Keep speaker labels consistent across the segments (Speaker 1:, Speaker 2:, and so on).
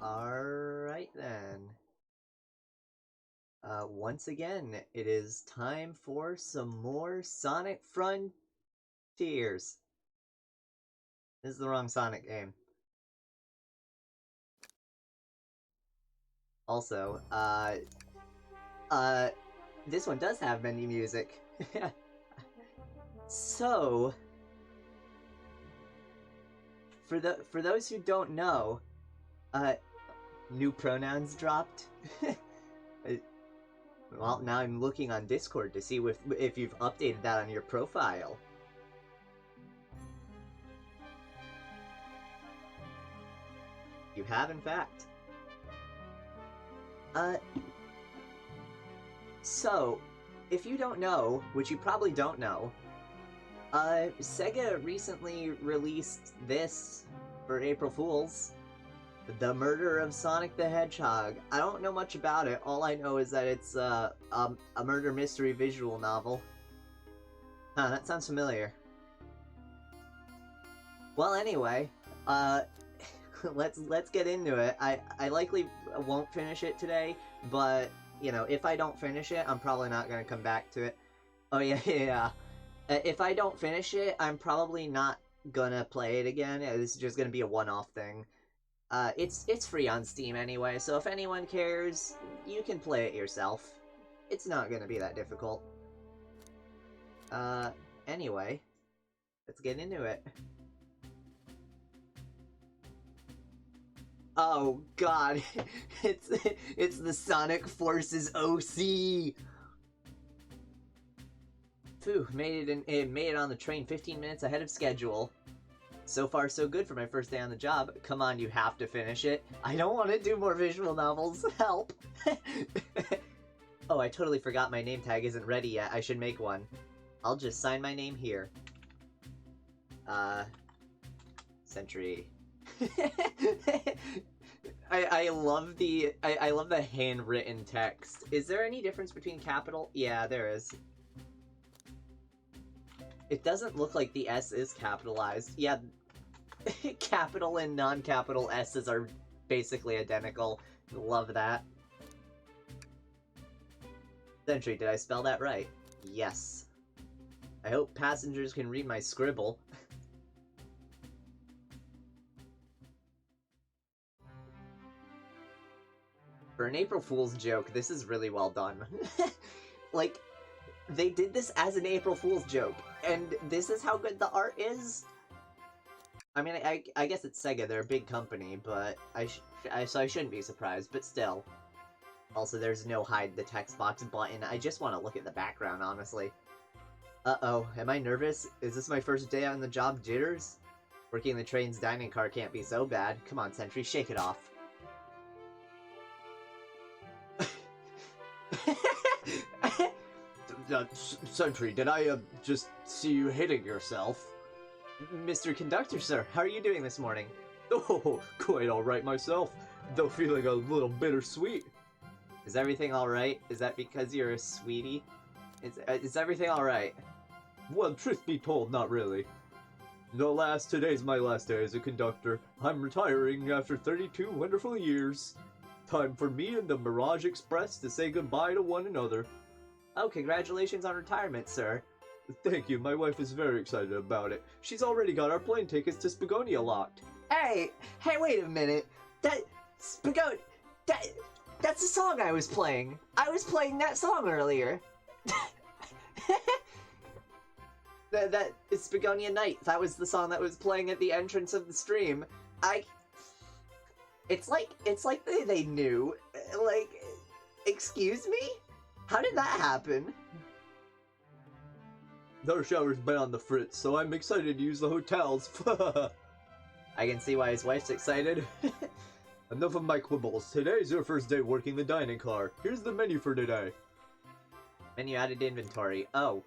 Speaker 1: Alright then. Once again, it is time for some more Sonic Frontiers. This is the wrong Sonic game. Also, this one does have menu music. So, for those who don't know, new pronouns dropped. Well, now I'm looking on Discord to see if you've updated that on your profile. You have, in fact. So, if you don't know, which you probably don't know, Sega recently released this for April Fools. The Murder of Sonic the Hedgehog. I don't know much about it. All I know is that it's a murder mystery visual novel. Huh, that sounds familiar. Well, anyway, let's get into it. I likely won't finish it today, but you know, if I don't finish it, I'm probably not gonna come back to it. Oh yeah, yeah. If I don't finish it, I'm probably not gonna play it again. This is just gonna be a one-off thing. It's free on Steam anyway, so if anyone cares, you can play it yourself. It's not gonna be that difficult. Anyway, let's get into it. Oh god, it's the Sonic Forces OC! Phew, made it on the train 15 minutes ahead of schedule. So far, so good for my first day on the job. Come on, you have to finish it. I don't want to do more visual novels. Help! Oh, I totally forgot my name tag isn't ready yet. I should make one. I'll just sign my name here. Sentry. I love the handwritten text. Is there any difference between capital? Yeah, there is. It doesn't look like the S is capitalized. Yeah, capital and non-capital S's are basically identical. Love that. Sentry, did I spell that right? Yes. I hope passengers can read my scribble. For an April Fool's joke, this is really well done. Like, they did this as an April Fool's joke, and this is how good the art is? I mean, I guess it's Sega, they're a big company, but so I shouldn't be surprised, but still. Also, there's no hide the text box button. I just want to look at the background, honestly. Uh-oh, am I nervous? Is this my first day on the job jitters? Working the train's dining car can't be so bad. Come on, Sentry, shake it off. Sentry, did I, just see you hitting yourself? Mr. Conductor, sir, how are you doing this morning?
Speaker 2: Oh, quite alright myself, though feeling a little bittersweet.
Speaker 1: Is everything alright? Is that because you're a sweetie? Is everything alright?
Speaker 2: Well, truth be told, not really. Today's my last day as a conductor. I'm retiring after 32 wonderful years. Time for me and the Mirage Express to say goodbye to one another.
Speaker 1: Oh, congratulations on retirement, sir.
Speaker 2: Thank you, my wife is very excited about it. She's already got our plane tickets to Spagonia locked.
Speaker 1: Hey, wait a minute. That's the song I was playing. I was playing that song earlier. that is Spagonia Night. That was the song that was playing at the entrance of the stream. It's like they knew. Like, excuse me? How did that happen?
Speaker 2: Our shower's been on the fritz, so I'm excited to use the hotels.
Speaker 1: I can see why his wife's excited.
Speaker 2: Enough of my quibbles. Today's your first day working the dining car. Here's the menu for today.
Speaker 1: Menu added to inventory. Oh.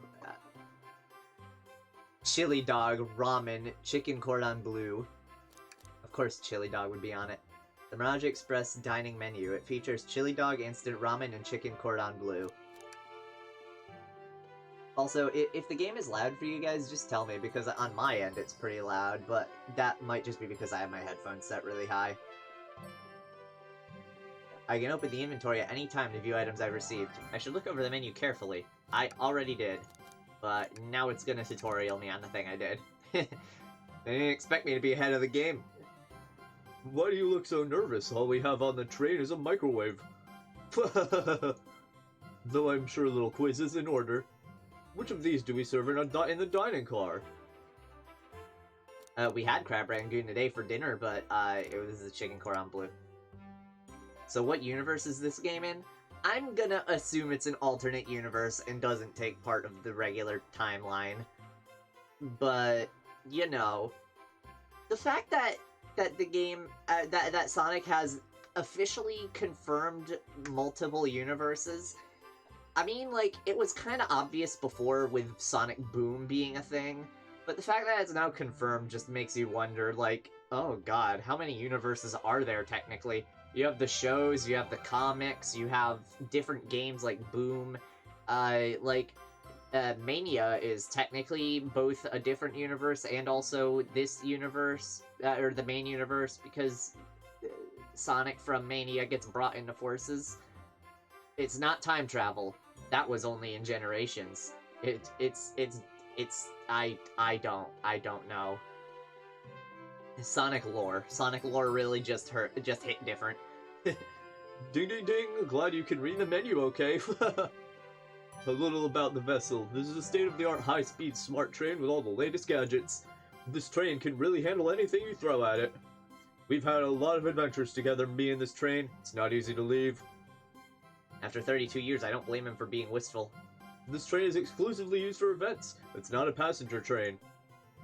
Speaker 1: Chili dog, ramen, chicken cordon bleu. Of course chili dog would be on it. The Mirage Express dining menu. It features chili dog, instant ramen, and chicken cordon bleu. Also, if the game is loud for you guys, just tell me, because on my end it's pretty loud, but that might just be because I have my headphones set really high. I can open the inventory at any time to view items I've received. I should look over the menu carefully. I already did. But now it's gonna tutorial me on the thing I did. They didn't expect me to be ahead of the game.
Speaker 2: Why do you look so nervous? All we have on the train is a microwave. Though I'm sure a little quiz is in order. Which of these do we serve in the dining car?
Speaker 1: We had crab rangoon today for dinner, but it was a chicken cordon bleu. So what universe is this game in? I'm gonna assume it's an alternate universe and doesn't take part of the regular timeline. But, you know, the fact that the game, that Sonic has officially confirmed multiple universes, I mean, like, it was kind of obvious before with Sonic Boom being a thing, but the fact that it's now confirmed just makes you wonder, like, oh god, how many universes are there technically? You have the shows, you have the comics, you have different games like Boom, Mania is technically both a different universe and also this universe, or the main universe, because Sonic from Mania gets brought into Forces. It's not time travel. That was only in Generations. I don't know. Sonic lore really just hit different.
Speaker 2: Ding ding ding, glad you can read the menu okay. A little about the vessel. This is a state-of-the-art high-speed smart train with all the latest gadgets. This train can really handle anything you throw at it. We've had a lot of adventures together, me and this train. It's not easy to leave.
Speaker 1: After 32 years, I don't blame him for being wistful.
Speaker 2: This train is exclusively used for events. It's not a passenger train.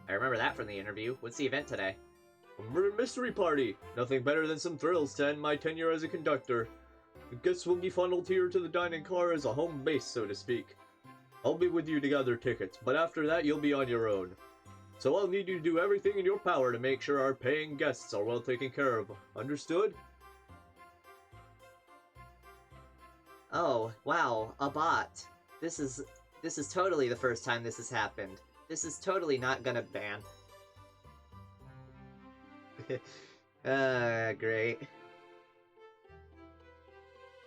Speaker 1: I remember that from the interview. What's the event today?
Speaker 2: A murder mystery party. Nothing better than some thrills to end my tenure as a conductor. The guests will be funneled here to the dining car as a home base, so to speak. I'll be with you to gather tickets, but after that you'll be on your own. So I'll need you to do everything in your power to make sure our paying guests are well taken care of. Understood?
Speaker 1: Oh, wow, a bot. This is totally the first time this has happened. This is totally not gonna ban. Great.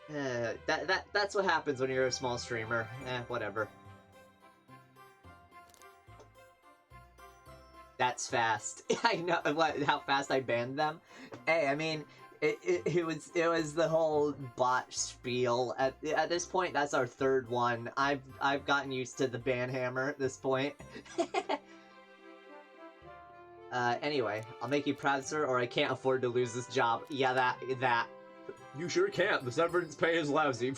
Speaker 1: That's what happens when you're a small streamer. Whatever. That's fast. I know how fast I banned them. Hey, I mean, it was the whole bot spiel. At this point, that's our third one. I've gotten used to the ban hammer at this point. Anyway, I'll make you proud, sir, or I can't afford to lose this job. Yeah, that.
Speaker 2: You sure can't. The severance pay is lousy.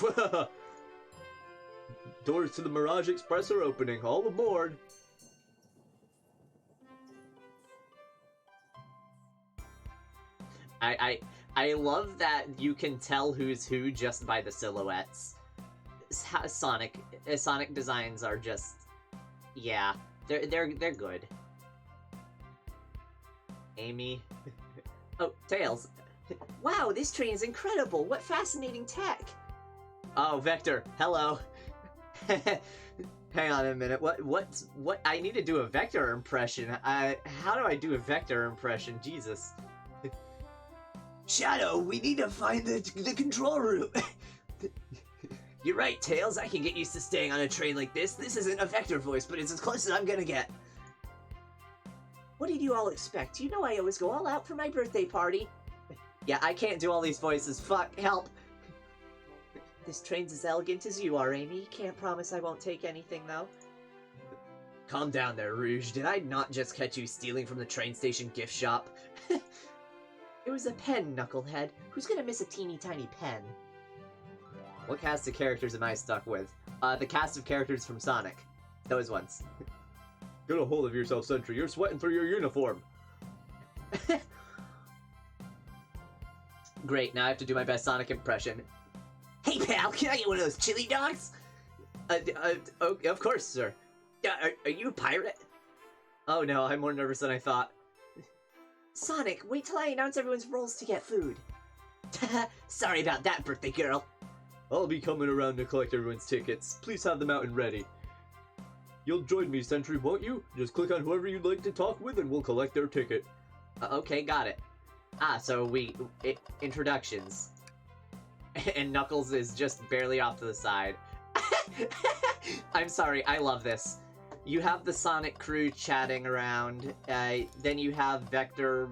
Speaker 2: Doors to the Mirage Express are opening. All aboard.
Speaker 1: I love that you can tell who's who just by the silhouettes. Sonic designs are just, yeah, they're good. Amy. Oh, Tails. Wow, this train is incredible! What fascinating tech! Oh, Vector, hello. Hang on a minute, what, I need to do a Vector impression. How do I do a Vector impression? Jesus. Shadow, we need to find the control room! You're right, Tails, I can get used to staying on a train like this. This isn't a Vector voice, but it's as close as I'm gonna get. What did you all expect? You know I always go all out for my birthday party. Yeah, I can't do all these voices. Fuck, help. This train's as elegant as you are, Amy. Can't promise I won't take anything, though. Calm down there, Rouge. Did I not just catch you stealing from the train station gift shop? It was a pen, Knucklehead. Who's gonna miss a teeny tiny pen? What cast of characters am I stuck with? The cast of characters from Sonic. Those ones.
Speaker 2: Get a hold of yourself, Sentry. You're sweating through your uniform.
Speaker 1: Great, now I have to do my best Sonic impression. Hey pal, can I get one of those chili dogs? Oh, of course, sir. Are you a pirate? Oh no, I'm more nervous than I thought. Sonic, wait till I announce everyone's roles to get food. Sorry about that, birthday girl.
Speaker 2: I'll be coming around to collect everyone's tickets. Please have them out and ready. You'll join me, Sentry, won't you? Just click on whoever you'd like to talk with and we'll collect their ticket.
Speaker 1: Okay, got it. So introductions. and Knuckles is just barely off to the side. I'm sorry, I love this. You have the Sonic crew chatting around, then you have Vector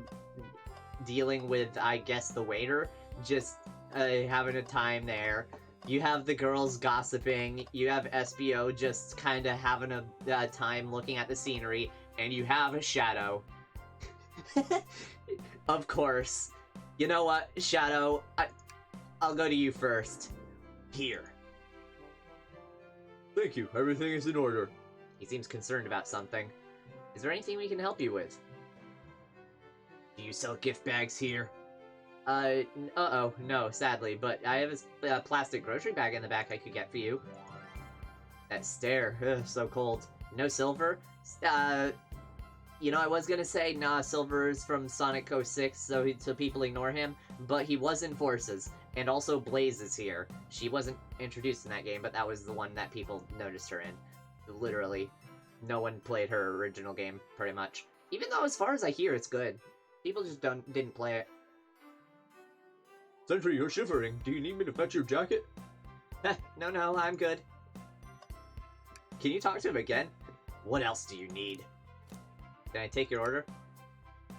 Speaker 1: dealing with, I guess, the waiter, just having a time there. You have the girls gossiping, you have SBO just kind of having a time looking at the scenery, and you have a Shadow. Of course. You know what, Shadow? I'll go to you first. Here.
Speaker 2: Thank you, everything is in order.
Speaker 1: He seems concerned about something. Is there anything we can help you with? Do you sell gift bags here? Uh-oh, no, sadly, but I have a plastic grocery bag in the back I could get for you. That stare, ugh, so cold. No silver? You know, I was gonna say, nah, Silver's from Sonic 06, so people ignore him, but he was in Forces, and also Blaze is here. She wasn't introduced in that game, but that was the one that people noticed her in. Literally, no one played her original game, pretty much. Even though, as far as I hear, it's good. People just didn't play it.
Speaker 2: Sentry, you're shivering. Do you need me to fetch your jacket?
Speaker 1: No, I'm good. Can you talk to him again? What else do you need? Can I take your order?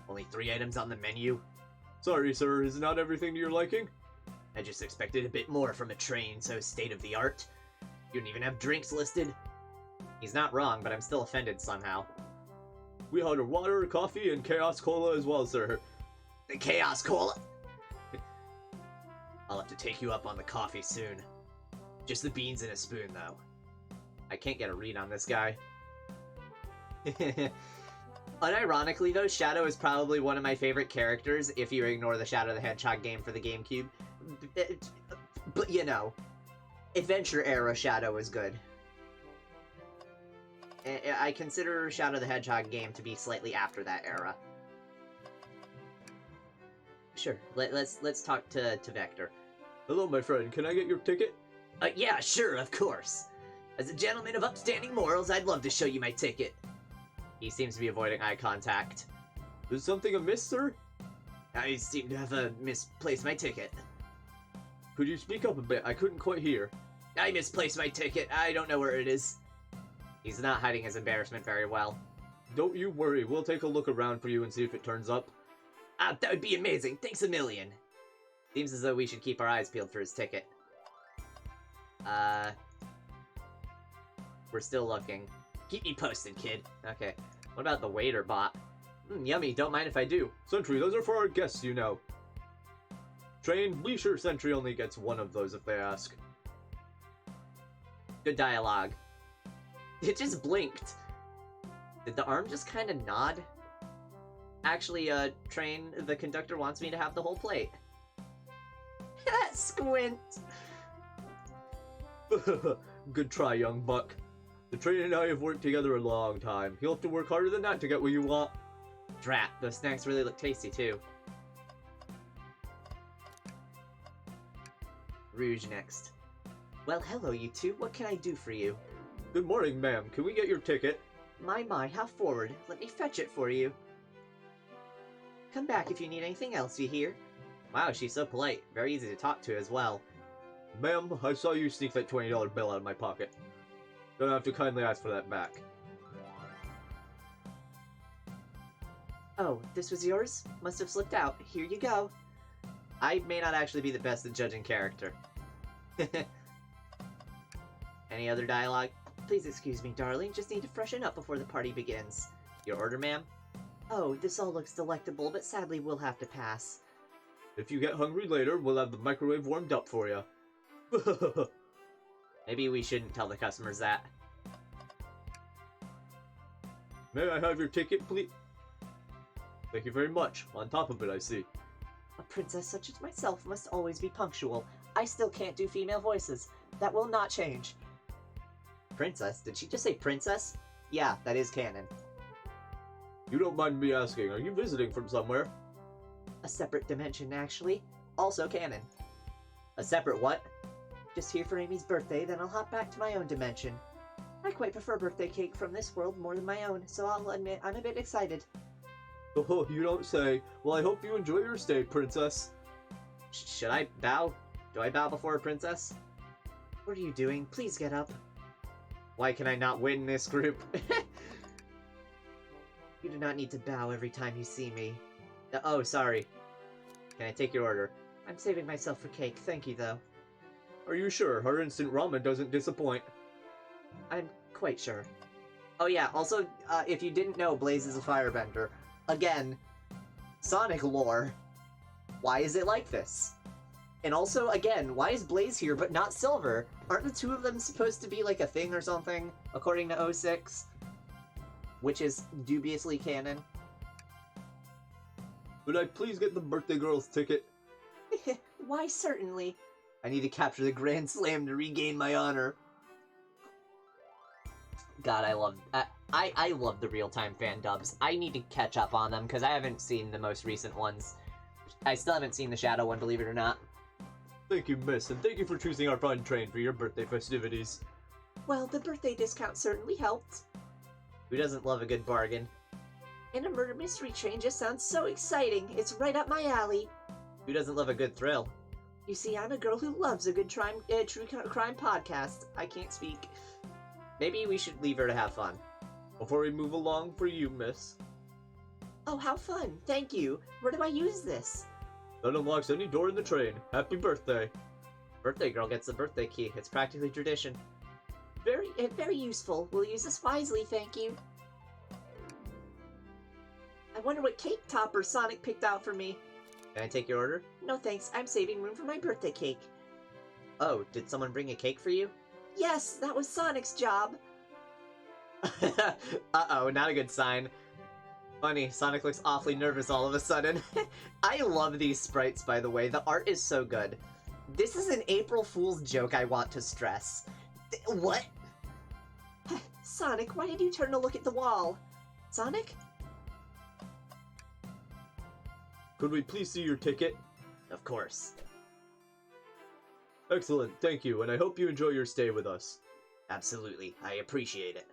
Speaker 1: Only 3 items on the menu?
Speaker 2: Sorry, sir, is not everything to your liking?
Speaker 1: I just expected a bit more from a train so state-of-the-art. You don't even have drinks listed. He's not wrong, but I'm still offended somehow.
Speaker 2: We order water, coffee, and Chaos Cola as well, sir.
Speaker 1: The Chaos Cola? I'll have to take you up on the coffee soon. Just the beans in a spoon, though. I can't get a read on this guy. Unironically, though, Shadow is probably one of my favorite characters if you ignore the Shadow the Hedgehog game for the GameCube. But, you know, Adventure era Shadow is good. I consider Shadow the Hedgehog game to be slightly after that era. Sure, let's talk to Vector.
Speaker 2: Hello, my friend. Can I get your ticket?
Speaker 1: Yeah, sure, of course. As a gentleman of upstanding morals, I'd love to show you my ticket. He seems to be avoiding eye contact.
Speaker 2: Is something amiss, sir?
Speaker 1: I seem to have misplaced my ticket.
Speaker 2: Could you speak up a bit? I couldn't quite hear.
Speaker 1: I misplaced my ticket. I don't know where it is. He's not hiding his embarrassment very well.
Speaker 2: Don't you worry. We'll take a look around for you and see if it turns up.
Speaker 1: That would be amazing. Thanks a million. Seems as though we should keep our eyes peeled for his ticket. We're still looking. Keep me posted, kid. Okay. What about the waiter bot? Yummy. Don't mind if I do.
Speaker 2: Sentry, those are for our guests, you know. Train, be sure Sentry only gets one of those if they ask.
Speaker 1: Good dialogue. It just blinked. Did the arm just kind of nod? Actually, Train, the conductor wants me to have the whole plate. Squint!
Speaker 2: Good try, young buck. The Train and I have worked together a long time. You'll have to work harder than that to get what you want.
Speaker 1: Drat, those snacks really look tasty, too. Rouge next. Well, hello, you two. What can I do for you?
Speaker 2: Good morning, ma'am. Can we get your ticket?
Speaker 1: My, how forward. Let me fetch it for you. Come back if you need anything else, you hear? Wow, she's so polite. Very easy to talk to as well.
Speaker 2: Ma'am, I saw you sneak that $20 bill out of my pocket. Don't have to kindly ask for that back.
Speaker 1: Oh, this was yours? Must have slipped out. Here you go. I may not actually be the best at judging character. Any other dialogue? Please excuse me, darling. Just need to freshen up before the party begins. Your order, ma'am? Oh, this all looks delectable, but sadly we'll have to pass.
Speaker 2: If you get hungry later, we'll have the microwave warmed up for you.
Speaker 1: Maybe we shouldn't tell the customers that.
Speaker 2: May I have your ticket, please? Thank you very much. On top of it, I see.
Speaker 1: A princess such as myself must always be punctual. I still can't do female voices. That will not change. Princess? Did she just say princess? Yeah, that is canon.
Speaker 2: You don't mind me asking, are you visiting from somewhere?
Speaker 1: A separate dimension, actually. Also canon. A separate what? Just here for Amy's birthday, then I'll hop back to my own dimension. I quite prefer birthday cake from this world more than my own, so I'll admit I'm a bit excited.
Speaker 2: Oh, you don't say. Well, I hope you enjoy your stay, princess.
Speaker 1: Should I bow? Do I bow before a princess? What are you doing? Please get up. Why can I not win this group? You do not need to bow every time you see me. Oh, sorry. Can I take your order? I'm saving myself for cake, thank you though.
Speaker 2: Are you sure? Our instant ramen doesn't disappoint.
Speaker 1: I'm quite sure. Oh yeah, also, if you didn't know, Blaze is a firebender. Again, Sonic lore. Why is it like this? And also, again, why is Blaze here but not Silver? Aren't the two of them supposed to be like a thing or something, according to 06? Which is dubiously canon.
Speaker 2: Would I please get the birthday girl's ticket?
Speaker 1: Why, certainly. I need to capture the Grand Slam to regain my honor. God, I love the real-time fan dubs. I need to catch up on them, because I haven't seen the most recent ones. I still haven't seen the Shadow one, believe it or not.
Speaker 2: Thank you, miss, and thank you for choosing our fun train for your birthday festivities.
Speaker 1: Well, the birthday discount certainly helped. Who doesn't love a good bargain? And a murder mystery train just sounds so exciting. It's right up my alley. Who doesn't love a good thrill? You see, I'm a girl who loves a good true crime podcast. I can't speak. Maybe we should leave her to have fun.
Speaker 2: Before we move along, for you, miss.
Speaker 1: Oh, how fun. Thank you. Where do I use this?
Speaker 2: That unlocks any door in the train. Happy birthday.
Speaker 1: Birthday girl gets the birthday key. It's practically tradition. Very useful. We'll use this wisely, thank you. I wonder what cake topper Sonic picked out for me. Can I take your order? No thanks, I'm saving room for my birthday cake. Oh, did someone bring a cake for you? Yes, that was Sonic's job. Uh-oh, not a good sign. Funny, Sonic looks awfully nervous all of a sudden. I love these sprites, by the way. The art is so good. This is an April Fool's joke I want to stress. What? Sonic, why did you turn to look at the wall? Sonic?
Speaker 2: Could we please see your ticket?
Speaker 1: Of course.
Speaker 2: Excellent, thank you, and I hope you enjoy your stay with us.
Speaker 1: Absolutely, I appreciate it.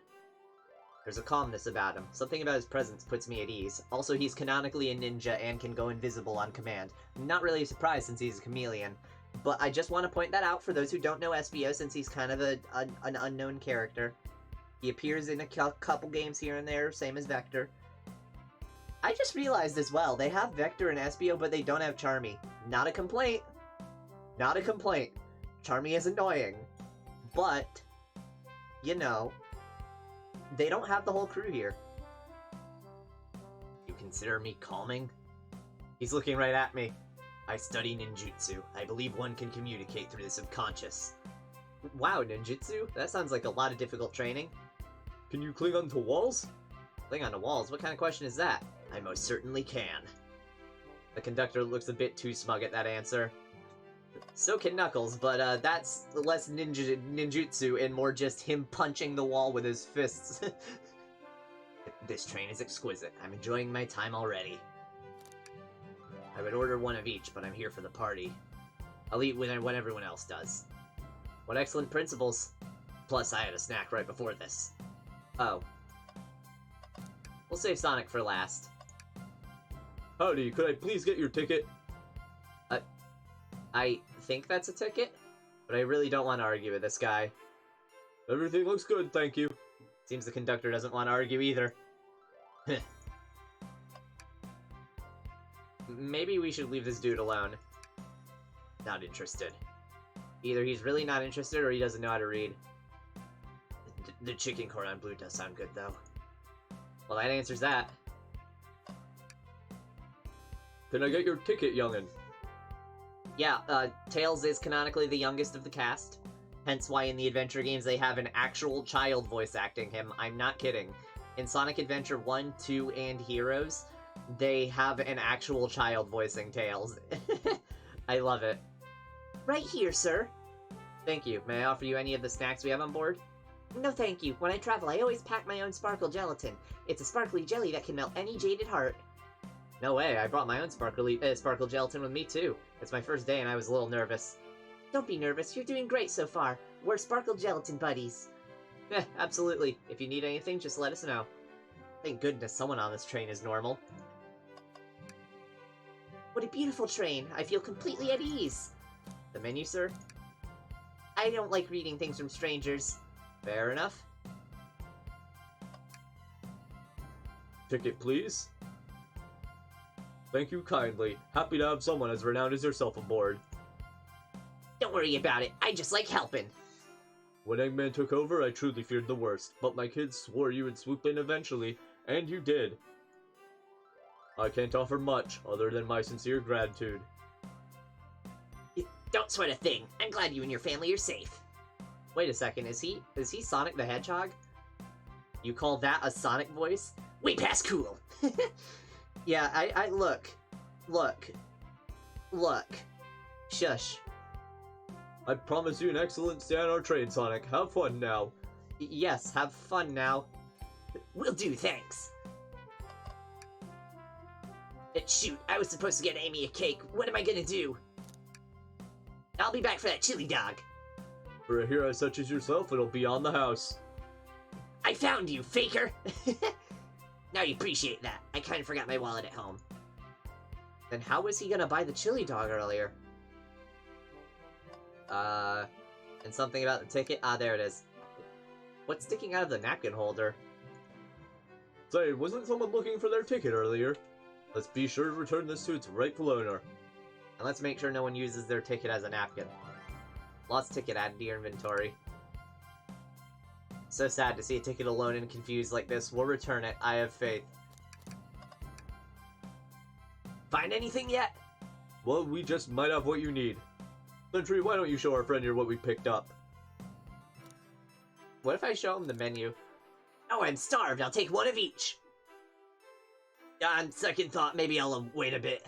Speaker 1: There's a calmness about him. Something about his presence puts me at ease. Also, he's canonically a ninja and can go invisible on command. I'm not really surprised since he's a chameleon. But I just want to point that out for those who don't know SBO, since he's kind of an unknown character. He appears in a couple games here and there, same as Vector. I just realized as well, they have Vector and SBO, but they don't have Charmy. Not a complaint. Not a complaint. Charmy is annoying. But, you know, they don't have the whole crew here. You consider me calming? He's looking right at me. I study ninjutsu. I believe one can communicate through the subconscious. Wow, ninjutsu? That sounds like a lot of difficult training.
Speaker 2: Can you cling onto walls?
Speaker 1: Cling onto walls? What kind of question is that? I most certainly can. The conductor looks a bit too smug at that answer. So can Knuckles, but that's less ninjutsu and more just him punching the wall with his fists. This train is exquisite. I'm enjoying my time already. I would order one of each, but I'm here for the party. I'll eat when everyone else does. What excellent principles. Plus, I had a snack right before this. Oh. We'll save Sonic for last.
Speaker 2: Howdy, could I please get your ticket?
Speaker 1: I think that's a ticket, but I really don't want to argue with this guy.
Speaker 2: Everything looks good, thank you.
Speaker 1: Seems the conductor doesn't want to argue either. Maybe we should leave this dude alone. Not interested. Either he's really not interested or he doesn't know how to read. The chicken cordon bleu does sound good, though. Well, that answers that.
Speaker 2: Can I get your ticket, youngin'?
Speaker 1: Yeah, Tails is canonically the youngest of the cast. Hence why in the adventure games they have an actual child voice acting him. I'm not kidding. In Sonic Adventure 1, 2, and Heroes, they have an actual child voicing Tails. I love it. Right here, sir. Thank you. May I offer you any of the snacks we have on board? No thank you. When I travel, I always pack my own sparkle gelatin. It's a sparkly jelly that can melt any jaded heart. No way, I brought my own sparkle gelatin with me too. It's my first day and I was a little nervous. Don't be nervous, you're doing great so far. We're sparkle gelatin buddies. Absolutely. If you need anything, just let us know. Thank goodness someone on this train is normal. What a beautiful train. I feel completely at ease. The The menu, sir? I don't like reading things from strangers. Fair enough.
Speaker 2: Ticket, please. Thank you kindly. Happy to have someone as renowned as yourself aboard.
Speaker 1: Don't worry about it. I just like helping.
Speaker 2: When Eggman took over, I truly feared the worst, but my kids swore you would swoop in eventually, and you did. I can't offer much, other than my sincere gratitude.
Speaker 1: Don't sweat a thing. I'm glad you and your family are safe. Wait a second, is he Sonic the Hedgehog? You call that a Sonic voice? Way past cool! Yeah, I look. Shush.
Speaker 2: I promise you an excellent stay on our train, Sonic. Have fun now.
Speaker 1: Yes, have fun now. Will do, thanks. Shoot, I was supposed to get Amy a cake. What am I gonna do? I'll be back for that chili dog.
Speaker 2: For a hero such as yourself, it'll be on the house.
Speaker 1: I found you, faker! Now you appreciate that. I kinda forgot my wallet at home. Then how was he gonna buy the chili dog earlier? And something about the ticket? Ah, there it is. What's sticking out of the napkin holder?
Speaker 2: Say, wasn't someone looking for their ticket earlier? Let's be sure to return this to its rightful owner.
Speaker 1: And let's make sure no one uses their ticket as a napkin. Lost ticket added to your inventory. So sad to see a ticket alone and confused like this. We'll return it. I have faith. Find anything yet?
Speaker 2: Well, we just might have what you need. Sentry, why don't you show our friend here what we picked up?
Speaker 1: What if I show him the menu? Oh, I'm starved. I'll take one of each. On second thought, maybe I'll wait a bit.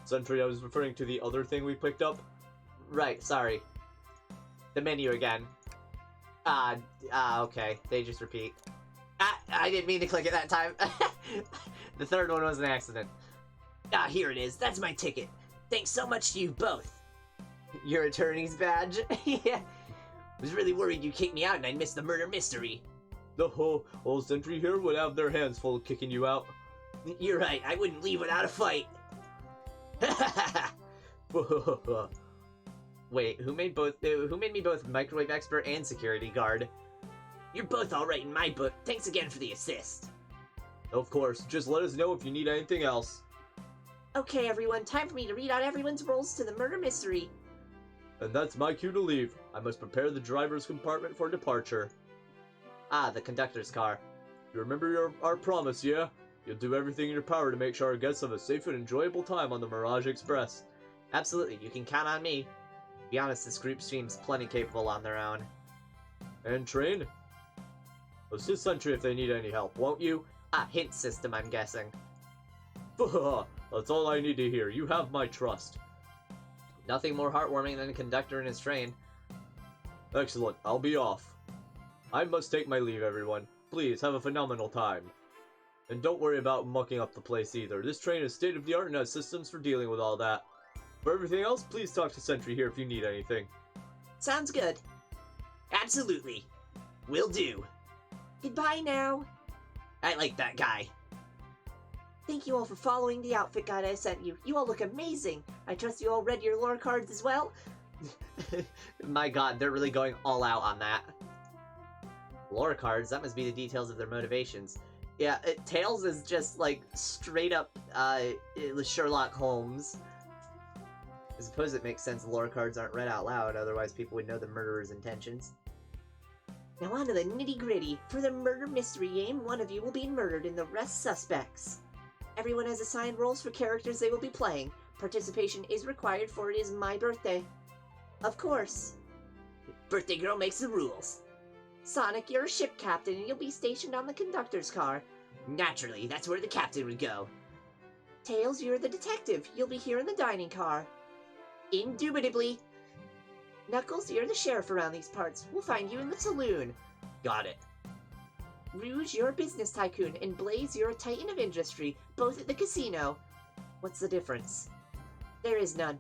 Speaker 2: Sentry, I was referring to the other thing we picked up.
Speaker 1: Right, sorry. The menu again. Okay. They just repeat. I didn't mean to click it that time. The third one was an accident. Here it is. That's my ticket. Thanks so much to you both. Your attorney's badge? Yeah. Was really worried you kicked me out and I'd miss the murder mystery.
Speaker 2: The whole old Sentry here would have their hands full kicking you out.
Speaker 1: You're right. I wouldn't leave without a fight. Wait, who made me both microwave expert and security guard? You're both alright in my book. Thanks again for the assist.
Speaker 2: Of course, just let us know if you need anything else.
Speaker 1: Okay, everyone, time for me to read out everyone's roles to the murder mystery.
Speaker 2: And that's my cue to leave. I must prepare the driver's compartment for departure.
Speaker 1: The conductor's car.
Speaker 2: You remember our promise, yeah? You'll do everything in your power to make sure our guests have a safe and enjoyable time on the Mirage Express.
Speaker 1: Absolutely, you can count on me. To be honest, this group seems plenty capable on their own.
Speaker 2: And train? Assist Sentry if they need any help, won't you?
Speaker 1: Hint system, I'm guessing.
Speaker 2: That's all I need to hear. You have my trust.
Speaker 1: Nothing more heartwarming than a conductor in his train.
Speaker 2: Excellent. I'll be off. I must take my leave, everyone. Please, have a phenomenal time. And don't worry about mucking up the place either. This train is state-of-the-art and has systems for dealing with all that. For everything else, please talk to Sentry here if you need anything.
Speaker 1: Sounds good. Absolutely. Will do. Goodbye now. I like that guy. Thank you all for following the outfit guide I sent you. You all look amazing. I trust you all read your lore cards as well. My god, they're really going all out on that. Lore cards? That must be the details of their motivations. Yeah, Tails is just, like, straight up, Sherlock Holmes. I suppose it makes sense the lore cards aren't read out loud, otherwise people would know the murderer's intentions. Now on to the nitty-gritty. For the murder mystery game, one of you will be murdered and the rest suspects. Everyone has assigned roles for characters they will be playing. Participation is required, for it is my birthday. Of course. Birthday girl makes the rules. Sonic, you're a ship captain and you'll be stationed on the conductor's car. Naturally, that's where the captain would go. Tails, you're the detective. You'll be here in the dining car. Indubitably. Knuckles, you're the sheriff around these parts. We'll find you in the saloon. Got it. Rouge, you're a business tycoon, and Blaze, you're a titan of industry, both at the casino. What's the difference? There is none.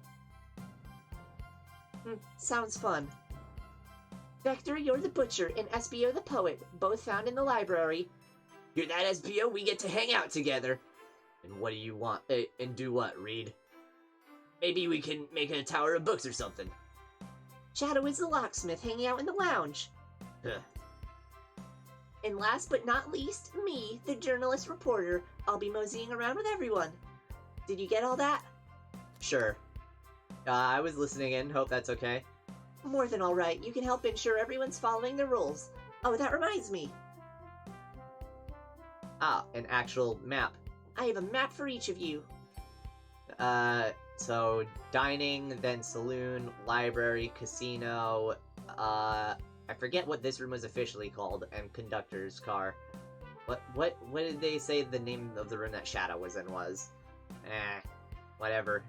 Speaker 1: Sounds fun. Vector, you're the butcher, and SBO the poet, both found in the library. You're that SBO, we get to hang out together. And what do you want? And do what, Reed?
Speaker 3: Maybe we can make a tower of books or something.
Speaker 4: Shadow is the locksmith hanging out in the lounge.
Speaker 3: Huh.
Speaker 4: And last but not least, me, the journalist reporter. I'll be moseying around with everyone. Did you get all that?
Speaker 1: Sure. I was listening in. Hope that's okay.
Speaker 4: More than all right. You can help ensure everyone's following the rules. Oh, that reminds me.
Speaker 1: Ah, an actual map.
Speaker 4: I have a map for each of you.
Speaker 1: So dining, then saloon, library, casino, I forget what this room was officially called, and conductor's car. What did they say the name of the room that Shadow was in was? Whatever.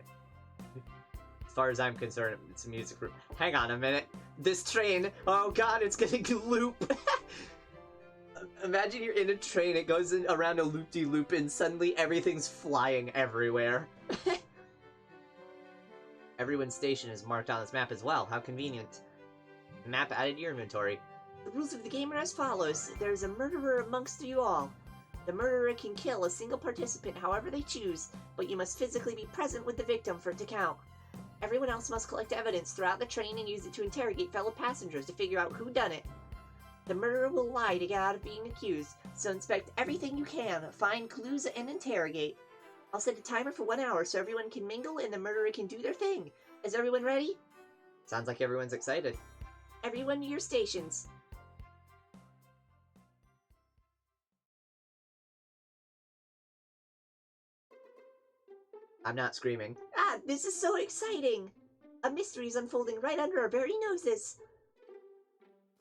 Speaker 1: As far as I'm concerned, it's a music room. Hang on a minute. This train, oh god, it's gonna loop. Imagine you're in a train, it goes around a loop-de-loop, and suddenly everything's flying everywhere. Everyone's station is marked on this map as well. How convenient. The map added to your inventory.
Speaker 4: The rules of the game are as follows. There's a murderer amongst you all. The murderer can kill a single participant however they choose, but you must physically be present with the victim for it to count. Everyone else must collect evidence throughout the train and use it to interrogate fellow passengers to figure out who done it. The murderer will lie to get out of being accused, so inspect everything you can, find clues, and interrogate. I'll set a timer for 1 hour so everyone can mingle and the murderer can do their thing. Is everyone ready?
Speaker 1: Sounds like everyone's excited.
Speaker 4: Everyone to your stations.
Speaker 1: I'm not screaming.
Speaker 4: Ah, this is so exciting! A mystery is unfolding right under our very noses.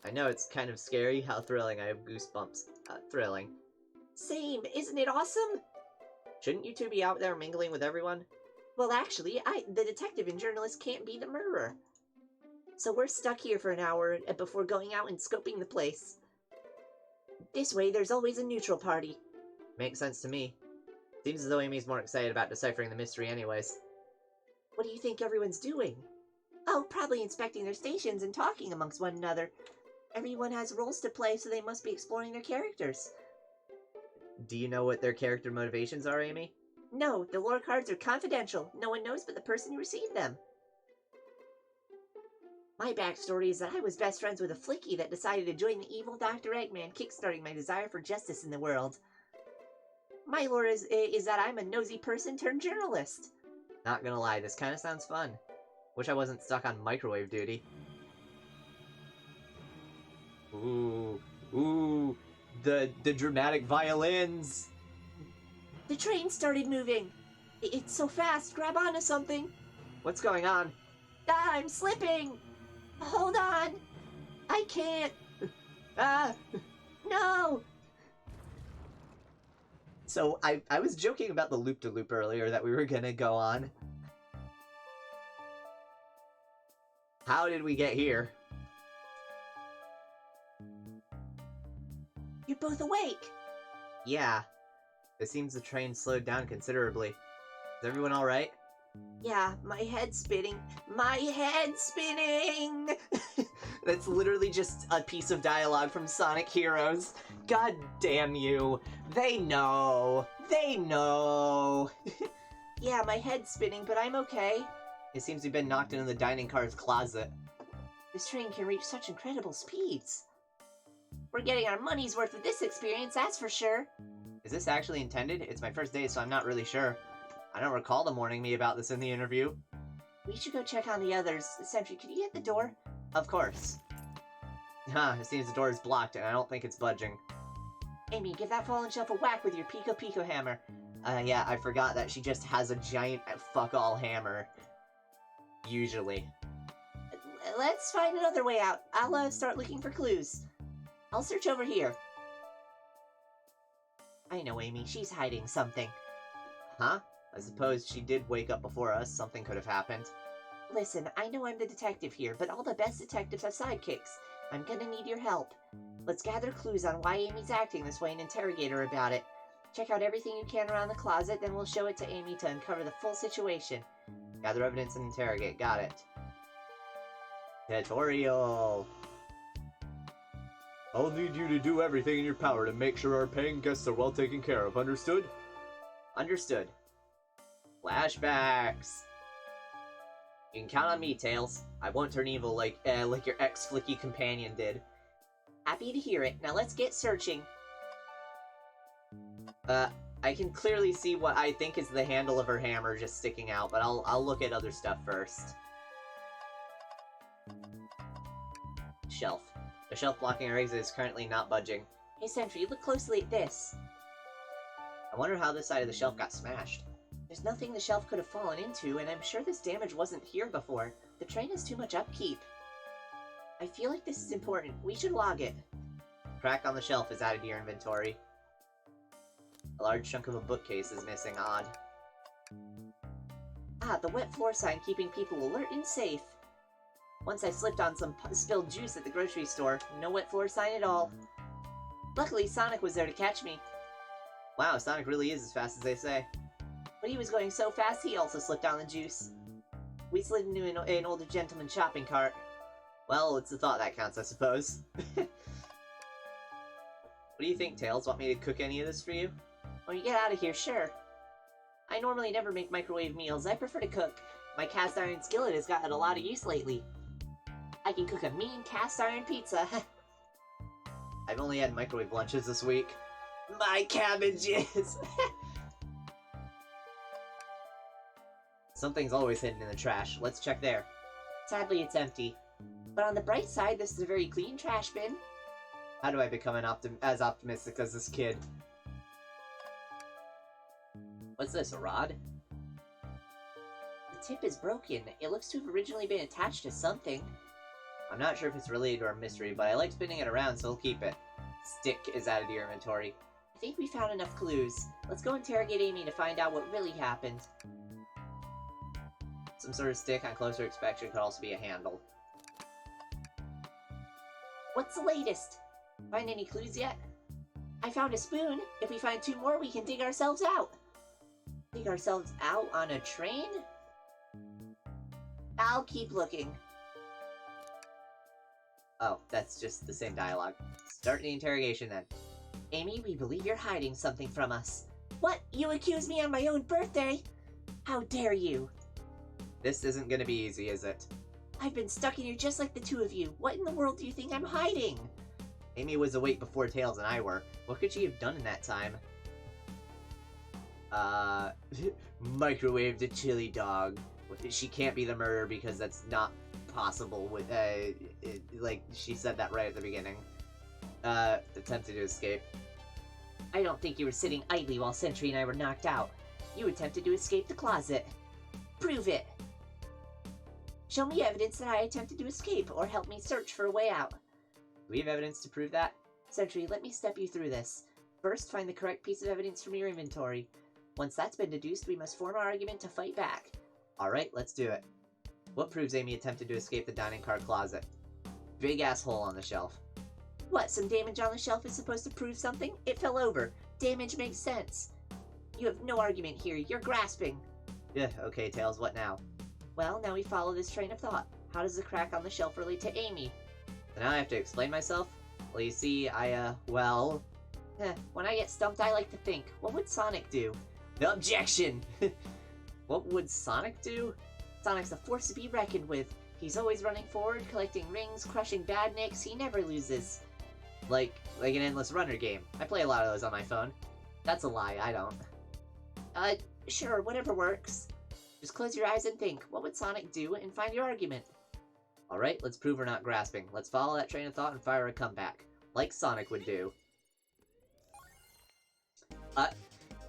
Speaker 1: I know it's kind of scary. How thrilling. I have goosebumps. Thrilling.
Speaker 4: Same, isn't it awesome?
Speaker 1: Shouldn't you two be out there mingling with everyone?
Speaker 4: Well, actually, the detective and journalist can't be the murderer. So we're stuck here for an hour before going out and scoping the place. This way, there's always a neutral party.
Speaker 1: Makes sense to me. Seems as though Amy's more excited about deciphering the mystery anyways.
Speaker 4: What do you think everyone's doing? Oh, probably inspecting their stations and talking amongst one another. Everyone has roles to play, so they must be exploring their characters.
Speaker 1: Do you know what their character motivations are, Amy?
Speaker 4: No, the lore cards are confidential. No one knows but the person who received them. My backstory is that I was best friends with a flickie that decided to join the evil Dr. Eggman, kickstarting my desire for justice in the world. My lore is that I'm a nosy person turned journalist.
Speaker 1: Not gonna lie, this kinda sounds fun. Wish I wasn't stuck on microwave duty. Ooh, the dramatic violins!
Speaker 4: The train started moving. It's so fast, grab onto something.
Speaker 1: What's going on?
Speaker 4: Ah, I'm slipping! Hold on! I can't!
Speaker 1: Ah!
Speaker 4: No!
Speaker 1: So, I was joking about the loop-de-loop earlier that we were gonna go on. How did we get here?
Speaker 4: You're both awake!
Speaker 1: Yeah. It seems the train slowed down considerably. Is everyone alright?
Speaker 4: Yeah, my head's spinning. My head's spinning!
Speaker 1: That's literally just a piece of dialogue from Sonic Heroes. God damn you. They know. They know.
Speaker 4: Yeah, my head's spinning, but I'm okay.
Speaker 1: It seems we've been knocked into the dining car's closet.
Speaker 4: This train can reach such incredible speeds. We're getting our money's worth with this experience, that's for sure.
Speaker 1: Is this actually intended? It's my first day, so I'm not really sure. I don't recall them warning me about this in the interview.
Speaker 4: We should go check on the others. Sentry, could you get the door?
Speaker 1: Of course. It seems the door is blocked, and I don't think it's budging.
Speaker 4: Amy, give that fallen shelf a whack with your Pico Pico hammer.
Speaker 1: Yeah, I forgot that she just has a giant fuck-all hammer. Usually.
Speaker 4: Let's find another way out. I'll start looking for clues. I'll search over here. I know, Amy. She's hiding something.
Speaker 1: Huh? I suppose she did wake up before us. Something could have happened.
Speaker 4: Listen, I know I'm the detective here, but all the best detectives have sidekicks. I'm gonna need your help. Let's gather clues on why Amy's acting this way and interrogate her about it. Check out everything you can around the closet, then we'll show it to Amy to uncover the full situation.
Speaker 1: Gather evidence and interrogate. Got it. Tutorial.
Speaker 2: I'll need you to do everything in your power to make sure our paying guests are well taken care of, understood?
Speaker 1: Understood. Flashbacks. You can count on me, Tails. I won't turn evil like your ex-flicky companion did.
Speaker 4: Happy to hear it. Now let's get searching.
Speaker 1: I can clearly see what I think is the handle of her hammer just sticking out, but I'll look at other stuff first. Shelf. The shelf blocking our exit is currently not budging.
Speaker 4: Hey Sentry, look closely at this.
Speaker 1: I wonder how this side of the shelf got smashed.
Speaker 4: There's nothing the shelf could have fallen into, and I'm sure this damage wasn't here before. The train has too much upkeep. I feel like this is important. We should log it.
Speaker 1: Crack on the shelf is added to your inventory. A large chunk of a bookcase is missing. Odd.
Speaker 4: Ah, the wet floor sign keeping people alert and safe. Once I slipped on some spilled juice at the grocery store. No wet floor sign at all. Luckily, Sonic was there to catch me.
Speaker 1: Wow, Sonic really is as fast as they say.
Speaker 4: But he was going so fast, he also slipped on the juice. We slid into an older gentleman's shopping cart.
Speaker 1: Well, it's the thought that counts, I suppose. What do you think, Tails? Want me to cook any of this for you?
Speaker 4: When you get out of here, sure. I normally never make microwave meals. I prefer to cook. My cast iron skillet has gotten a lot of use lately. I can cook a mean cast iron pizza.
Speaker 1: I've only had microwave lunches this week.
Speaker 4: My cabbages!
Speaker 1: Something's always hidden in the trash. Let's check there.
Speaker 4: Sadly, it's empty. But on the bright side, this is a very clean trash bin.
Speaker 1: How do I become as optimistic as this kid? What's this, a rod?
Speaker 4: The tip is broken. It looks to have originally been attached to something.
Speaker 1: I'm not sure if it's related to our mystery, but I like spinning it around, so we'll keep it. Stick is added to your inventory.
Speaker 4: I think we found enough clues. Let's go interrogate Amy to find out what really happened.
Speaker 1: Some sort of stick on closer inspection could also be a handle.
Speaker 4: What's the latest? Find any clues yet? I found a spoon. If we find 2 more, we can dig ourselves out. Dig ourselves out on a train? I'll keep looking.
Speaker 1: Oh, that's just the same dialogue. Start the interrogation then.
Speaker 4: Amy, we believe you're hiding something from us. What? You accuse me on my own birthday? How dare you?
Speaker 1: This isn't gonna be easy, is it?
Speaker 4: I've been stuck in here just like the 2 of you. What in the world do you think I'm hiding?
Speaker 1: Amy was awake before Tails and I were. What could she have done in that time? Microwave the chili dog. She can't be the murderer because that's not possible with, like, she said that right at the beginning. Attempted to escape.
Speaker 4: I don't think you were sitting idly while Sentry and I were knocked out. You attempted to escape the closet. Prove it. Show me evidence that I attempted to escape, or help me search for a way out.
Speaker 1: Do we have evidence to prove that?
Speaker 4: Sentry, let me step you through this. First, find the correct piece of evidence from your inventory. Once that's been deduced, we must form our argument to fight back.
Speaker 1: Alright, let's do it. What proves Amy attempted to escape the dining car closet? Big ass hole on the shelf.
Speaker 4: What, some damage on the shelf is supposed to prove something? It fell over. Damage makes sense. You have no argument here. You're grasping.
Speaker 1: Yeah, okay, Tails, what now?
Speaker 4: Well, now we follow this train of thought. How does the crack on the shelf relate to Amy?
Speaker 1: So now I have to explain myself? Well, you see,
Speaker 4: When I get stumped, I like to think. What would Sonic do?
Speaker 1: Objection! What would Sonic do?
Speaker 4: Sonic's a force to be reckoned with. He's always running forward, collecting rings, crushing badniks. He never loses.
Speaker 1: Like an endless runner game. I play a lot of those on my phone. That's a lie, I don't.
Speaker 4: Sure, whatever works. Just close your eyes and think. What would Sonic do? And find your argument.
Speaker 1: Alright, let's prove we're not grasping. Let's follow that train of thought and fire a comeback. Like Sonic would do.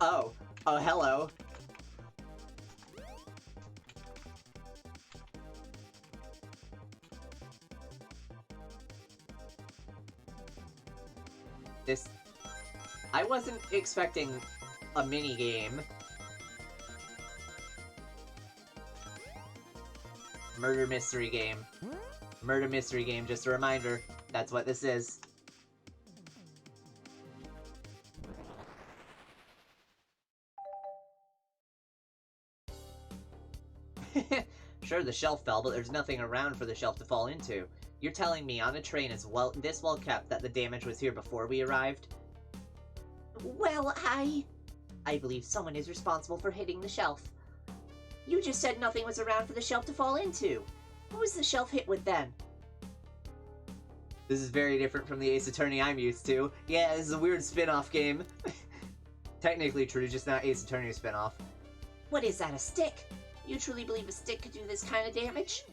Speaker 1: Oh, hello. I wasn't expecting a mini-game. Murder mystery game. Murder mystery game, just a reminder. That's what this is. Sure, the shelf fell, but there's nothing around for the shelf to fall into. You're telling me on a train this well kept that the damage was here before we arrived?
Speaker 4: Well, I believe someone is responsible for hitting the shelf. You just said nothing was around for the shelf to fall into. What was the shelf hit with then?
Speaker 1: This is very different from the Ace Attorney I'm used to. Yeah, this is a weird spin-off game. Technically true, just not Ace Attorney spin-off.
Speaker 4: What is that, a stick? You truly believe a stick could do this kind of damage?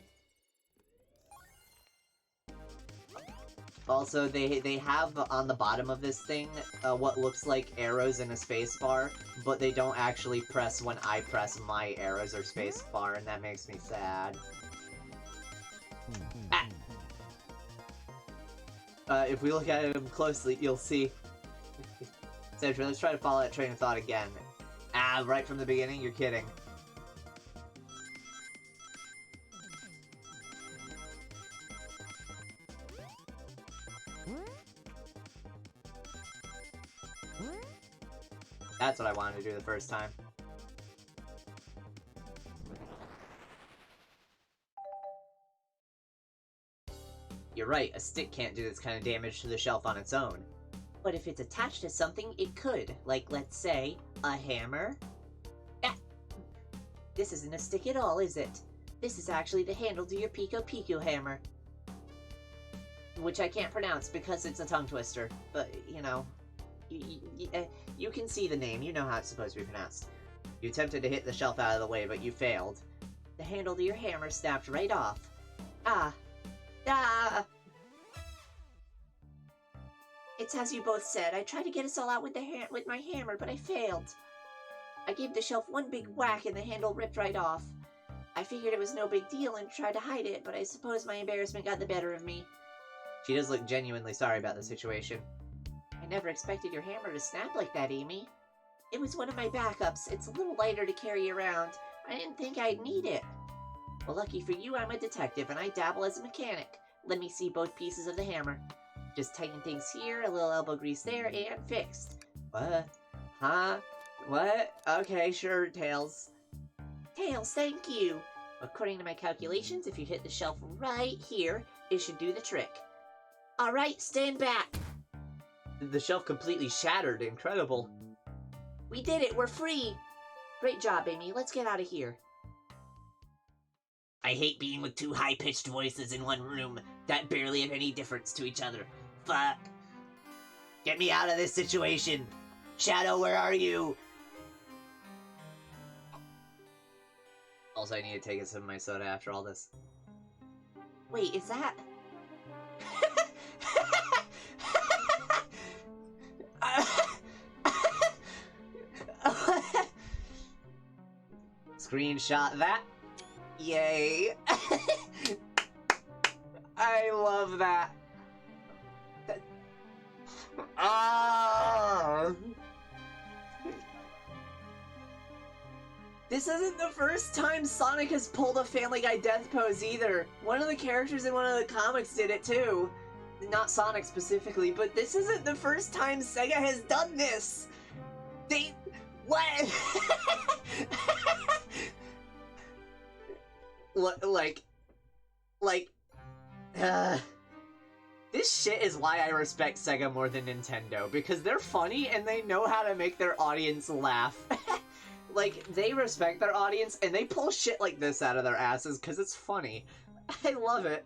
Speaker 1: Also, they have on the bottom of this thing what looks like arrows in a space bar, but they don't actually press when I press my arrows or space bar, and that makes me sad. If we look at him closely, you'll see. Sentry, let's try to follow that train of thought again. Ah, right from the beginning? You're kidding. That's what I wanted to do the first time. You're right, a stick can't do this kind of damage to the shelf on its own.
Speaker 4: But if it's attached to something, it could. Like, let's say, a hammer? Ah! This isn't a stick at all, is it? This is actually the handle to your Pico Pico hammer. Which I can't pronounce because it's a tongue twister. But, you know, you can see the name. You know how it's supposed to be pronounced. You attempted to hit the shelf out of the way, but you failed. The handle to your hammer snapped right off. Ah. Ah! It's as you both said. I tried to get us all out with my hammer, but I failed. I gave the shelf one big whack and the handle ripped right off. I figured it was no big deal and tried to hide it, but I suppose my embarrassment got the better of me.
Speaker 1: She does look genuinely sorry about the situation.
Speaker 4: I never expected your hammer to snap like that, Amy. It was one of my backups. It's a little lighter to carry around. I didn't think I'd need it. Well, lucky for you, I'm a detective, and I dabble as a mechanic. Let me see both pieces of the hammer. Just tighten things here, a little elbow grease there, and fixed.
Speaker 1: What? Huh? What? Okay, sure, Tails.
Speaker 4: Tails, thank you. According to my calculations, if you hit the shelf right here, it should do the trick. Alright, stand back.
Speaker 1: The shelf completely shattered. Incredible.
Speaker 4: We did it, we're free. Great job, Amy. Let's get out of here.
Speaker 3: I hate being with two high-pitched voices in one room that barely have any difference to each other. Fuck. Get me out of this situation. Shadow, where are you?
Speaker 1: Also, I need to take a sip of my soda after all this.
Speaker 4: Wait, is that...
Speaker 1: Screenshot that. Yay. I love that. Ah! This isn't the first time Sonic has pulled a Family Guy death pose either. One of the characters in one of the comics did it too. Not Sonic specifically, but this isn't the first time Sega has done this. They... What? This shit is why I respect Sega more than Nintendo, because they're funny and they know how to make their audience laugh. Like, they respect their audience and they pull shit like this out of their asses because it's funny. I love it.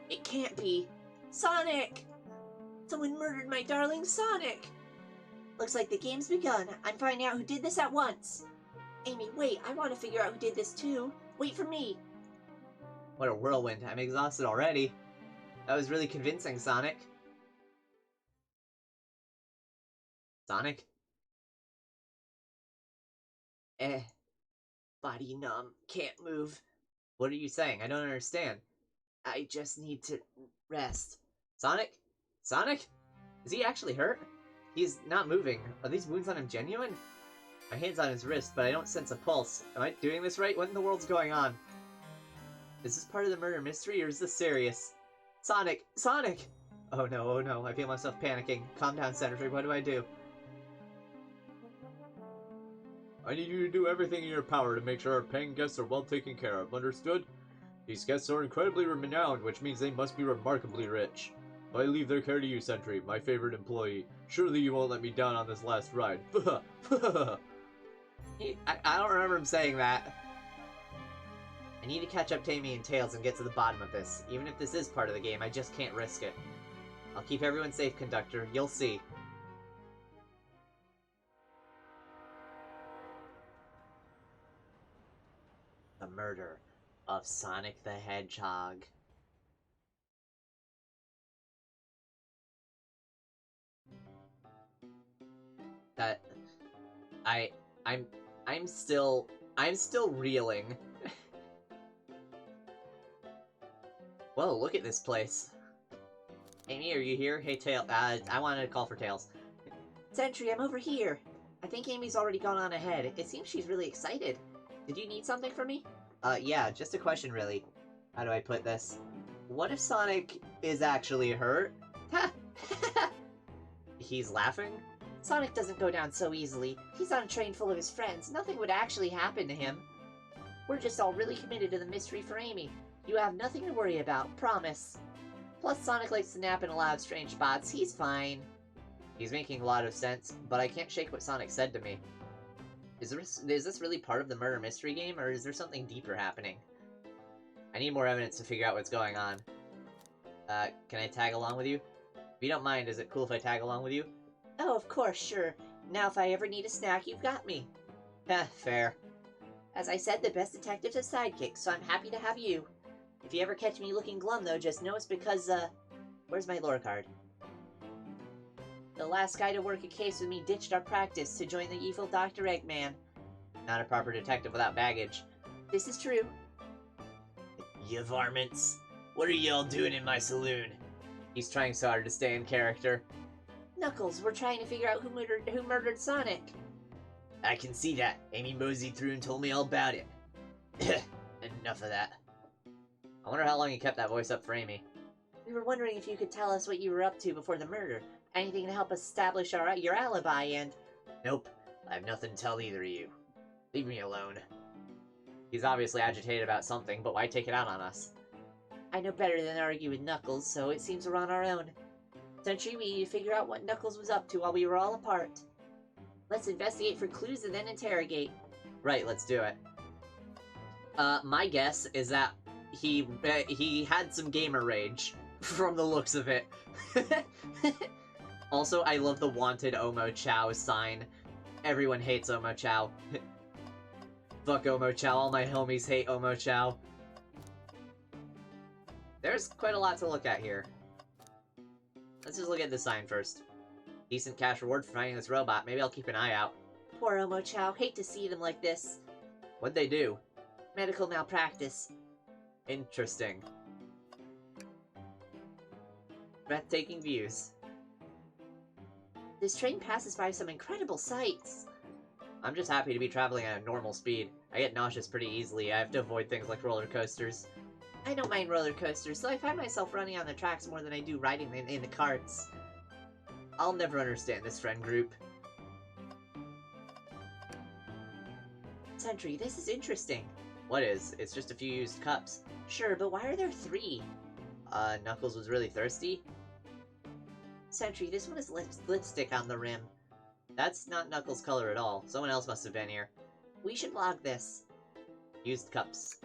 Speaker 4: It can't be. Sonic! Someone murdered my darling Sonic! Looks like the game's begun. I'm finding out who did this at once. Amy, wait, I want to figure out who did this too. Wait for me.
Speaker 1: What a whirlwind. I'm exhausted already. That was really convincing, Sonic. Sonic?
Speaker 4: Body numb. Can't move.
Speaker 1: What are you saying? I don't understand.
Speaker 4: I just need to rest.
Speaker 1: Sonic? Sonic? Is he actually hurt? He's not moving. Are these wounds on him genuine? My hand's on his wrist, but I don't sense a pulse. Am I doing this right? What in the world's going on? Is this part of the murder mystery, or is this serious? Sonic! Sonic! Oh no, I feel myself panicking. Calm down, Sentry, what do I do?
Speaker 2: I need you to do everything in your power to make sure our paying guests are well taken care of, understood? These guests are incredibly renowned, which means they must be remarkably rich. I leave their care to you, Sentry, my favorite employee. Surely you won't let me down on this last ride.
Speaker 1: I don't remember him saying that. I need to catch up to Amy and Tails and get to the bottom of this. Even if this is part of the game, I just can't risk it. I'll keep everyone safe, Conductor. You'll see. The murder of Sonic the Hedgehog. That... I'm still reeling. Whoa, look at this place. Amy, are you here? Hey, Tails. I wanted to call for Tails.
Speaker 4: Sentry, I'm over here. I think Amy's already gone on ahead. It seems she's really excited. Did you need something from me?
Speaker 1: Yeah, just a question, really. How do I put this? What if Sonic is actually hurt? Ha! He's laughing?
Speaker 4: Sonic doesn't go down so easily. He's on a train full of his friends. Nothing would actually happen to him. We're just all really committed to the mystery for Amy. You have nothing to worry about, promise. Plus, Sonic likes to nap in a lot of strange spots. He's fine.
Speaker 1: He's making a lot of sense, but I can't shake what Sonic said to me. Is this really part of the murder mystery game, or is there something deeper happening? I need more evidence to figure out what's going on. Can I tag along with you? If you don't mind, is it cool if I tag along with you?
Speaker 4: Oh, of course, sure. Now if I ever need a snack, you've got me.
Speaker 1: Heh, fair.
Speaker 4: As I said, the best detective's a sidekick, so I'm happy to have you. If you ever catch me looking glum, though, just know it's because, where's my lore card? The last guy to work a case with me ditched our practice to join the evil Dr. Eggman.
Speaker 1: Not a proper detective without baggage.
Speaker 4: This is true.
Speaker 3: You varmints. What are y'all doing in my saloon?
Speaker 1: He's trying so hard to stay in character.
Speaker 4: Knuckles, we're trying to figure out who murdered Sonic.
Speaker 3: I can see that. Amy moseyed through and told me all about it. Enough of that.
Speaker 1: I wonder how long you kept that voice up for Amy.
Speaker 4: We were wondering if you could tell us what you were up to before the murder. Anything to help us establish your alibi and...
Speaker 3: Nope. I have nothing to tell either of you. Leave me alone.
Speaker 1: He's obviously agitated about something, but why take it out on us?
Speaker 4: I know better than argue with Knuckles, so it seems we're on our own. Sentry, we need to figure out what Knuckles was up to while we were all apart. Let's investigate for clues and then interrogate.
Speaker 1: Right, let's do it. My guess is that he had some gamer rage, from the looks of it. Also, I love the wanted Omo Chow sign. Everyone hates Omo Chow. Fuck Omo Chow, all my homies hate Omo Chow. There's quite a lot to look at here. Let's just look at the sign first. Decent cash reward for finding this robot. Maybe I'll keep an eye out.
Speaker 4: Poor Omo Chow. Hate to see them like this.
Speaker 1: What'd they do?
Speaker 4: Medical malpractice.
Speaker 1: Interesting. Breathtaking views.
Speaker 4: This train passes by some incredible sights.
Speaker 1: I'm just happy to be traveling at a normal speed. I get nauseous pretty easily. I have to avoid things like roller coasters.
Speaker 4: I don't mind roller coasters, so I find myself running on the tracks more than I do riding in the carts.
Speaker 1: I'll never understand this friend group.
Speaker 4: Sentry, this is interesting.
Speaker 1: What is? It's just a few used cups.
Speaker 4: Sure, but why are there 3?
Speaker 1: Knuckles was really thirsty?
Speaker 4: Sentry, this one has lipstick on the rim.
Speaker 1: That's not Knuckles' color at all. Someone else must have been here.
Speaker 4: We should log this.
Speaker 1: Used cups.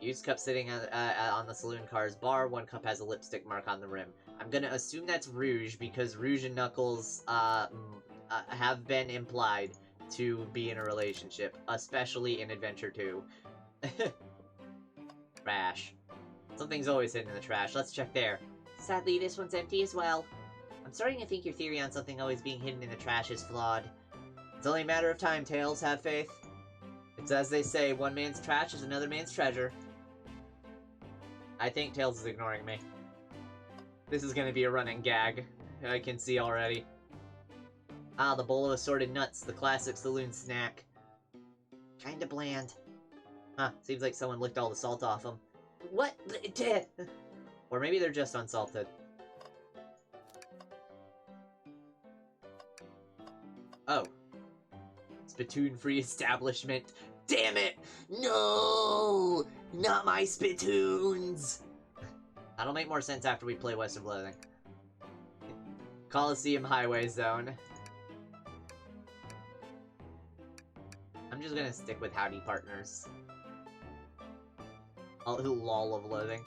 Speaker 1: Used cup sitting on the saloon car's bar. One cup has a lipstick mark on the rim. I'm gonna assume that's Rouge, because Rouge and Knuckles have been implied to be in a relationship, especially in Adventure 2. Trash. Something's always hidden in the trash. Let's check there.
Speaker 4: Sadly, this one's empty as well.
Speaker 1: I'm starting to think your theory on something always being hidden in the trash is flawed. It's only a matter of time, Tails. Have faith. It's as they say, one man's trash is another man's treasure. I think Tails is ignoring me. This is gonna be a running gag. I can see already. Ah, the bowl of assorted nuts, the classic saloon snack.
Speaker 4: Kinda bland.
Speaker 1: Huh, seems like someone licked all the salt off them.
Speaker 4: What?
Speaker 1: Or maybe they're just unsalted. Oh. Spittoon-free establishment.
Speaker 3: Damn it! No! Not my spittoons!
Speaker 1: That'll make more sense after we play West of Loathing. Coliseum Highway Zone. I'm just gonna stick with howdy partners. Oh, lol of loathing.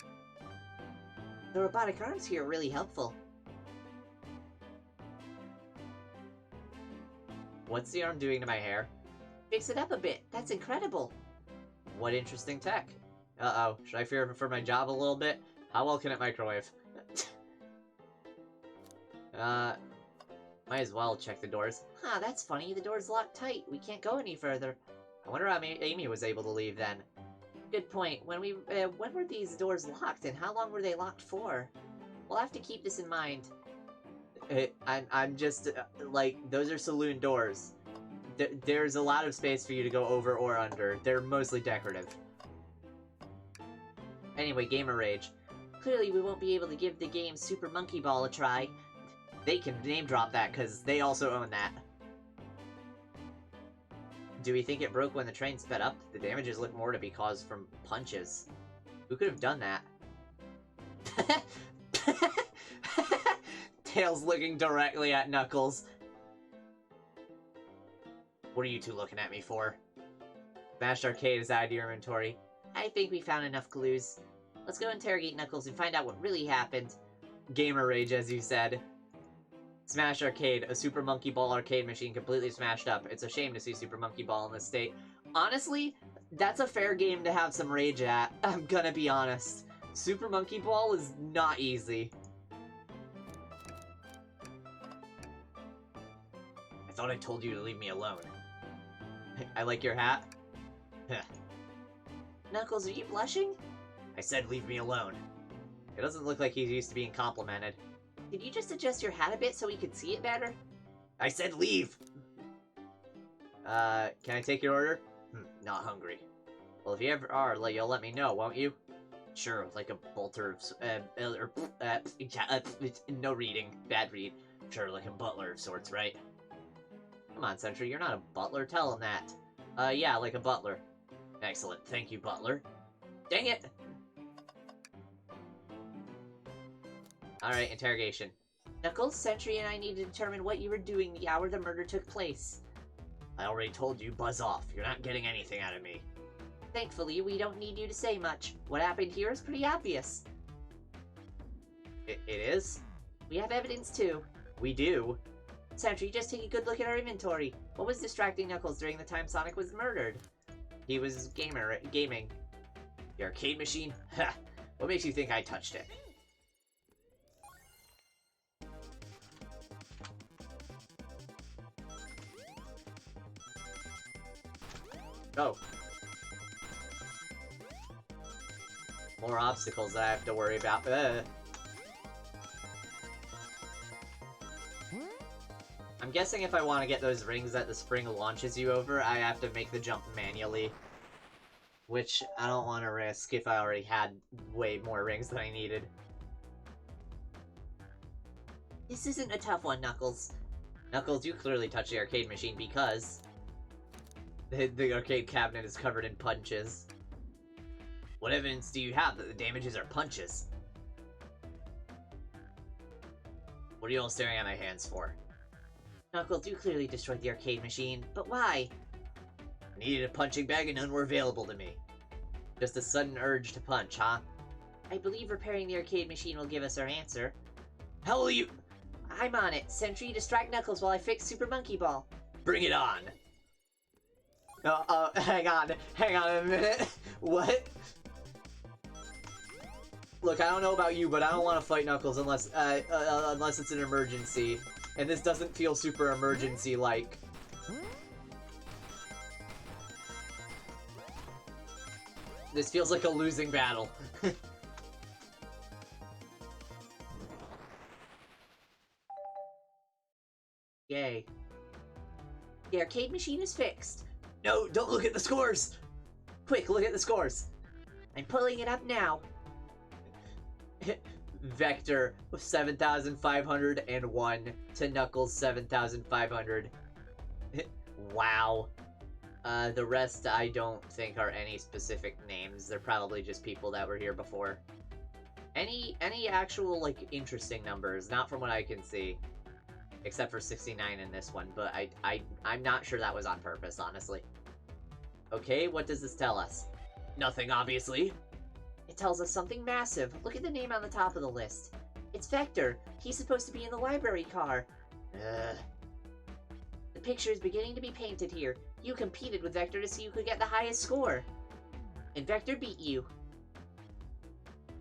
Speaker 4: The robotic arms here are really helpful.
Speaker 1: What's the arm doing to my hair?
Speaker 4: Fix it up a bit. That's incredible.
Speaker 1: What interesting tech. Uh-oh, should I fear for my job a little bit? How well can it microwave? Might as well check the doors.
Speaker 4: Huh, that's funny. The door's locked tight. We can't go any further.
Speaker 1: I wonder how Amy was able to leave then.
Speaker 4: Good point. When were these doors locked, and how long were they locked for? We'll have to keep this in mind.
Speaker 1: I'm just, like, those are saloon doors. There's a lot of space for you to go over or under. They're mostly decorative. Anyway, Gamer Rage.
Speaker 4: Clearly, we won't be able to give the game Super Monkey Ball a try.
Speaker 1: They can name drop that, because they also own that. Do we think it broke when the train sped up? The damages look more to be caused from punches. Who could have done that? Tails looking directly at Knuckles. What are you two looking at me for? Smashed Arcade is out of your inventory.
Speaker 4: I think we found enough clues. Let's go interrogate Knuckles and find out what really happened.
Speaker 1: Gamer Rage, as you said. Smash Arcade, a Super Monkey Ball arcade machine completely smashed up. It's a shame to see Super Monkey Ball in this state. Honestly, that's a fair game to have some rage at. I'm gonna be honest. Super Monkey Ball is not easy. I thought I told you to leave me alone. I like your hat.
Speaker 4: Knuckles, are you blushing?
Speaker 1: I said leave me alone. It doesn't look like he's used to being complimented.
Speaker 4: Did you just adjust your hat a bit so we could see it better?
Speaker 1: I said leave! Can I take your order? Not hungry. Well, if you ever are, you'll let me know, won't you? Sure, like a bolter of, no reading. Bad read. Sure, like a butler of sorts, right? Come on, Sentry, you're not a butler, tell him that. Yeah, like a butler. Excellent, thank you, butler. Dang it! Alright, interrogation.
Speaker 4: Knuckles, Sentry, and I need to determine what you were doing the hour the murder took place.
Speaker 1: I already told you, buzz off. You're not getting anything out of me.
Speaker 4: Thankfully, we don't need you to say much. What happened here is pretty obvious.
Speaker 1: It is?
Speaker 4: We have evidence, too.
Speaker 1: We do.
Speaker 4: Sentry, just take a good look at our inventory. What was distracting Knuckles during the time Sonic was murdered?
Speaker 1: He was gaming. The arcade machine? Ha! What makes you think I touched it? Oh. More obstacles that I have to worry about. I'm guessing if I want to get those rings that the spring launches you over, I have to make the jump manually. Which I don't want to risk if I already had way more rings than I needed.
Speaker 4: This isn't a tough one, Knuckles.
Speaker 1: Knuckles, you clearly touched the arcade machine because the arcade cabinet is covered in punches. What evidence do you have that the damages are punches? What are you all staring at my hands for?
Speaker 4: Knuckles, you clearly destroyed the arcade machine, but why?
Speaker 1: I needed a punching bag and none were available to me. Just a sudden urge to punch, huh?
Speaker 4: I believe repairing the arcade machine will give us our answer.
Speaker 1: How will you—
Speaker 4: I'm on it. Sentry, distract Knuckles while I fix Super Monkey Ball.
Speaker 1: Bring it on! Hang on a minute. What? Look, I don't know about you, but I don't want to fight Knuckles unless it's an emergency. And this doesn't feel super emergency-like. This feels like a losing battle.
Speaker 4: Yay. The arcade machine is fixed.
Speaker 1: No, don't look at the scores! Quick, look at the scores!
Speaker 4: I'm pulling it up now.
Speaker 1: Vector 7,501 to Knuckles 7,500. Wow. The rest I don't think are any specific names. They're probably just people that were here before. Any actual, like, interesting numbers? Not from what I can see. Except for 69 in this one, but I'm not sure that was on purpose, honestly. Okay, what does this tell us?
Speaker 3: Nothing, obviously.
Speaker 4: It tells us something massive. Look at the name on the top of the list. It's Vector. He's supposed to be in the library car.
Speaker 3: Ugh.
Speaker 4: The picture is beginning to be painted here. You competed with Vector to see who could get the highest score. And Vector beat you.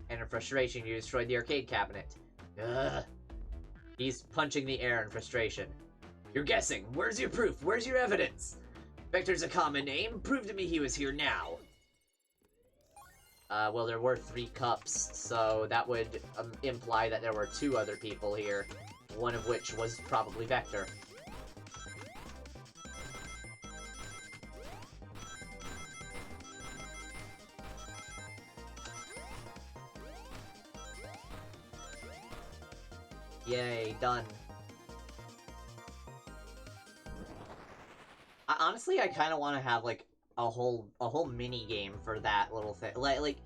Speaker 1: And in frustration, you destroyed the arcade cabinet.
Speaker 3: Ugh.
Speaker 1: He's punching the air in frustration.
Speaker 3: You're guessing. Where's your proof? Where's your evidence? Vector's a common name. Prove to me he was here now.
Speaker 1: Well, there were 3 cups, so that would imply that there were 2 other people here, one of which was probably Vector. Yay, done. Honestly, I kind of want to have like a whole mini game for that little thing. Like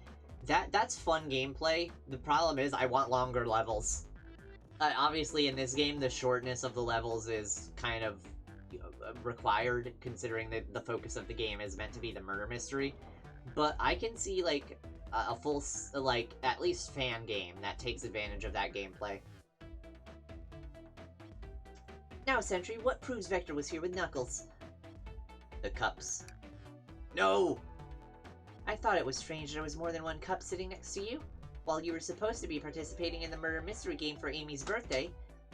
Speaker 1: that's fun gameplay. The problem is I want longer levels. Obviously, in this game, the shortness of the levels is kind of required, considering that the focus of the game is meant to be the murder mystery. But I can see like a full like at least fan game that takes advantage of that gameplay.
Speaker 4: Now, Sentry, what proves Vector was here with Knuckles?
Speaker 1: The cups.
Speaker 3: No!
Speaker 4: I thought it was strange there was more than one cup sitting next to you. While you were supposed to be participating in the murder mystery game for Amy's birthday,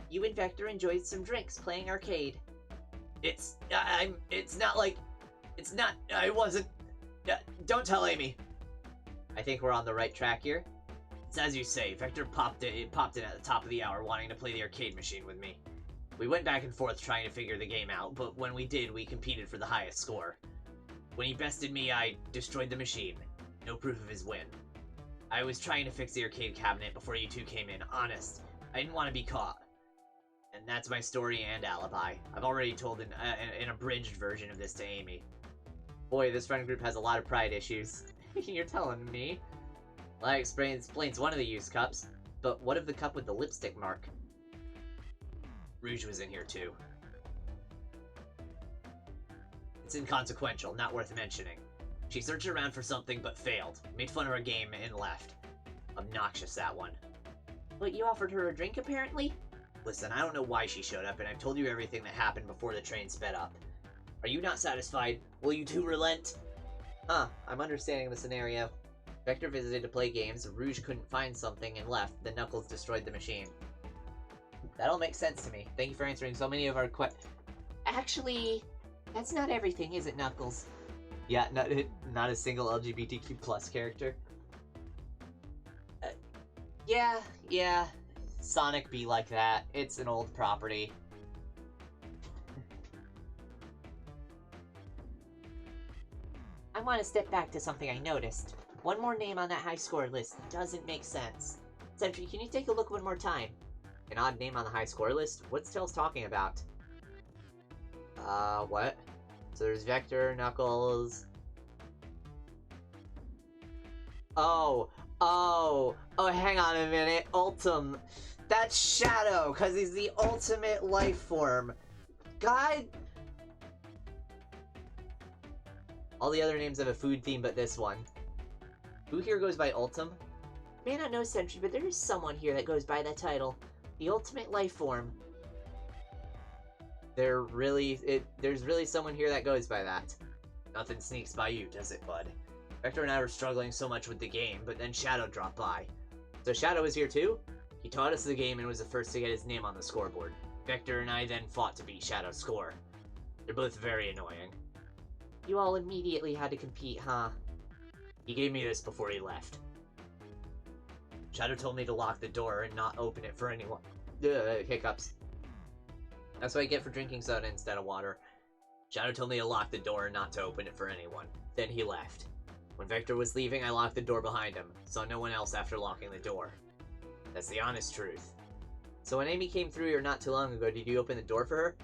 Speaker 4: you and Vector enjoyed some drinks playing arcade.
Speaker 3: It's not like... It's not... I wasn't... don't tell Amy.
Speaker 1: I think we're on the right track here.
Speaker 3: It's as you say. Vector popped in at the top of the hour wanting to play the arcade machine with me. We went back and forth trying to figure the game out, but when we did, we competed for the highest score. When he bested me, I destroyed the machine. No proof of his win. I was trying to fix the arcade cabinet before you two came in, honest. I didn't want to be caught. And that's my story and alibi. I've already told an abridged version of this to Amy.
Speaker 1: Boy, this friend group has a lot of pride issues. You're telling me? Well, that explains one of the used cups, but what of the cup with the lipstick mark?
Speaker 3: Rouge was in here too. It's inconsequential, not worth mentioning. She searched around for something but failed, made fun of our game, and left. Obnoxious, that one.
Speaker 4: But you offered her a drink, apparently?
Speaker 3: Listen, I don't know why she showed up, and I've told you everything that happened before the train sped up. Are you not satisfied? Will you two relent?
Speaker 1: I'm understanding the scenario. Vector visited to play games, Rouge couldn't find something and left, then Knuckles destroyed the machine. That all makes sense to me. Thank you for answering so many of our
Speaker 4: Actually, that's not everything, is it, Knuckles?
Speaker 1: Yeah, not a single LGBTQ plus character. Yeah. Sonic be like that. It's an old property.
Speaker 4: I want to step back to something I noticed. One more name on that high score list doesn't make sense. Sentry, can you take a look one more time?
Speaker 1: An odd name on the high score list? What's Tails talking about? What? So there's Vector, Knuckles... Oh, hang on a minute. That's Shadow, because he's the ultimate life form. God... All the other names have a food theme but this one. Who here goes by Ultim?
Speaker 4: May not know, Sentry, but there is someone here that goes by that title. The ultimate life form.
Speaker 1: There's really someone here that goes by that.
Speaker 3: Nothing sneaks by you, does it, bud? Vector and I were struggling so much with the game, but then Shadow dropped by.
Speaker 1: So Shadow is here too?
Speaker 3: He taught us the game and was the first to get his name on the scoreboard. Vector and I then fought to beat Shadow's score. They're both very annoying.
Speaker 4: You all immediately had to compete, huh?
Speaker 3: He gave me this before he left. Shadow told me to lock the door and not open it for anyone.
Speaker 1: Hiccups. That's what I get for drinking soda instead of water.
Speaker 3: Shadow told me to lock the door and not to open it for anyone. Then he left. When Vector was leaving, I locked the door behind him. Saw no one else after locking the door. That's the honest truth.
Speaker 1: So when Amy came through here not too long ago, did you open the door for her?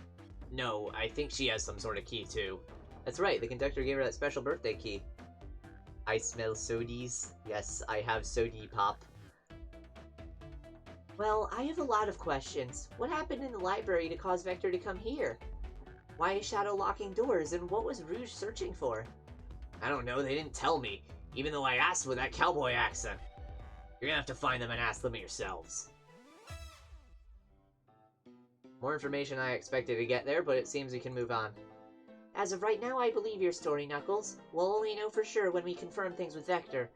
Speaker 3: No, I think she has some sort of key too.
Speaker 1: That's right, the conductor gave her that special birthday key. I smell sodies. Yes, I have sody pop.
Speaker 4: Well, I have a lot of questions. What happened in the library to cause Vector to come here? Why is Shadow locking doors, and what was Rouge searching for?
Speaker 3: I don't know, they didn't tell me, even though I asked with that cowboy accent. You're gonna have to find them and ask them yourselves.
Speaker 1: More information I expected to get there, but it seems we can move on.
Speaker 4: As of right now, I believe your story, Knuckles. We'll only know for sure when we confirm things with Vector.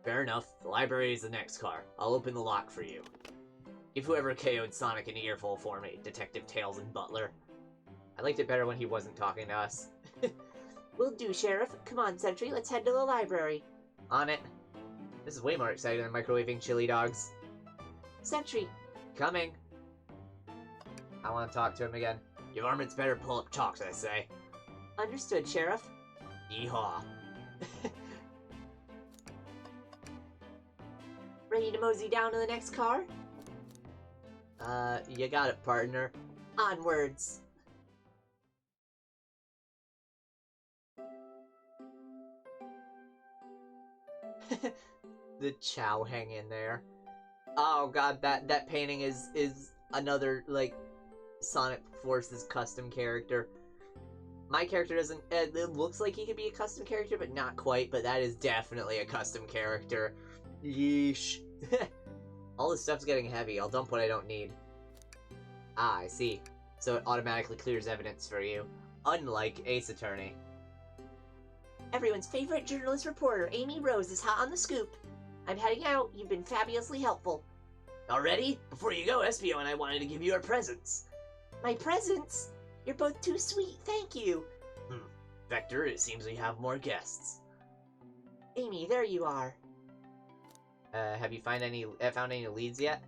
Speaker 3: Fair enough, the library is the next car. I'll open the lock for you. Give whoever KO'd Sonic an earful for me, Detective Tails and Butler.
Speaker 1: I liked it better when he wasn't talking to us.
Speaker 4: Will do, Sheriff. Come on, Sentry, let's head to the library.
Speaker 1: On it. This is way more exciting than microwaving chili dogs.
Speaker 4: Sentry.
Speaker 1: Coming. I want to talk to him again.
Speaker 3: Your varmints better pull up chalks, I say.
Speaker 4: Understood, Sheriff.
Speaker 3: Yeehaw.
Speaker 4: Ready to mosey down to the next car?
Speaker 1: You got it, partner.
Speaker 4: Onwards.
Speaker 1: The Chow hang in there. Oh god, that painting is another, like, Sonic Forces custom character. My character doesn't, it looks like he could be a custom character, but not quite, but that is definitely a custom character. Yeesh. All this stuff's getting heavy, I'll dump what I don't need. Ah, I see. So it automatically clears evidence for you. Unlike Ace Attorney.
Speaker 4: Everyone's favorite journalist reporter, Amy Rose, is hot on the scoop. I'm heading out. You've been fabulously helpful.
Speaker 3: Already? Before you go, Espio and I wanted to give you our presents.
Speaker 4: My presents? You're both too sweet, thank you.
Speaker 3: Vector, it seems we have more guests.
Speaker 4: Amy, there you are.
Speaker 1: Have you found any leads yet?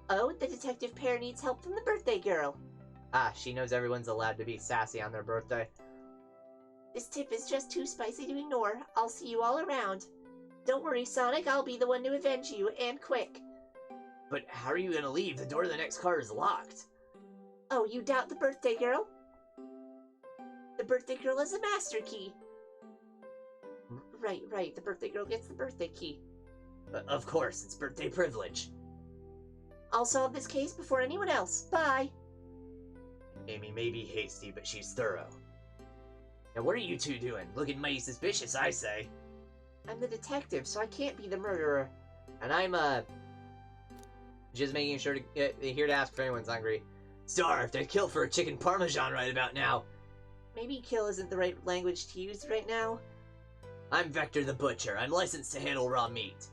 Speaker 4: Oh, the detective pair needs help from the birthday girl.
Speaker 1: Ah, she knows everyone's allowed to be sassy on their birthday.
Speaker 4: This tip is just too spicy to ignore. I'll see you all around. Don't worry, Sonic, I'll be the one to avenge you, and quick.
Speaker 3: But how are you gonna leave? The door to the next car is locked.
Speaker 4: Oh, you doubt the birthday girl? The birthday girl has a master key. Right, the birthday girl gets the birthday key.
Speaker 3: Of course, it's birthday privilege.
Speaker 4: I'll solve this case before anyone else. Bye.
Speaker 3: Amy may be hasty, but she's thorough. Now what are you two doing? Looking mighty suspicious, I say.
Speaker 4: I'm the detective, so I can't be the murderer.
Speaker 1: And I'm, just making sure to here to ask if anyone's hungry.
Speaker 3: Starved. I'd kill for a chicken parmesan right about now.
Speaker 4: Maybe kill isn't the right language to use right now.
Speaker 3: I'm Vector the Butcher. I'm licensed to handle raw meat.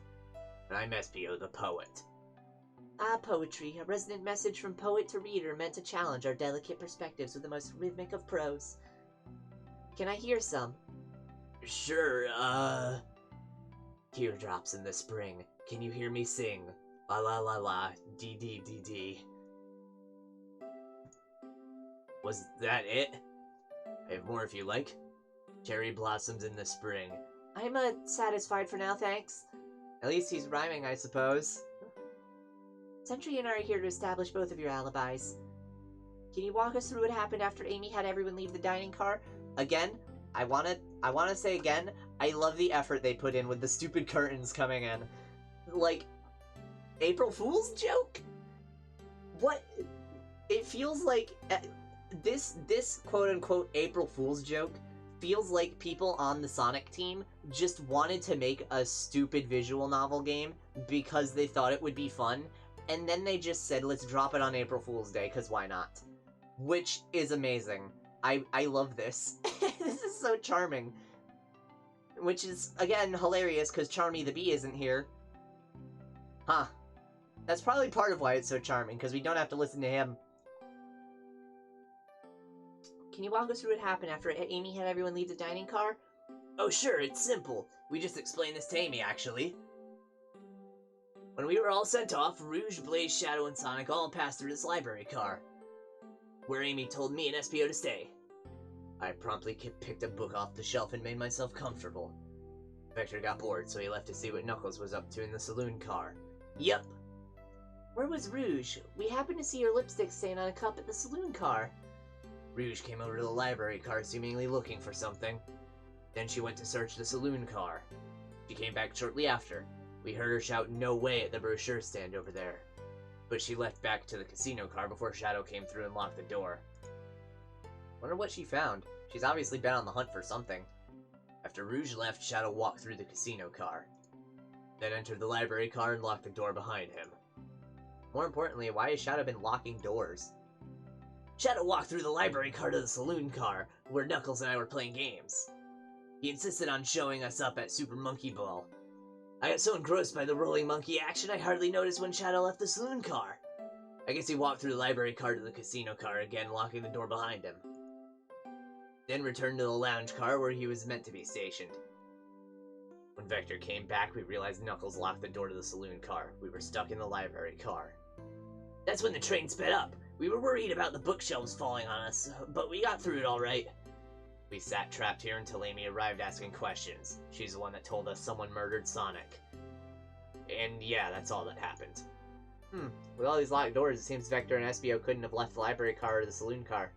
Speaker 3: And I'm Espio the Poet.
Speaker 4: Ah, poetry. A resonant message from poet to reader meant to challenge our delicate perspectives with the most rhythmic of prose. Can I hear some?
Speaker 3: Sure, Teardrops in the spring. Can you hear me sing? La la la la, dee dee dee dee. Was that it? I have more if you like. Cherry blossoms in the spring.
Speaker 4: I'm, satisfied for now, thanks.
Speaker 1: At least he's rhyming, I suppose.
Speaker 4: Sentry and I are here to establish both of your alibis. Can you walk us through what happened after Amy had everyone leave the dining car?
Speaker 1: Again, I wanna say again, I love the effort they put in with the stupid curtains coming in. Like, April Fool's joke? What? It feels like this quote-unquote April Fool's joke feels like people on the Sonic team just wanted to make a stupid visual novel game because they thought it would be fun, and then they just said, let's drop it on April Fool's Day, because why not? Which is amazing. I love this. This is so charming. Which is, again, hilarious, because Charmy the Bee isn't here. Huh. That's probably part of why it's so charming, because we don't have to listen to him.
Speaker 4: Can you walk us through what happened after Amy had everyone leave the dining car?
Speaker 3: Oh sure, it's simple. We just explained this to Amy, actually. When we were all sent off, Rouge, Blaze, Shadow, and Sonic all passed through this library car, where Amy told me and Espio to stay. I promptly picked a book off the shelf and made myself comfortable. Vector got bored, so he left to see what Knuckles was up to in the saloon car. Yep.
Speaker 4: Where was Rouge? We happened to see her lipstick stain on a cup at the saloon car.
Speaker 3: Rouge came over to the library car, seemingly looking for something. Then she went to search the saloon car. She came back shortly after. We heard her shout "No way" at the brochure stand over there. But she left back to the casino car before Shadow came through and locked the door.
Speaker 1: Wonder what she found. She's obviously been on the hunt for something.
Speaker 3: After Rouge left, Shadow walked through the casino car, then entered the library car and locked the door behind him.
Speaker 1: More importantly, why has Shadow been locking doors?
Speaker 3: Shadow walked through the library car to the saloon car, where Knuckles and I were playing games. He insisted on showing us up at Super Monkey Ball. I got so engrossed by the rolling monkey action I hardly noticed when Shadow left the saloon car. I guess he walked through the library car to the casino car again, locking the door behind him. Then returned to the lounge car where he was meant to be stationed. When Vector came back, we realized Knuckles locked the door to the saloon car. We were stuck in the library car. That's when the train sped up. We were worried about the bookshelves falling on us, but we got through it all right. We sat trapped here until Amy arrived asking questions. She's the one that told us someone murdered Sonic. And yeah, that's all that happened.
Speaker 1: With all these locked doors, it seems Vector and SBO couldn't have left the library car or the saloon car.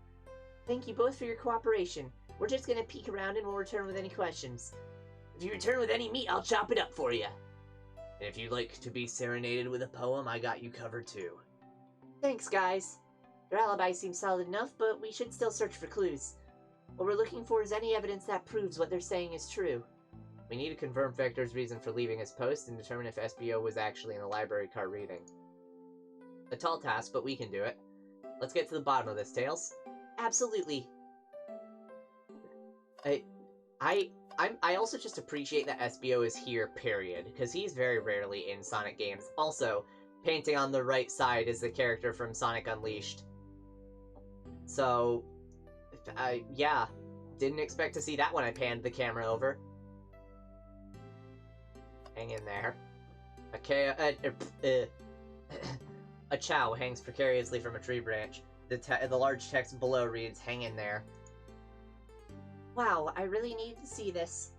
Speaker 4: Thank you both for your cooperation. We're just gonna peek around and we'll return with any questions.
Speaker 3: If you return with any meat, I'll chop it up for you. And if you'd like to be serenaded with a poem, I got you covered too.
Speaker 4: Thanks, guys. Your alibi seems solid enough, but we should still search for clues. What we're looking for is any evidence that proves what they're saying is true.
Speaker 1: We need to confirm Vector's reason for leaving his post and determine if SBO was actually in the library car reading. A tall task, but we can do it. Let's get to the bottom of this, Tails.
Speaker 4: Absolutely.
Speaker 1: I also just appreciate that SBO is here, period, because he's very rarely in Sonic games. Also, painting on the right side is the character from Sonic Unleashed. So, yeah, didn't expect to see that when I panned the camera over. Hang in there. A chow hangs precariously from a tree branch. The large text below reads, "Hang in there."
Speaker 4: Wow, I really need to see this.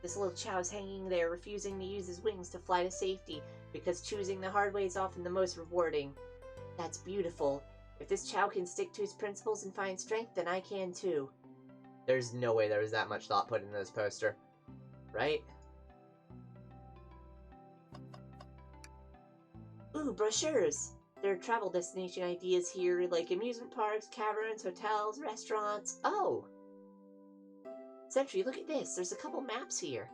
Speaker 4: This little chow's hanging there, refusing to use his wings to fly to safety, because choosing the hard way is often the most rewarding. That's beautiful. If this chow can stick to his principles and find strength, then I can too.
Speaker 1: There's no way there was that much thought put into this poster. Right?
Speaker 4: Ooh, brochures! There are travel destination ideas here, like amusement parks, caverns, hotels, restaurants. Oh! Sentry, look at this. There's a couple maps here.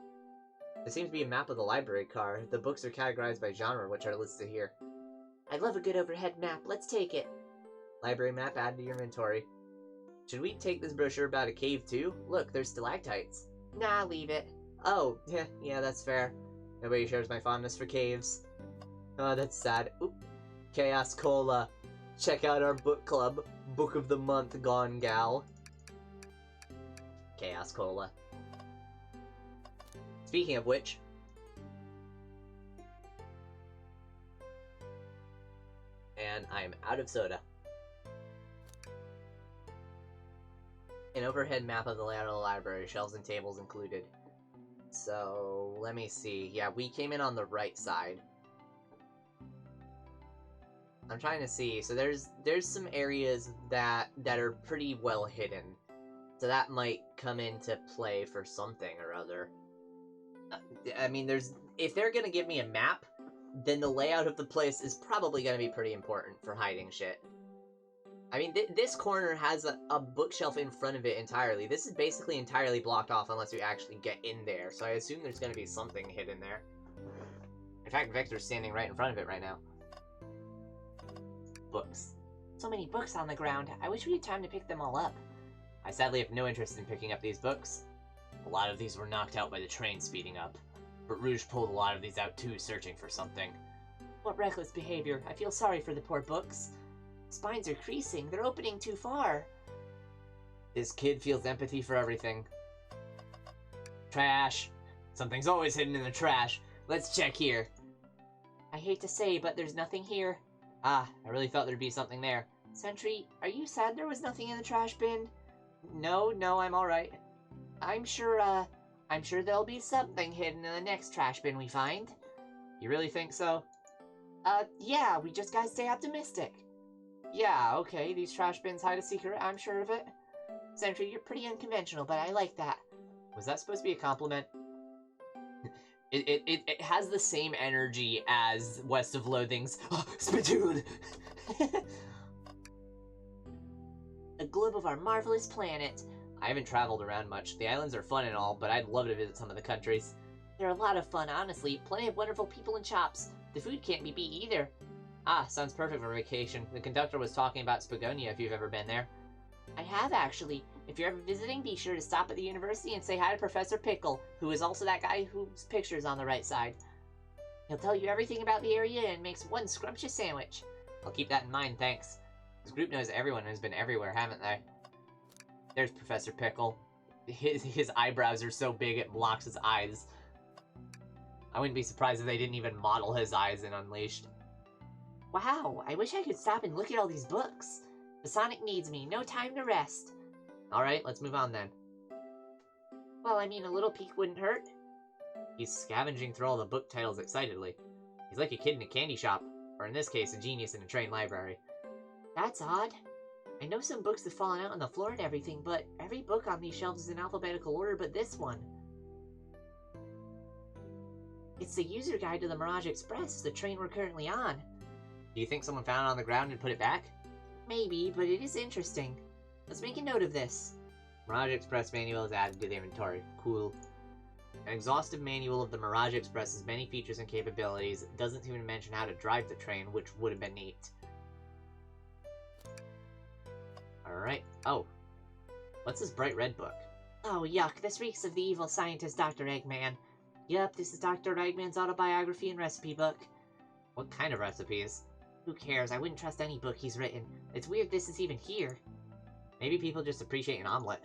Speaker 1: There seems to be a map of the library car. The books are categorized by genre, which are listed here.
Speaker 4: I love a good overhead map. Let's take it.
Speaker 1: Library map, add to your inventory. Should we take this brochure about a cave too? Look, there's stalactites.
Speaker 4: Nah, leave it.
Speaker 1: Oh, yeah, that's fair. Nobody shares my fondness for caves. Oh, that's sad. Oop. Chaos Cola. Check out our book club. Book of the month, Gone Gal. Chaos Cola. Speaking of which... And I'm out of soda. An overhead map of the layout of the library, shelves and tables included. So, let me see. Yeah, we came in on the right side. I'm trying to see. So there's some areas that are pretty well hidden. So that might come into play for something or other. I mean, if they're gonna give me a map, then the layout of the place is probably gonna be pretty important for hiding shit. I mean, this corner has a bookshelf in front of it entirely. This is basically entirely blocked off unless you actually get in there, so I assume there's gonna be something hidden there. In fact, Vector's standing right in front of it right now. Books.
Speaker 4: So many books on the ground. I wish we had time to pick them all up.
Speaker 1: I sadly have no interest in picking up these books.
Speaker 3: A lot of these were knocked out by the train speeding up, but Rouge pulled a lot of these out too, searching for something.
Speaker 4: What reckless behavior. I feel sorry for the poor books. Spines are creasing. They're opening too far.
Speaker 1: This kid feels empathy for everything.
Speaker 3: Trash. Something's always hidden in the trash. Let's check here.
Speaker 4: I hate to say, but there's nothing here.
Speaker 1: Ah, I really thought there'd be something there.
Speaker 4: Sentry, are you sad there was nothing in the trash bin?
Speaker 1: No, I'm alright.
Speaker 4: I'm sure there'll be something hidden in the next trash bin we find.
Speaker 1: You really think so?
Speaker 4: Yeah, we just gotta stay optimistic. Yeah, okay, these trash bins hide a secret, I'm sure of it. Sentry, you're pretty unconventional, but I like that.
Speaker 1: Was that supposed to be a compliment?
Speaker 3: It has the same energy as West of Loathing's Spittoon!
Speaker 4: A globe of our marvelous planet.
Speaker 3: I haven't traveled around much. The islands are fun and all, but I'd love to visit some of the countries.
Speaker 4: They're a lot of fun, honestly. Plenty of wonderful people and shops. The food can't be beat either.
Speaker 3: Ah, sounds perfect for vacation. The conductor was talking about Spagonia if you've ever been there.
Speaker 4: I have, actually. If you're ever visiting, be sure to stop at the university and say hi to Professor Pickle, who is also that guy whose picture's on the right side. He'll tell you everything about the area and makes one scrumptious sandwich.
Speaker 3: I'll keep that in mind, thanks. This group knows everyone who's been everywhere, haven't they? There's Professor Pickle. His eyebrows are so big it blocks his eyes. I wouldn't be surprised if they didn't even model his eyes in Unleashed.
Speaker 4: Wow, I wish I could stop and look at all these books. The Sonic needs me, no time to rest.
Speaker 3: Alright, let's move on then.
Speaker 4: Well, I mean, a little peek wouldn't hurt.
Speaker 3: He's scavenging through all the book titles excitedly. He's like a kid in a candy shop, or in this case, a genius in a trained library.
Speaker 4: That's odd. I know some books have fallen out on the floor and everything, but every book on these shelves is in alphabetical order but this one. It's the user guide to the Mirage Express, the train we're currently on.
Speaker 3: Do you think someone found it on the ground and put it back?
Speaker 4: Maybe, but it is interesting. Let's make a note of this.
Speaker 3: Mirage Express manual is added to the inventory. Cool. An exhaustive manual of the Mirage Express's many features and capabilities doesn't even mention how to drive the train, which would have been neat. Alright. Oh. What's this bright red book?
Speaker 4: Oh, yuck. This reeks of the evil scientist Dr. Eggman. Yup, this is Dr. Eggman's autobiography and recipe book.
Speaker 3: What kind of recipes?
Speaker 4: Who cares? I wouldn't trust any book he's written. It's weird this is even here.
Speaker 3: Maybe people just appreciate an omelet.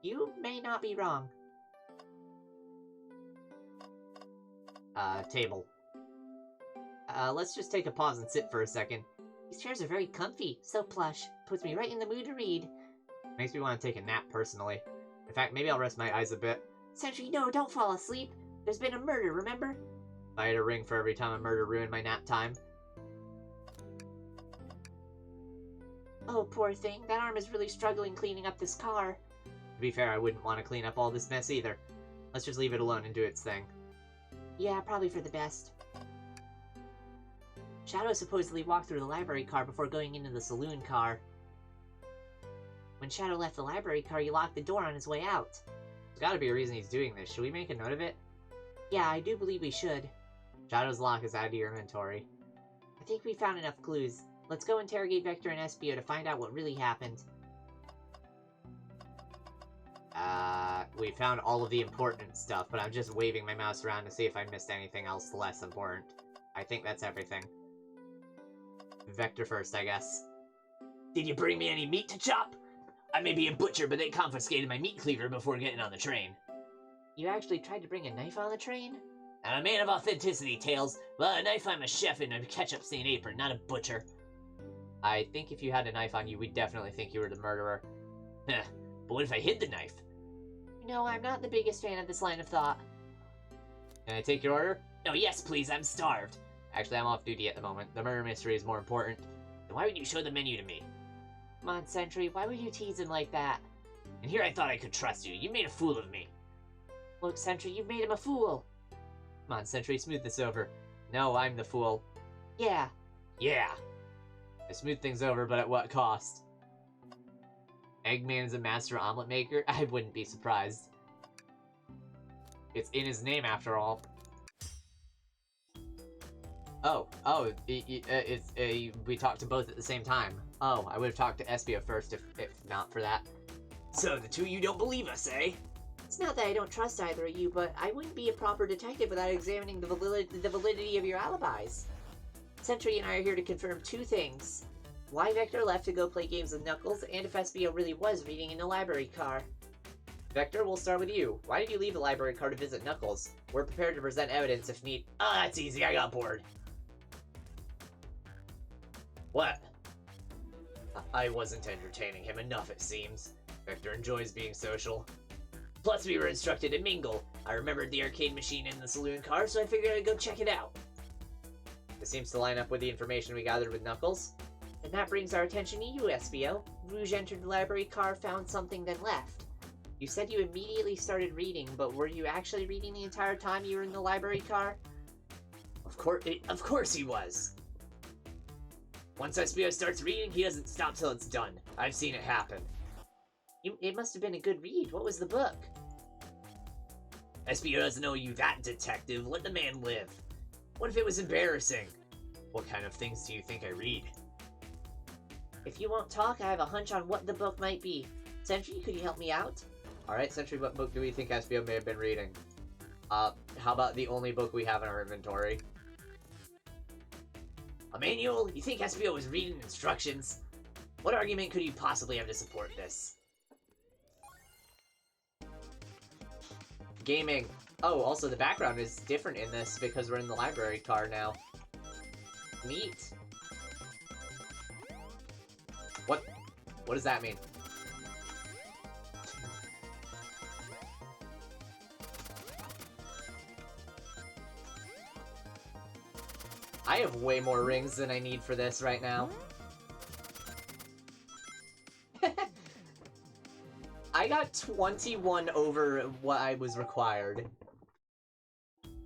Speaker 4: You may not be wrong.
Speaker 3: Table. Let's just take a pause and sit for a second.
Speaker 4: These chairs are very comfy, so plush. Puts me right in the mood to read.
Speaker 3: Makes me want to take a nap, personally. In fact, maybe I'll rest my eyes a bit.
Speaker 4: Sentry, no, don't fall asleep. There's been a murder, remember?
Speaker 3: I had a ring for every time a murder ruined my nap time.
Speaker 4: Oh, poor thing. That arm is really struggling cleaning up this car.
Speaker 3: To be fair, I wouldn't want to clean up all this mess either. Let's just leave it alone and do its thing.
Speaker 4: Yeah, probably for the best. Shadow supposedly walked through the library car before going into the saloon car. When Shadow left the library car, he locked the door on his way out.
Speaker 3: There's gotta be a reason he's doing this. Should we make a note of it?
Speaker 4: Yeah, I do believe we should.
Speaker 3: Shadow's lock is added to your inventory.
Speaker 4: I think we found enough clues. Let's go interrogate Vector and Espio to find out what really happened.
Speaker 3: We found all of the important stuff, but I'm just waving my mouse around to see if I missed anything else less important. I think that's everything. Vector first, I guess.
Speaker 5: Did you bring me any meat to chop? I may be a butcher, but they confiscated my meat cleaver before getting on the train.
Speaker 4: You actually tried to bring a knife on the train?
Speaker 5: I'm a man of authenticity, Tails. Well, a knife, I'm a chef in a ketchup-stained apron, not a butcher.
Speaker 3: I think if you had a knife on you, we'd definitely think you were the murderer.
Speaker 5: Heh, but what if I hid the knife?
Speaker 4: No, I'm not the biggest fan of this line of thought.
Speaker 3: Can I take your order?
Speaker 5: Oh, yes, please, I'm starved.
Speaker 3: Actually, I'm off duty at the moment. The murder mystery is more important.
Speaker 5: Then why would you show the menu to me?
Speaker 4: Come on, Sentry, why would you tease him like that?
Speaker 5: And here I thought I could trust you. You made a fool of me.
Speaker 4: Look, Sentry, you've made him a fool.
Speaker 3: Come on, Sentry, smooth this over. No, I'm the fool.
Speaker 4: Yeah.
Speaker 5: Yeah.
Speaker 3: I smooth things over, but at what cost? Eggman is a master omelet maker? I wouldn't be surprised. It's in his name, after all. We talked to both at the same time. Oh, I would have talked to Espio first if not for that.
Speaker 5: So the two of you don't believe us, eh?
Speaker 4: It's not that I don't trust either of you, but I wouldn't be a proper detective without examining the validity of your alibis. Sentry and I are here to confirm two things. Why Vector left to go play games with Knuckles, and if Espio really was reading in the library car.
Speaker 3: Vector, we'll start with you. Why did you leave the library car to visit Knuckles? We're prepared to present evidence if need.
Speaker 5: Oh, that's easy. I got bored. What?
Speaker 3: I wasn't entertaining him enough, it seems. Vector enjoys being social.
Speaker 5: Plus, we were instructed to mingle. I remembered the arcade machine in the saloon car, so I figured I'd go check it out.
Speaker 3: This seems to line up with the information we gathered with Knuckles.
Speaker 4: And that brings our attention to you, Espio. Rouge entered the library car, found something, then left. You said you immediately started reading, but were you actually reading the entire time you were in the library car?
Speaker 5: Of course he was. Once Espio starts reading, he doesn't stop till it's done. I've seen it happen.
Speaker 4: It must have been a good read. What was the book?
Speaker 5: SBO doesn't know you that, detective. Let the man live. What if it was embarrassing? What kind of things do you think I read?
Speaker 4: If you won't talk, I have a hunch on what the book might be. Sentry, could you help me out?
Speaker 1: Alright, Sentry, what book do we think SBO may have been reading? How about the only book we have in our inventory?
Speaker 5: A manual? You think SBO was reading instructions? What argument could you possibly have to support this?
Speaker 1: Gaming. Oh, also the background is different in this because we're in the library car now. Neat. What? What does that mean? I have way more rings than I need for this right now. I got 21 over what I was required.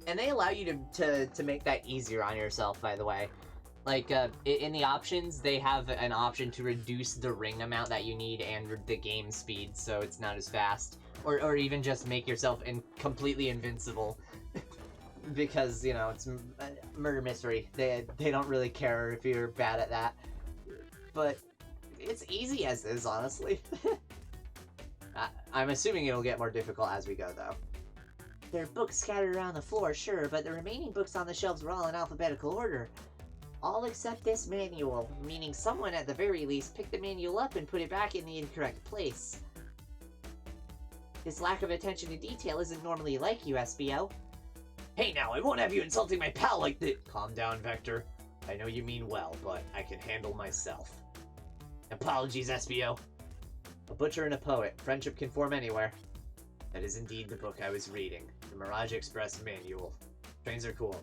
Speaker 1: And they allow you to make that easier on yourself, by the way. Like, in the options, they have an option to reduce the ring amount that you need and the game speed, so it's not as fast. Or even just make yourself completely invincible. Because, you know, it's murder mystery. They don't really care if you're bad at that. But it's easy as is, honestly. I'm assuming it'll get more difficult as we go, though.
Speaker 4: There are books scattered around the floor, sure, but the remaining books on the shelves were all in alphabetical order. All except this manual, meaning someone at the very least picked the manual up and put it back in the incorrect place. This lack of attention to detail isn't normally like you, SBO.
Speaker 5: Hey now, I won't have you insulting my pal like this.
Speaker 3: Calm down, Vector. I know you mean well, but I can handle myself.
Speaker 5: Apologies, SBO.
Speaker 1: A butcher and a poet. Friendship can form anywhere.
Speaker 3: That is indeed the book I was reading. The Mirage Express Manual. Trains are cool.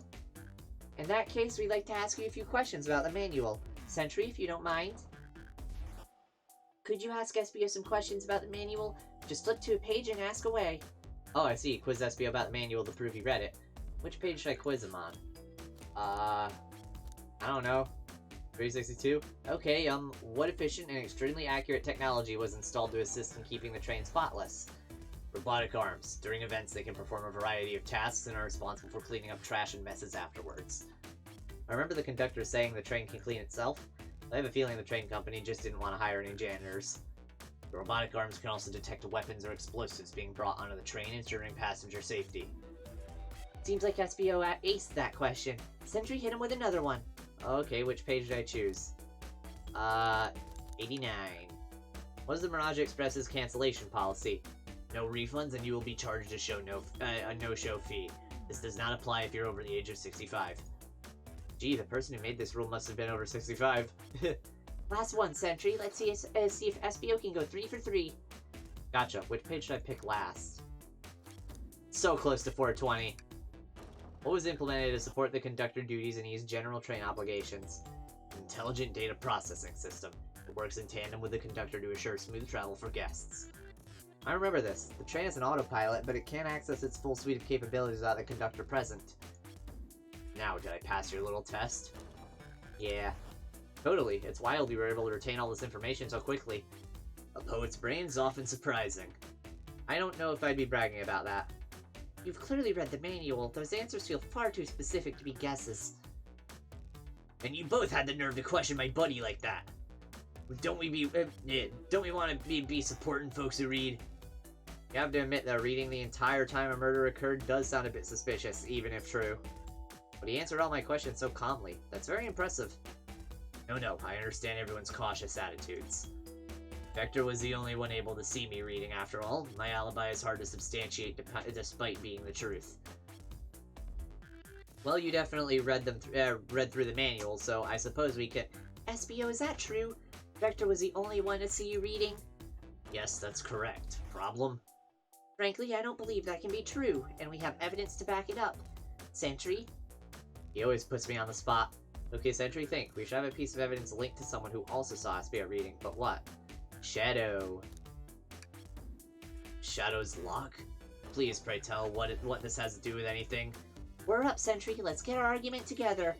Speaker 4: In that case, we'd like to ask you a few questions about the manual. Sentry, if you don't mind. Could you ask SBO some questions about the manual? Just flip to a page and ask away.
Speaker 1: Oh, I see. Quiz SBO about the manual to prove you read it. Which page should I quiz him on? I don't know. 362? Okay, what efficient and extremely accurate technology was installed to assist in keeping the train spotless?
Speaker 3: Robotic arms. During events, they can perform a variety of tasks and are responsible for cleaning up trash and messes afterwards.
Speaker 1: I remember the conductor saying the train can clean itself. I have a feeling the train company just didn't want to hire any janitors.
Speaker 3: The robotic arms can also detect weapons or explosives being brought onto the train, ensuring passenger safety.
Speaker 4: Seems like SBO aced that question. Sentry hit him with another one.
Speaker 1: Okay, which page did I choose? 89. What is the Mirage Express's cancellation policy?
Speaker 3: No refunds, and you will be charged a no-show fee. This does not apply if you're over the age of 65.
Speaker 1: Gee, the person who made this rule must have been over 65.
Speaker 4: Last one, Sentry. Let's see if SBO can go 3 for 3.
Speaker 1: Gotcha. Which page should I pick last? So close to 420. What was implemented to support the conductor duties and ease general train obligations?
Speaker 3: Intelligent data processing system. It works in tandem with the conductor to assure smooth travel for guests.
Speaker 1: I remember this. The train is an autopilot, but it can't access its full suite of capabilities without the conductor present.
Speaker 3: Now, did I pass your little test?
Speaker 1: Yeah. Totally. It's wild we were able to retain all this information so quickly.
Speaker 3: A poet's brain is often surprising.
Speaker 1: I don't know if I'd be bragging about that.
Speaker 4: You've clearly read the manual. Those answers feel far too specific to be guesses.
Speaker 5: And you both had the nerve to question my buddy like that. Don't we want to be supporting folks who read?
Speaker 1: You have to admit that reading the entire time a murder occurred does sound a bit suspicious, even if true. But he answered all my questions so calmly. That's very impressive.
Speaker 3: No, I understand everyone's cautious attitudes. Vector was the only one able to see me reading after all. My alibi is hard to substantiate despite being the truth.
Speaker 1: Well, you definitely read through the manual, so I suppose we could...
Speaker 4: SBO, is that true? Vector was the only one to see you reading?
Speaker 3: Yes, that's correct. Problem?
Speaker 4: Frankly, I don't believe that can be true, and we have evidence to back it up. Sentry?
Speaker 1: He always puts me on the spot. Okay, Sentry, think. We should have a piece of evidence linked to someone who also saw SBO reading, but what? Shadow.
Speaker 3: Shadow's lock? Please, pray tell, what this has to do with anything?
Speaker 4: We're up, Sentry. Let's get our argument together.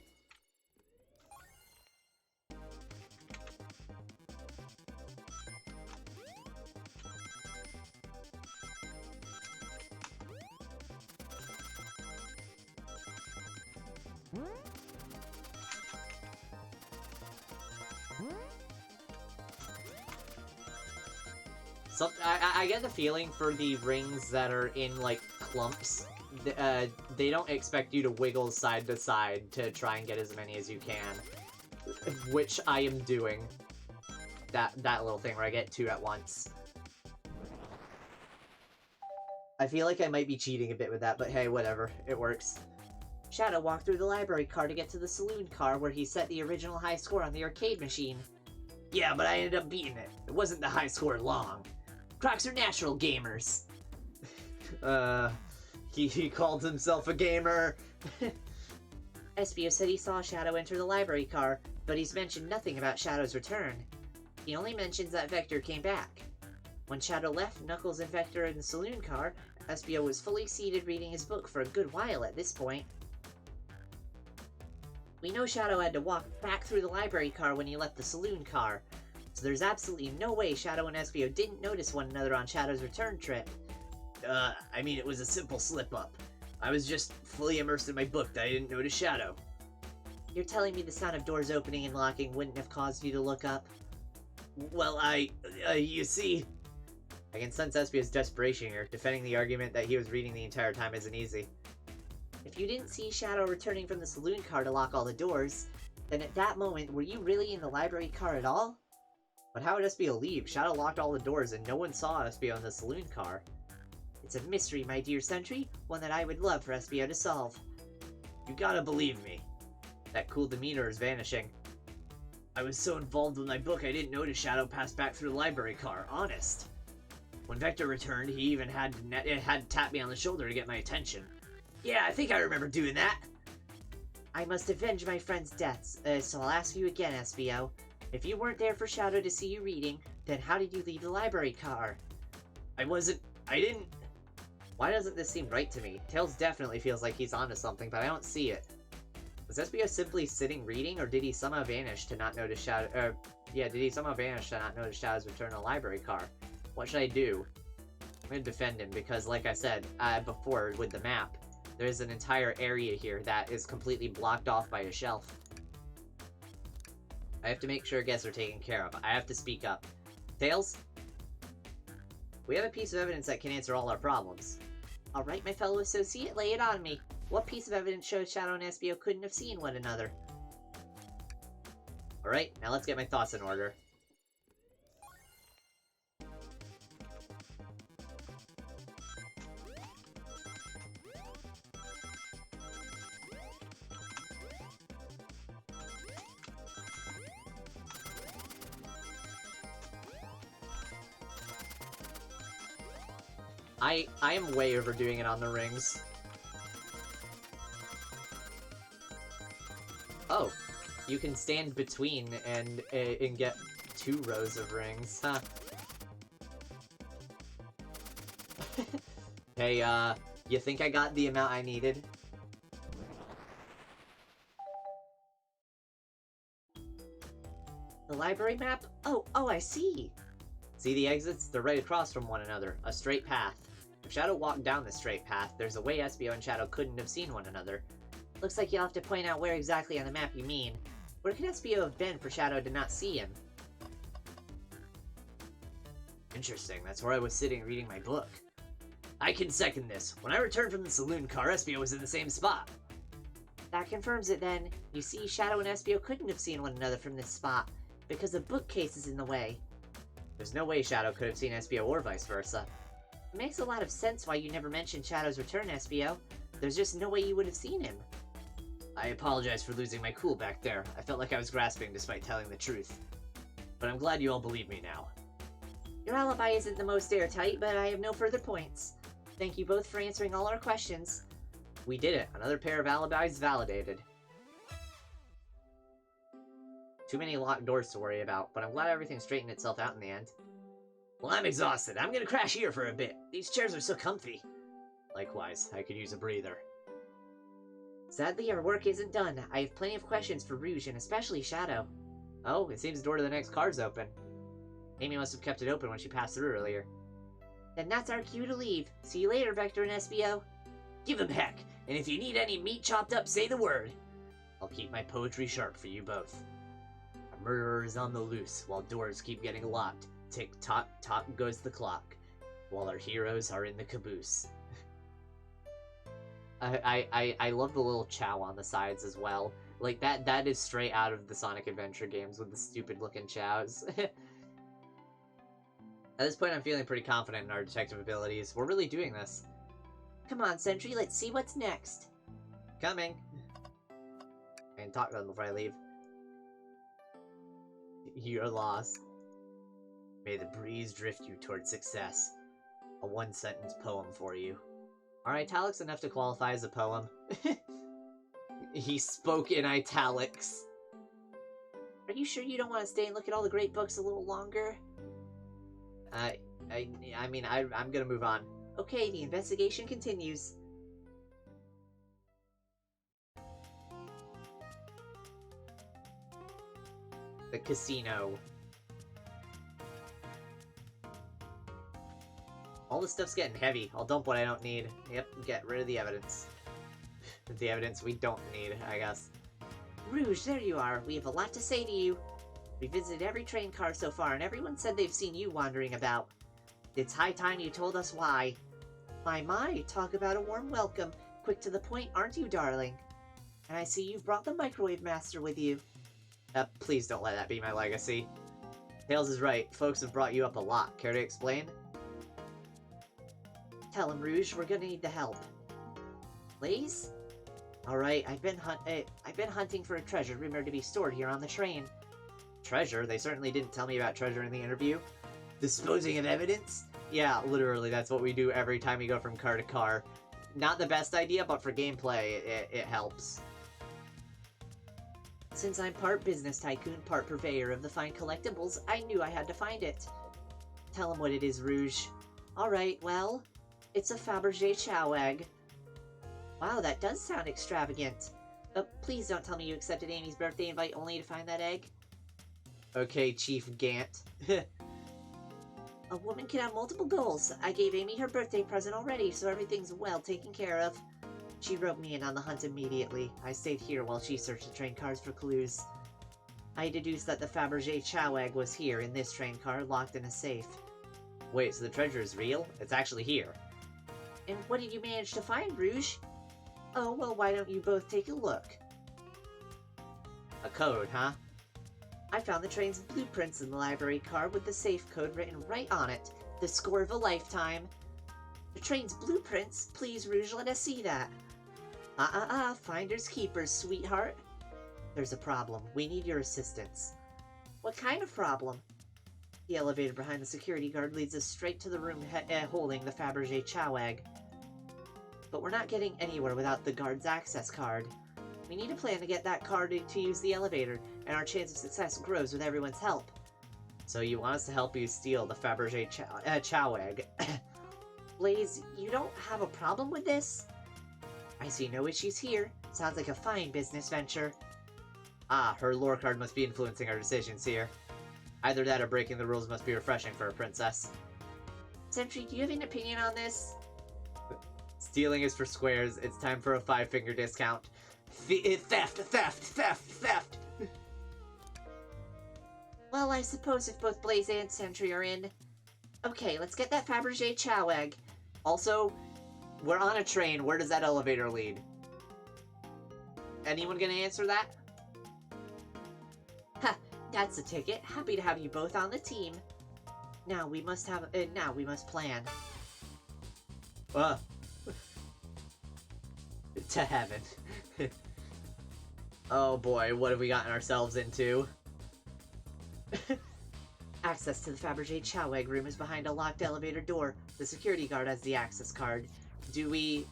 Speaker 1: So, I get the feeling for the rings that are in, like, clumps, they don't expect you to wiggle side to side to try and get as many as you can. Which I am doing. That little thing where I get 2 at once. I feel like I might be cheating a bit with that, but hey, whatever. It works.
Speaker 4: Shadow walked through the library car to get to the saloon car where he set the original high score on the arcade machine.
Speaker 3: Yeah, but I ended up beating it. It wasn't the high score long. Crocs are natural gamers.
Speaker 1: He called himself a gamer.
Speaker 4: Espio said he saw Shadow enter the library car, but he's mentioned nothing about Shadow's return. He only mentions that Vector came back. When Shadow left Knuckles and Vector in the saloon car, Espio was fully seated reading his book for a good while at this point. We know Shadow had to walk back through the library car when he left the saloon car, so there's absolutely no way Shadow and Espio didn't notice one another on Shadow's return trip.
Speaker 3: I mean, it was a simple slip-up. I was just fully immersed in my book that I didn't notice Shadow.
Speaker 4: You're telling me the sound of doors opening and locking wouldn't have caused you to look up?
Speaker 3: Well, you see...
Speaker 1: I can sense Espio's desperation here. Defending the argument that he was reading the entire time isn't easy.
Speaker 4: If you didn't see Shadow returning from the saloon car to lock all the doors, then at that moment, were you really in the library car at all?
Speaker 1: But how would Espio leave? Shadow locked all the doors and no one saw Espio in the saloon car.
Speaker 4: It's a mystery, my dear Sentry, one that I would love for Espio to solve.
Speaker 3: You gotta believe me.
Speaker 1: That cool demeanor is vanishing.
Speaker 3: I was so involved with my book I didn't notice Shadow pass back through the library car, honest. When Vector returned, he even had to tap me on the shoulder to get my attention. Yeah, I think I remember doing that.
Speaker 4: I must avenge my friend's deaths, so I'll ask you again, Espio. If you weren't there for Shadow to see you reading, then how did you leave the library car?
Speaker 3: I didn't...
Speaker 1: Why doesn't this seem right to me? Tails definitely feels like he's onto something, but I don't see it. Was Espio simply sitting reading, or did he somehow vanish to not notice Shadow... did he somehow vanish to not notice Shadow's return to the library car? What should I do? I'm gonna defend him, because like I said before with the map, there's an entire area here that is completely blocked off by a shelf. I have to make sure guests are taken care of. I have to speak up. Tails? We have a piece of evidence that can answer all our problems.
Speaker 4: Alright, my fellow associate, lay it on me. What piece of evidence shows Shadow and Espio couldn't have seen one another?
Speaker 1: Alright, now let's get my thoughts in order. I am way overdoing it on the rings. Oh, you can stand between and get 2 rows of rings, huh? Hey, you think I got the amount I needed?
Speaker 4: The library map? Oh, I see.
Speaker 1: See the exits? They're right across from one another. A straight path. If Shadow walked down the straight path, there's a way Espio and Shadow couldn't have seen one another.
Speaker 4: Looks like you'll have to point out where exactly on the map you mean. Where could Espio have been for Shadow to not see him?
Speaker 3: Interesting, that's where I was sitting reading my book. I can second this. When I returned from the saloon car, Espio was in the same spot.
Speaker 4: That confirms it then. You see, Shadow and Espio couldn't have seen one another from this spot, because the bookcase is in the way.
Speaker 1: There's no way Shadow could have seen Espio or vice versa.
Speaker 4: It makes a lot of sense why you never mentioned Shadow's return, Espio. There's just no way you would have seen him.
Speaker 3: I apologize for losing my cool back there. I felt like I was grasping despite telling the truth. But I'm glad you all believe me now.
Speaker 4: Your alibi isn't the most airtight, but I have no further points. Thank you both for answering all our questions.
Speaker 1: We did it. Another pair of alibis validated. Too many locked doors to worry about, but I'm glad everything straightened itself out in the end.
Speaker 3: Well, I'm exhausted. I'm gonna crash here for a bit. These chairs are so comfy.
Speaker 1: Likewise, I could use a breather.
Speaker 4: Sadly, our work isn't done. I have plenty of questions for Rouge, and especially Shadow.
Speaker 1: Oh, it seems the door to the next car's open. Amy must have kept it open when she passed through earlier.
Speaker 4: Then that's our cue to leave. See you later, Vector and Espio.
Speaker 3: Give them heck, and if you need any meat chopped up, say the word. keep my poetry sharp for you both. A murderer is on the loose while doors keep getting locked. Tick tock tock goes the clock, while our heroes are in the caboose.
Speaker 1: I love the little chow on the sides as well. Like, that is straight out of the Sonic Adventure games with the stupid-looking chows. At this point, I'm feeling pretty confident in our detective abilities. We're really doing this.
Speaker 4: Come on, Sentry, let's see what's next.
Speaker 1: Coming. I can talk to them before I leave. You're lost. May the breeze drift you toward success. A one-sentence poem for you. Are italics enough to qualify as a poem? He spoke in italics.
Speaker 4: Are you sure you don't want to stay and look at all the great books a little longer?
Speaker 1: I mean, I'm gonna move on.
Speaker 4: Okay, the investigation continues.
Speaker 1: The casino. All this stuff's getting heavy. I'll dump what I don't need. Yep, get rid of the evidence. The evidence we don't need, I guess.
Speaker 4: Rouge, there you are. We have a lot to say to you. We visited every train car so far, and everyone said they've seen you wandering about. It's high time you told us why. My, talk about a warm welcome. Quick to the point, aren't you, darling? And I see you've brought the Microwave Master with you.
Speaker 1: Please don't let that be my legacy. Tails is right. Folks have brought you up a lot. Care to explain?
Speaker 4: Tell him, Rouge, we're gonna need the help. Blaze? Alright, I've been hunting for a treasure rumored to be stored here on the train.
Speaker 1: Treasure? They certainly didn't tell me about treasure in the interview.
Speaker 3: Disposing of evidence?
Speaker 1: Yeah, literally, that's what we do every time we go from car to car. Not the best idea, but for gameplay, it helps.
Speaker 4: Since I'm part business tycoon, part purveyor of the fine collectibles, I knew I had to find it. Tell him what it is, Rouge. Alright, well, it's a Fabergé chow egg. Wow, that does sound extravagant. Please don't tell me you accepted Amy's birthday invite only to find that egg.
Speaker 1: Okay, Chief Gant.
Speaker 4: A woman can have multiple goals. I gave Amy her birthday present already, so everything's well taken care of. She roped me in on the hunt immediately. I stayed here while she searched the train cars for clues. I deduced that the Fabergé chow egg was here in this train car, locked in a safe.
Speaker 1: Wait, so the treasure is real? It's actually here.
Speaker 4: And what did you manage to find, Rouge? Oh, well, why don't you both take a look?
Speaker 1: A code, huh?
Speaker 4: I found the train's blueprints in the library car with the safe code written right on it. The score of a lifetime. The train's blueprints? Please, Rouge, let us see that. Finders keepers, sweetheart. There's a problem. We need your assistance. What kind of problem? The elevator behind the security guard leads us straight to the room holding the Fabergé chow egg. But we're not getting anywhere without the guard's access card. We need a plan to get that card to use the elevator, and our chance of success grows with everyone's help.
Speaker 1: So you want us to help you steal the Fabergé chow egg?
Speaker 4: Blaze, you don't have a problem with this? I see no issues here. Sounds like a fine business venture.
Speaker 1: Ah, her lore card must be influencing our decisions here. Either that or breaking the rules must be refreshing for a princess.
Speaker 4: Sentry, do you have an opinion on this?
Speaker 1: Stealing is for squares. It's time for a 5-finger discount. Theft!
Speaker 4: Well, I suppose if both Blaze and Sentry are in... Okay, let's get that Fabergé chow egg.
Speaker 1: Also, we're on a train. Where does that elevator lead? Anyone gonna answer that?
Speaker 4: Ha! That's a ticket. Happy to have you both on the team. Now we must plan.
Speaker 1: To heaven. Oh boy, what have we gotten ourselves into?
Speaker 4: Access to the Fabergé chow egg room is behind a locked elevator door. The security guard has the access card.
Speaker 1: Do we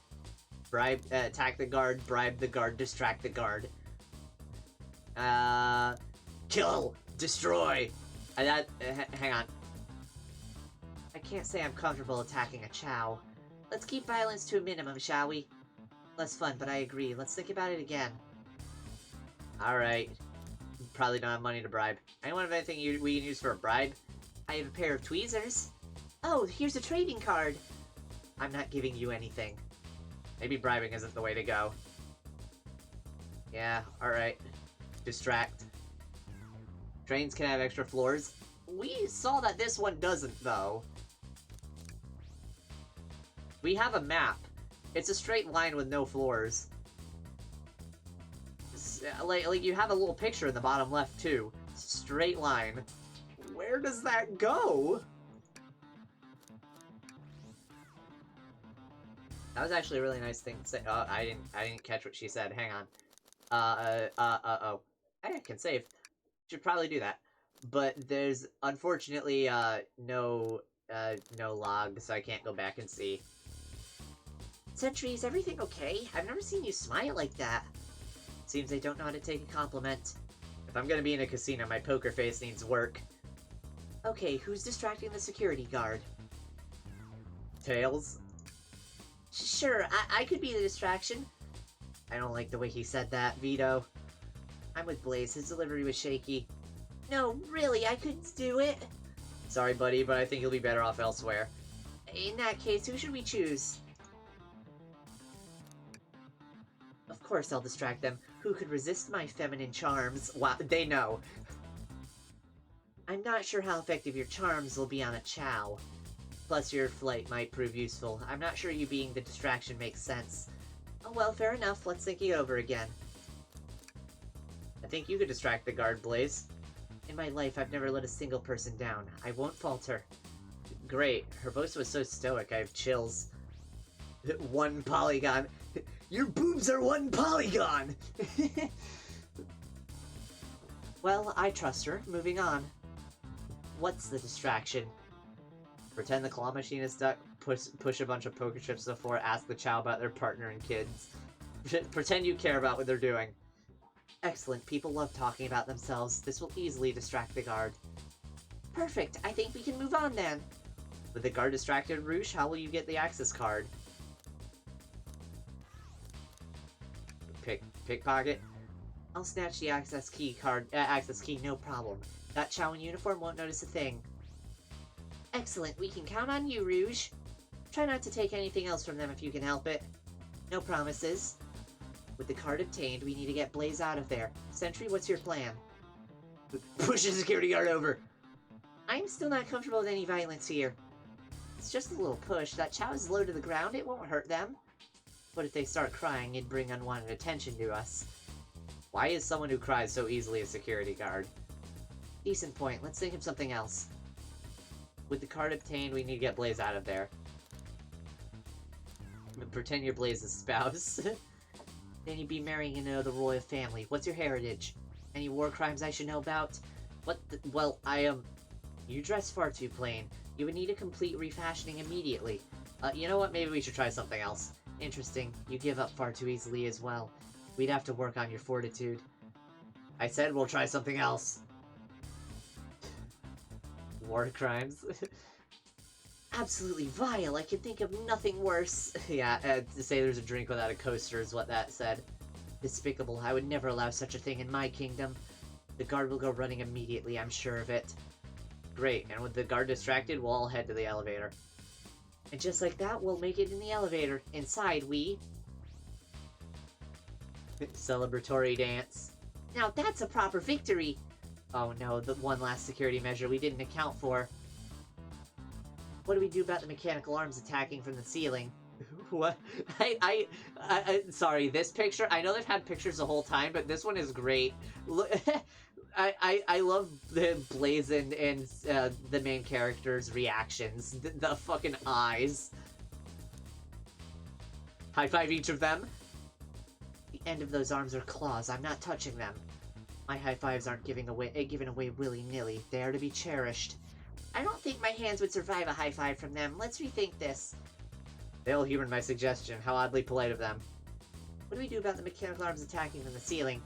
Speaker 1: attack the guard, bribe the guard, distract the guard? Kill! Destroy! Hang on.
Speaker 4: I can't say I'm comfortable attacking a chow. Let's keep violence to a minimum, shall we? Less fun, but I agree. Let's think about it again.
Speaker 1: Alright. Probably don't have money to bribe. Anyone have anything we can use for a bribe?
Speaker 4: I have a pair of tweezers. Oh, here's a trading card. I'm not giving you anything.
Speaker 1: Maybe bribing isn't the way to go. Yeah, alright. Distract. Trains can have extra floors. We saw that this one doesn't, though. We have a map. It's a straight line with no floors. Like you have a little picture in the bottom left, too. Straight line. Where does that go? That was actually a really nice thing to say. Oh, I didn't catch what she said. Hang on. Oh. I can save. Should probably do that. But there's unfortunately no log, so I can't go back and see.
Speaker 4: Sentry, is everything okay? I've never seen you smile like that.
Speaker 1: Seems I don't know how to take a compliment. If I'm gonna be in a casino, my poker face needs work.
Speaker 4: Okay, who's distracting the security guard?
Speaker 1: Tails?
Speaker 4: Sure, I could be the distraction.
Speaker 1: I don't like the way he said that, Vito.
Speaker 4: I'm with Blaze, his delivery was shaky. No, really, I could do it.
Speaker 1: Sorry, buddy, but I think you'll be better off elsewhere.
Speaker 4: In that case, who should we choose? Of course I'll distract them. Who could resist my feminine charms?
Speaker 1: Wow, they know.
Speaker 4: I'm not sure how effective your charms will be on a Chow. Plus, your flight might prove useful. I'm not sure you being the distraction makes sense. Oh well, fair enough. Let's think it over again.
Speaker 1: I think you could distract the guard, Blaze.
Speaker 4: In my life, I've never let a single person down. I won't falter.
Speaker 1: Great. Her voice was so stoic, I have chills. 1 polygon. Your boobs are 1 polygon!
Speaker 4: Well, I trust her. Moving on. What's the distraction?
Speaker 1: Pretend the claw machine is stuck, push a bunch of poker chips to the floor, ask the Chow about their partner and kids. Pretend you care about what they're doing.
Speaker 4: Excellent. People love talking about themselves. This will easily distract the guard. Perfect. I think we can move on then.
Speaker 1: With the guard distracted, Roosh, how will you get the access card? Pickpocket?
Speaker 4: I'll snatch the access key, no problem. That Chow in uniform won't notice a thing. Excellent. We can count on you, Rouge. Try not to take anything else from them if you can help it. No promises. With the card obtained, we need to get Blaze out of there. Sentry, what's your plan?
Speaker 1: Push the security guard over!
Speaker 4: I'm still not comfortable with any violence here. It's just a little push. That Chow is low to the ground. It won't hurt them. But if they start crying, it'd bring unwanted attention to us.
Speaker 1: Why is someone who cries so easily a security guard?
Speaker 4: Decent point. Let's think of something else.
Speaker 1: With the card obtained, we need to get Blaze out of there. Pretend you're Blaze's spouse.
Speaker 4: Then you'd be marrying into the royal family. What's your heritage? Any war crimes I should know about?
Speaker 1: Well,
Speaker 4: You dress far too plain. You would need a complete refashioning immediately.
Speaker 1: You know what? Maybe we should try something else.
Speaker 4: Interesting. You give up far too easily as well. We'd have to work on your fortitude.
Speaker 1: I said we'll try something else. War crimes?
Speaker 4: Absolutely vile. I can think of nothing worse.
Speaker 1: Yeah, to say there's a drink without a coaster is what that said.
Speaker 4: Despicable. I would never allow such a thing in my kingdom. The guard will go running immediately, I'm sure of it.
Speaker 1: Great, and with the guard distracted, we'll all head to the elevator.
Speaker 4: And just like that, we'll make it in the elevator. Inside, we...
Speaker 1: Celebratory dance.
Speaker 4: Now that's a proper victory!
Speaker 1: Oh no, the one last security measure we didn't account for.
Speaker 4: What do we do about the mechanical arms attacking from the ceiling?
Speaker 1: What? Sorry, this picture, I know they've had pictures the whole time, but this one is great. Look, I love the Blaze and the main character's reactions. The fucking eyes. High five each of them.
Speaker 4: The end of those arms are claws. I'm not touching them. My high fives aren't given away willy-nilly. They are to be cherished. I don't think my hands would survive a high five from them. Let's rethink this.
Speaker 1: They'll humor my suggestion. How oddly polite of them.
Speaker 4: What do we do about the mechanical arms attacking from the ceiling?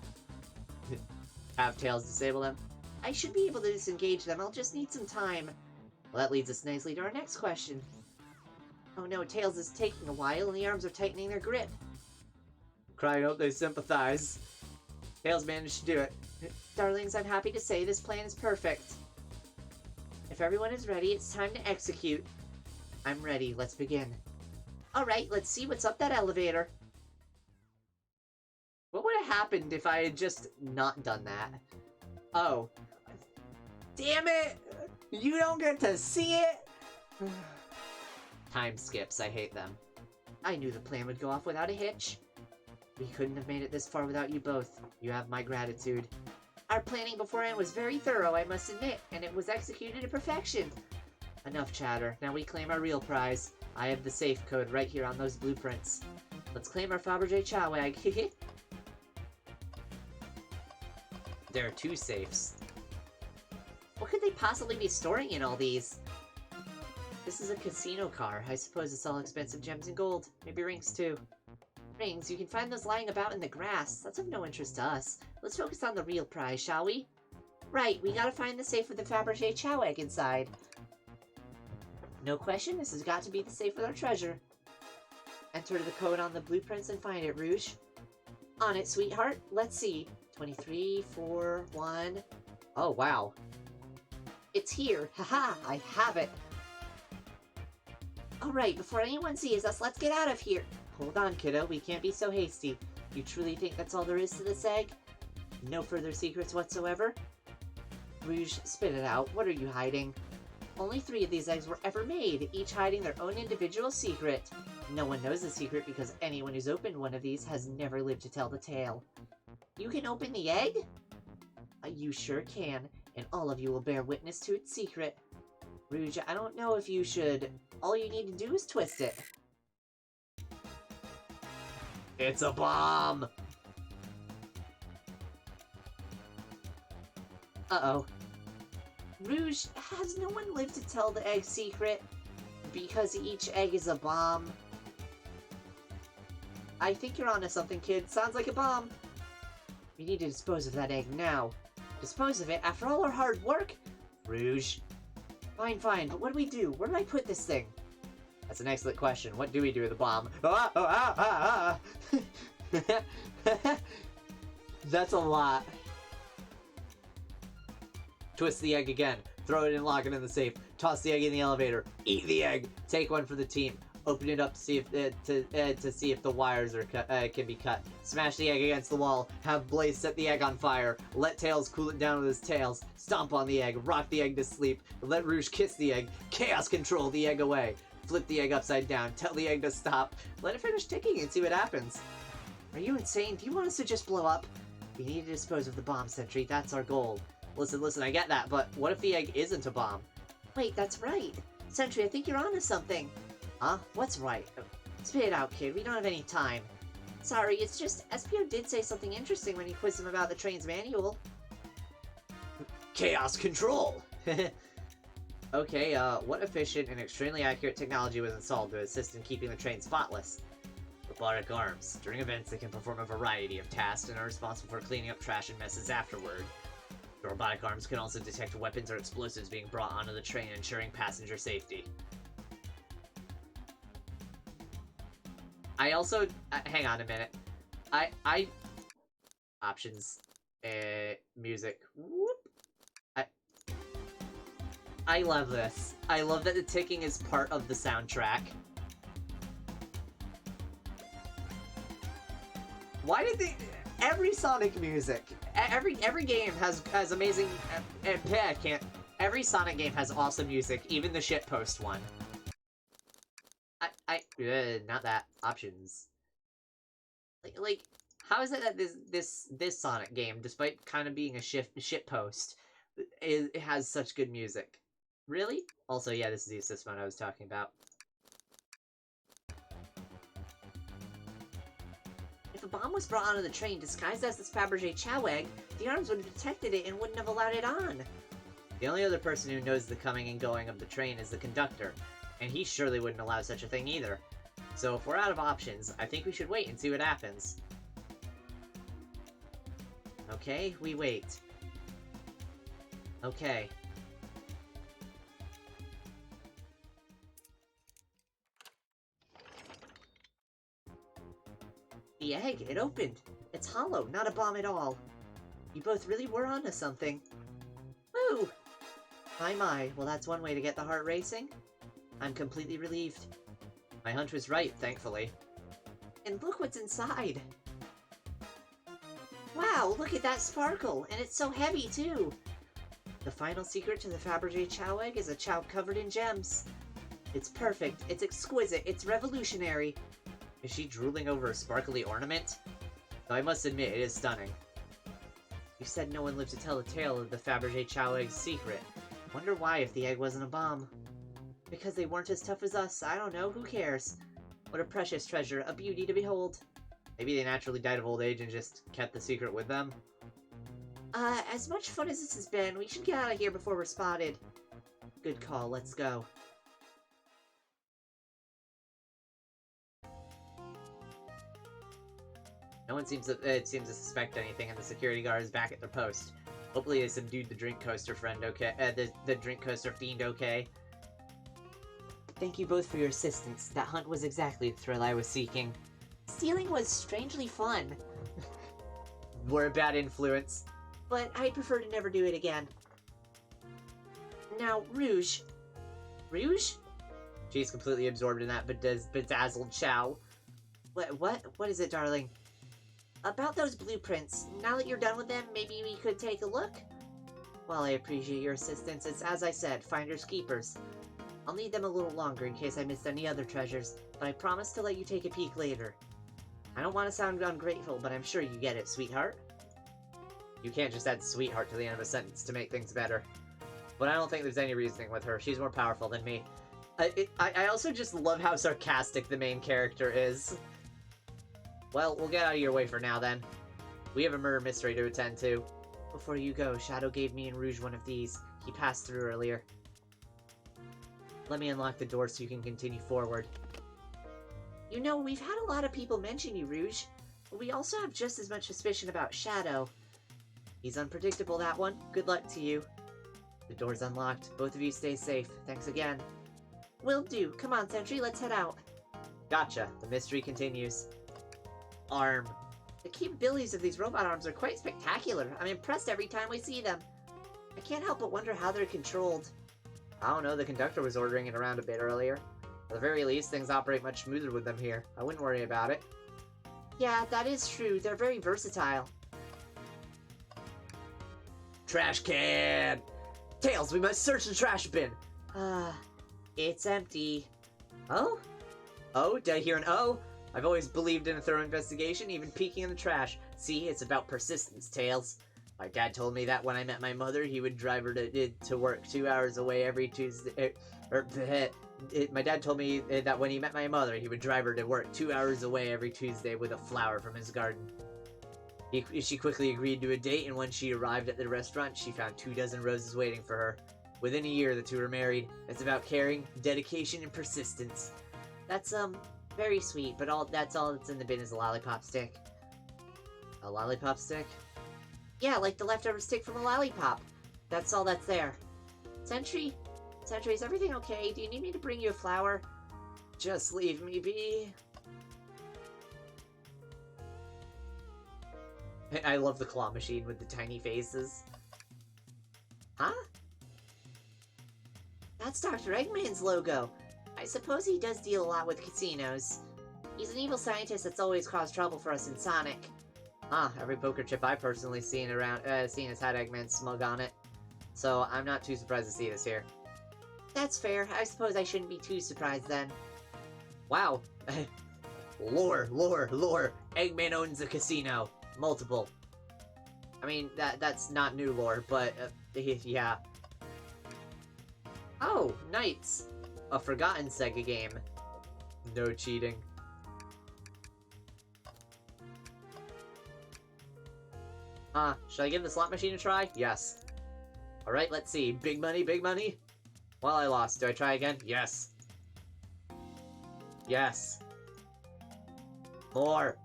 Speaker 1: Have Tails disable them?
Speaker 4: I should be able to disengage them. I'll just need some time.
Speaker 1: Well, that leads us nicely to our next question.
Speaker 4: Oh no, Tails is taking a while and the arms are tightening their grip.
Speaker 1: Crying out they sympathize. Tails managed to do it.
Speaker 4: Darlings, I'm happy to say this plan is perfect. If everyone is ready, it's time to execute. I'm ready. Let's begin. Alright, let's see what's up that elevator.
Speaker 1: What would have happened if I had just not done that? Oh. Damn it! You don't get to see it! Time skips, I hate them.
Speaker 4: I knew the plan would go off without a hitch. We couldn't have made it this far without you both. You have my gratitude. Our planning beforehand was very thorough, I must admit, and it was executed to perfection. Enough chatter. Now we claim our real prize. I have the safe code right here on those blueprints. Let's claim our Fabergé chow egg.
Speaker 1: There are 2 safes.
Speaker 4: What could they possibly be storing in all these? This is a casino car. I suppose it's all expensive gems and gold. Maybe rings too. Rings? You can find those lying about in the grass. That's of no interest to us. Let's focus on the real prize, shall we? Right, we gotta find the safe with the Fabergé chow egg inside. No question, this has got to be the safe with our treasure. Enter the code on the blueprints and find it, Rouge. On it, sweetheart. Let's see. 23, 4, 1...
Speaker 1: Oh, wow.
Speaker 4: It's here. Haha, I have it. Alright, before anyone sees us, let's get out of here. Hold on, kiddo. We can't be so hasty. You truly think that's all there is to this egg? No further secrets whatsoever? Rouge, spit it out. What are you hiding? Only 3 of these eggs were ever made, each hiding their own individual secret. No one knows the secret because anyone who's opened one of these has never lived to tell the tale. You can open the egg? You sure can, and all of you will bear witness to its secret. Rouge, I don't know if you should. All you need to do is twist it.
Speaker 1: It's a bomb!
Speaker 4: Uh-oh. Rouge, has no one lived to tell the egg secret? Because each egg is a bomb? I think you're onto something, kid. Sounds like a bomb. We need to dispose of that egg now. Dispose of it after all our hard work?
Speaker 1: Rouge.
Speaker 4: Fine, fine, but what do we do? Where do I put this thing?
Speaker 1: That's an excellent question. What do we do with the bomb? Ah, ah, ah, ah. That's a lot. Twist the egg again. Throw it and lock it in the safe. Toss the egg in the elevator. Eat the egg. Take one for the team. Open it up to see if the wires are can be cut. Smash the egg against the wall. Have Blaze set the egg on fire. Let Tails cool it down with his tails. Stomp on the egg. Rock the egg to sleep. Let Rouge kiss the egg. Chaos control the egg away. Flip the egg upside down. Tell the egg to stop. Let it finish ticking and see what happens.
Speaker 4: Are you insane? Do you want us to just blow up? We need to dispose of the bomb, Sentry. That's our goal.
Speaker 1: Listen, I get that, but what if the egg isn't a bomb?
Speaker 4: Wait, that's right. Sentry, I think you're onto something.
Speaker 1: Huh? What's right?
Speaker 4: Spit it out, kid. We don't have any time. Sorry, it's just SPO did say something interesting when you quizzed him about the train's manual.
Speaker 1: Chaos control! Okay, what efficient and extremely accurate technology was installed to assist in keeping the train spotless? Robotic arms. During events, they can perform a variety of tasks and are responsible for cleaning up trash and messes afterward. The robotic arms can also detect weapons or explosives being brought onto the train, ensuring passenger safety. I also... hang on a minute. Options. Music. Whoop. I love this. I love that the ticking is part of the soundtrack. Why did they... Every Sonic music, every game has amazing... I can't... Every Sonic game has awesome music, even the shitpost one. Not that. Options. Like, how is it that this Sonic game, despite kind of being a shitpost, it has such good music? Really? Also, yeah, this is the assist mode I was talking about.
Speaker 4: If a bomb was brought onto the train disguised as this Fabergé chow egg, the arms would have detected it and wouldn't have allowed it on.
Speaker 1: The only other person who knows the coming and going of the train is the conductor, and he surely wouldn't allow such a thing either. So if we're out of options, I think we should wait and see what happens. Okay, we wait. Okay.
Speaker 4: The egg, it opened. It's hollow, not a bomb at all. You both really were onto something. Woo! My, well that's one way to get the heart racing. I'm completely relieved.
Speaker 1: My hunch was right, thankfully.
Speaker 4: And look what's inside. Wow, look at that sparkle, and it's so heavy too. The final secret to the Fabergé Chow egg is a chow covered in gems. It's perfect, it's exquisite, it's revolutionary.
Speaker 3: Is she drooling over a sparkly ornament? Though I must admit, it is stunning.
Speaker 4: You said no one lived to tell the tale of the Fabergé Chow egg's secret. Wonder why if the egg wasn't a bomb. Because they weren't as tough as us, I don't know, who cares? What a precious treasure, a beauty to behold.
Speaker 3: Maybe they naturally died of old age and just kept the secret with them?
Speaker 4: As much fun as this has been, we should get out of here before we're spotted. Good call, let's go.
Speaker 3: No one seems to suspect anything, and the security guard is back at their post. Hopefully they subdued the drink coaster friend okay. The drink coaster fiend okay.
Speaker 4: Thank you both for your assistance. That hunt was exactly the thrill I was seeking. Stealing was strangely fun,
Speaker 3: We're a bad influence.
Speaker 4: but I'd prefer to never do it again. Now, Rouge. Rouge?
Speaker 3: She's completely absorbed in that bedazzled chow.
Speaker 4: What is it, darling? About those blueprints. Now that you're done with them, maybe we could take a look? Well, I appreciate your assistance. It's as I said, finders keepers. I'll need them a little longer in case I missed any other treasures, but I promise to let you take a peek later. I don't want to sound ungrateful, but I'm sure you get it, sweetheart.
Speaker 3: You can't just add sweetheart to the end of a sentence to make things better. But I don't think there's any reasoning with her. She's more powerful than me. I also just love how sarcastic the main character is. Well, we'll get out of your way for now, then. We have a murder mystery to attend to.
Speaker 4: Before you go, Shadow gave me and Rouge one of these. He passed through earlier. Let me unlock the door so you can continue forward. You know, we've had a lot of people mention you, Rouge, but we also have just as much suspicion about Shadow. He's unpredictable, that one. Good luck to you. The door's unlocked. Both of you stay safe. Thanks again. Will do. Come on, Sentry, let's head out.
Speaker 3: Gotcha. The mystery continues. Arm.
Speaker 4: The capabilities of these robot arms are quite spectacular. I'm impressed every time we see them. I can't help but wonder how they're controlled.
Speaker 3: I don't know, the conductor was ordering it around a bit earlier. At the very least, things operate much smoother with them here. I wouldn't worry about it.
Speaker 4: Yeah, that is true. They're very versatile.
Speaker 3: Trash can! Tails, we must search the trash bin!
Speaker 4: It's empty.
Speaker 3: Oh? Oh? Did I hear an oh? I've always believed in a thorough investigation, even peeking in the trash. See, it's about persistence, Tails. My dad told me that when I met my mother, he would drive her to work 2 hours away every Tuesday. My dad told me that when he met my mother, he would drive her to work 2 hours away every Tuesday with a flower from his garden. She quickly agreed to a date, and when she arrived at the restaurant, she found 24 roses waiting for her. Within a year, the two were married. It's about caring, dedication, and persistence.
Speaker 4: That's, very sweet, but that's all that's in the bin is a lollipop stick.
Speaker 3: A lollipop stick?
Speaker 4: Yeah, like the leftover stick from a lollipop. That's all that's there. Sentry, is everything okay? Do you need me to bring you a flower?
Speaker 3: Just leave me be. I love the claw machine with the tiny faces.
Speaker 4: Huh? That's Dr. Eggman's logo. I suppose he does deal a lot with casinos. He's an evil scientist that's always caused trouble for us in Sonic.
Speaker 3: Every poker chip I've personally seen has had Eggman smug on it. So I'm not too surprised to see this here.
Speaker 4: That's fair. I suppose I shouldn't be too surprised then.
Speaker 3: Wow. Lore. Eggman owns a casino. Multiple. I mean, that's not new lore, but, yeah. Oh, Knights. A forgotten Sega game. No cheating. Should I give the slot machine a try? Yes. Alright, let's see. Big money, big money? Well, I lost. Do I try again? Yes. Yes. More.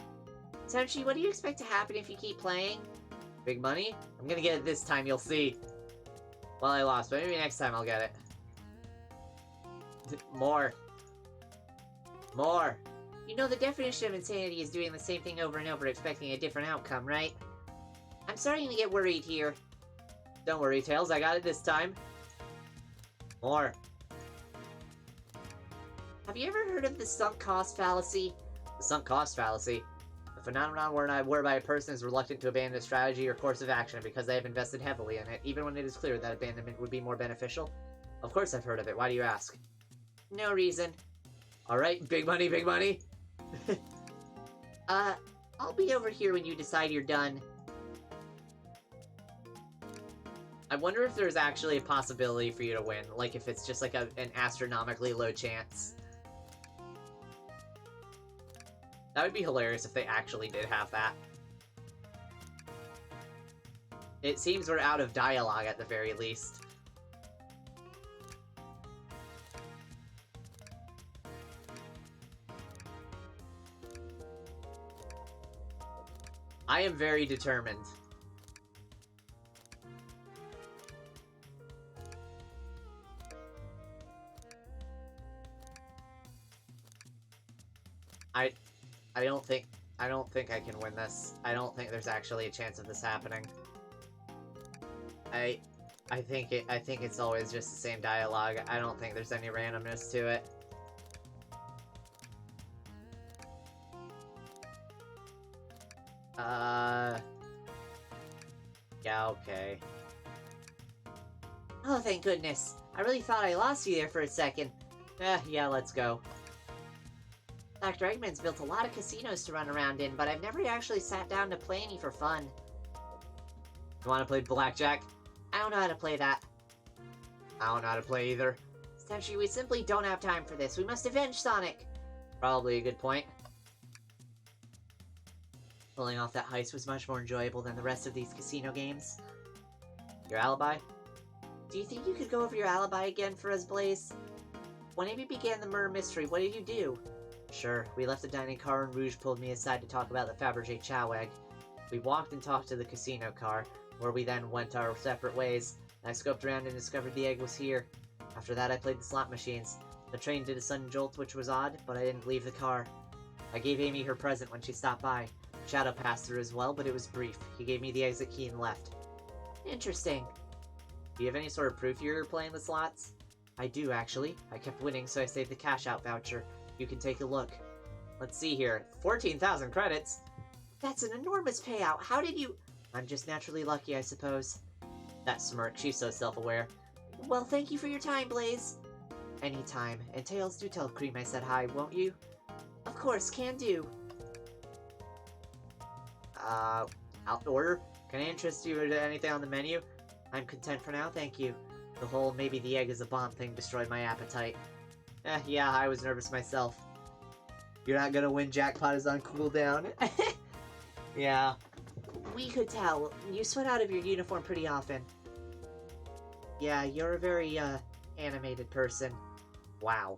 Speaker 4: Sentry, what do you expect to happen if you keep playing?
Speaker 3: Big money? I'm gonna get it this time, you'll see. Well, I lost, but maybe next time I'll get it. More. More.
Speaker 4: You know, the definition of insanity is doing the same thing over and over expecting a different outcome, right? I'm starting to get worried here.
Speaker 3: Don't worry, Tails, I got it this time. More.
Speaker 4: Have you ever heard of the sunk cost fallacy?
Speaker 3: The sunk cost fallacy?
Speaker 1: A phenomenon whereby a person is reluctant to abandon a strategy or course of action because they have invested heavily in it, even when it is clear that abandonment would be more beneficial. Of course I've heard of it. Why do you ask?
Speaker 4: No reason.
Speaker 1: Alright, big money, big money.
Speaker 4: I'll be over here when you decide you're done.
Speaker 1: I wonder if there's actually a possibility for you to win. Like, if it's just like an astronomically low chance. That would be hilarious if they actually did have that. It seems we're out of dialogue at the very least. I am very determined. I don't think I can win this. I don't think there's actually a chance of this happening. I think it's always just the same dialogue. I don't think there's any randomness to it. Yeah, okay.
Speaker 4: Oh, thank goodness. I really thought I lost you there for a second.
Speaker 1: Yeah, let's go.
Speaker 4: Dr. Eggman's built a lot of casinos to run around in, but I've never actually sat down to play any for fun.
Speaker 1: You wanna play blackjack?
Speaker 4: I don't know how to play that.
Speaker 1: I don't know how to play either.
Speaker 4: Essentially, we simply don't have time for this. We must avenge Sonic.
Speaker 1: Probably a good point.
Speaker 4: Pulling off that heist was much more enjoyable than the rest of these casino games.
Speaker 1: Your alibi?
Speaker 4: Do you think you could go over your alibi again for us, Blaze? When Amy began the murder mystery, what did you do?
Speaker 1: Sure, we left the dining car and Rouge pulled me aside to talk about the Fabergé chow egg. We walked and talked to the casino car, where we then went our separate ways. I scoped around and discovered the egg was here. After that, I played the slot machines. The train did a sudden jolt, which was odd, but I didn't leave the car. I gave Amy her present when she stopped by. Shadow passed through as well, but it was brief. He gave me the exit key and left.
Speaker 4: Interesting.
Speaker 1: Do you have any sort of proof you're playing the slots? I do, actually. I kept winning, so I saved the cash-out voucher. You can take a look. Let's see here. 14,000 credits?
Speaker 4: That's an enormous payout. How did you...
Speaker 1: I'm just naturally lucky, I suppose. That smirk, she's so self-aware.
Speaker 4: Well, thank you for your time, Blaze.
Speaker 1: Anytime. And Tails, do tell Cream I said hi, won't you?
Speaker 4: Of course, can do.
Speaker 1: Out order? Can I interest you in anything on the menu? I'm content for now, thank you. The whole maybe the egg is a bomb thing destroyed my appetite. Yeah, I was nervous myself. You're not gonna win, Jackpot is on cooldown. Yeah.
Speaker 4: We could tell. You sweat out of your uniform pretty often.
Speaker 1: Yeah, you're a very, animated person. Wow.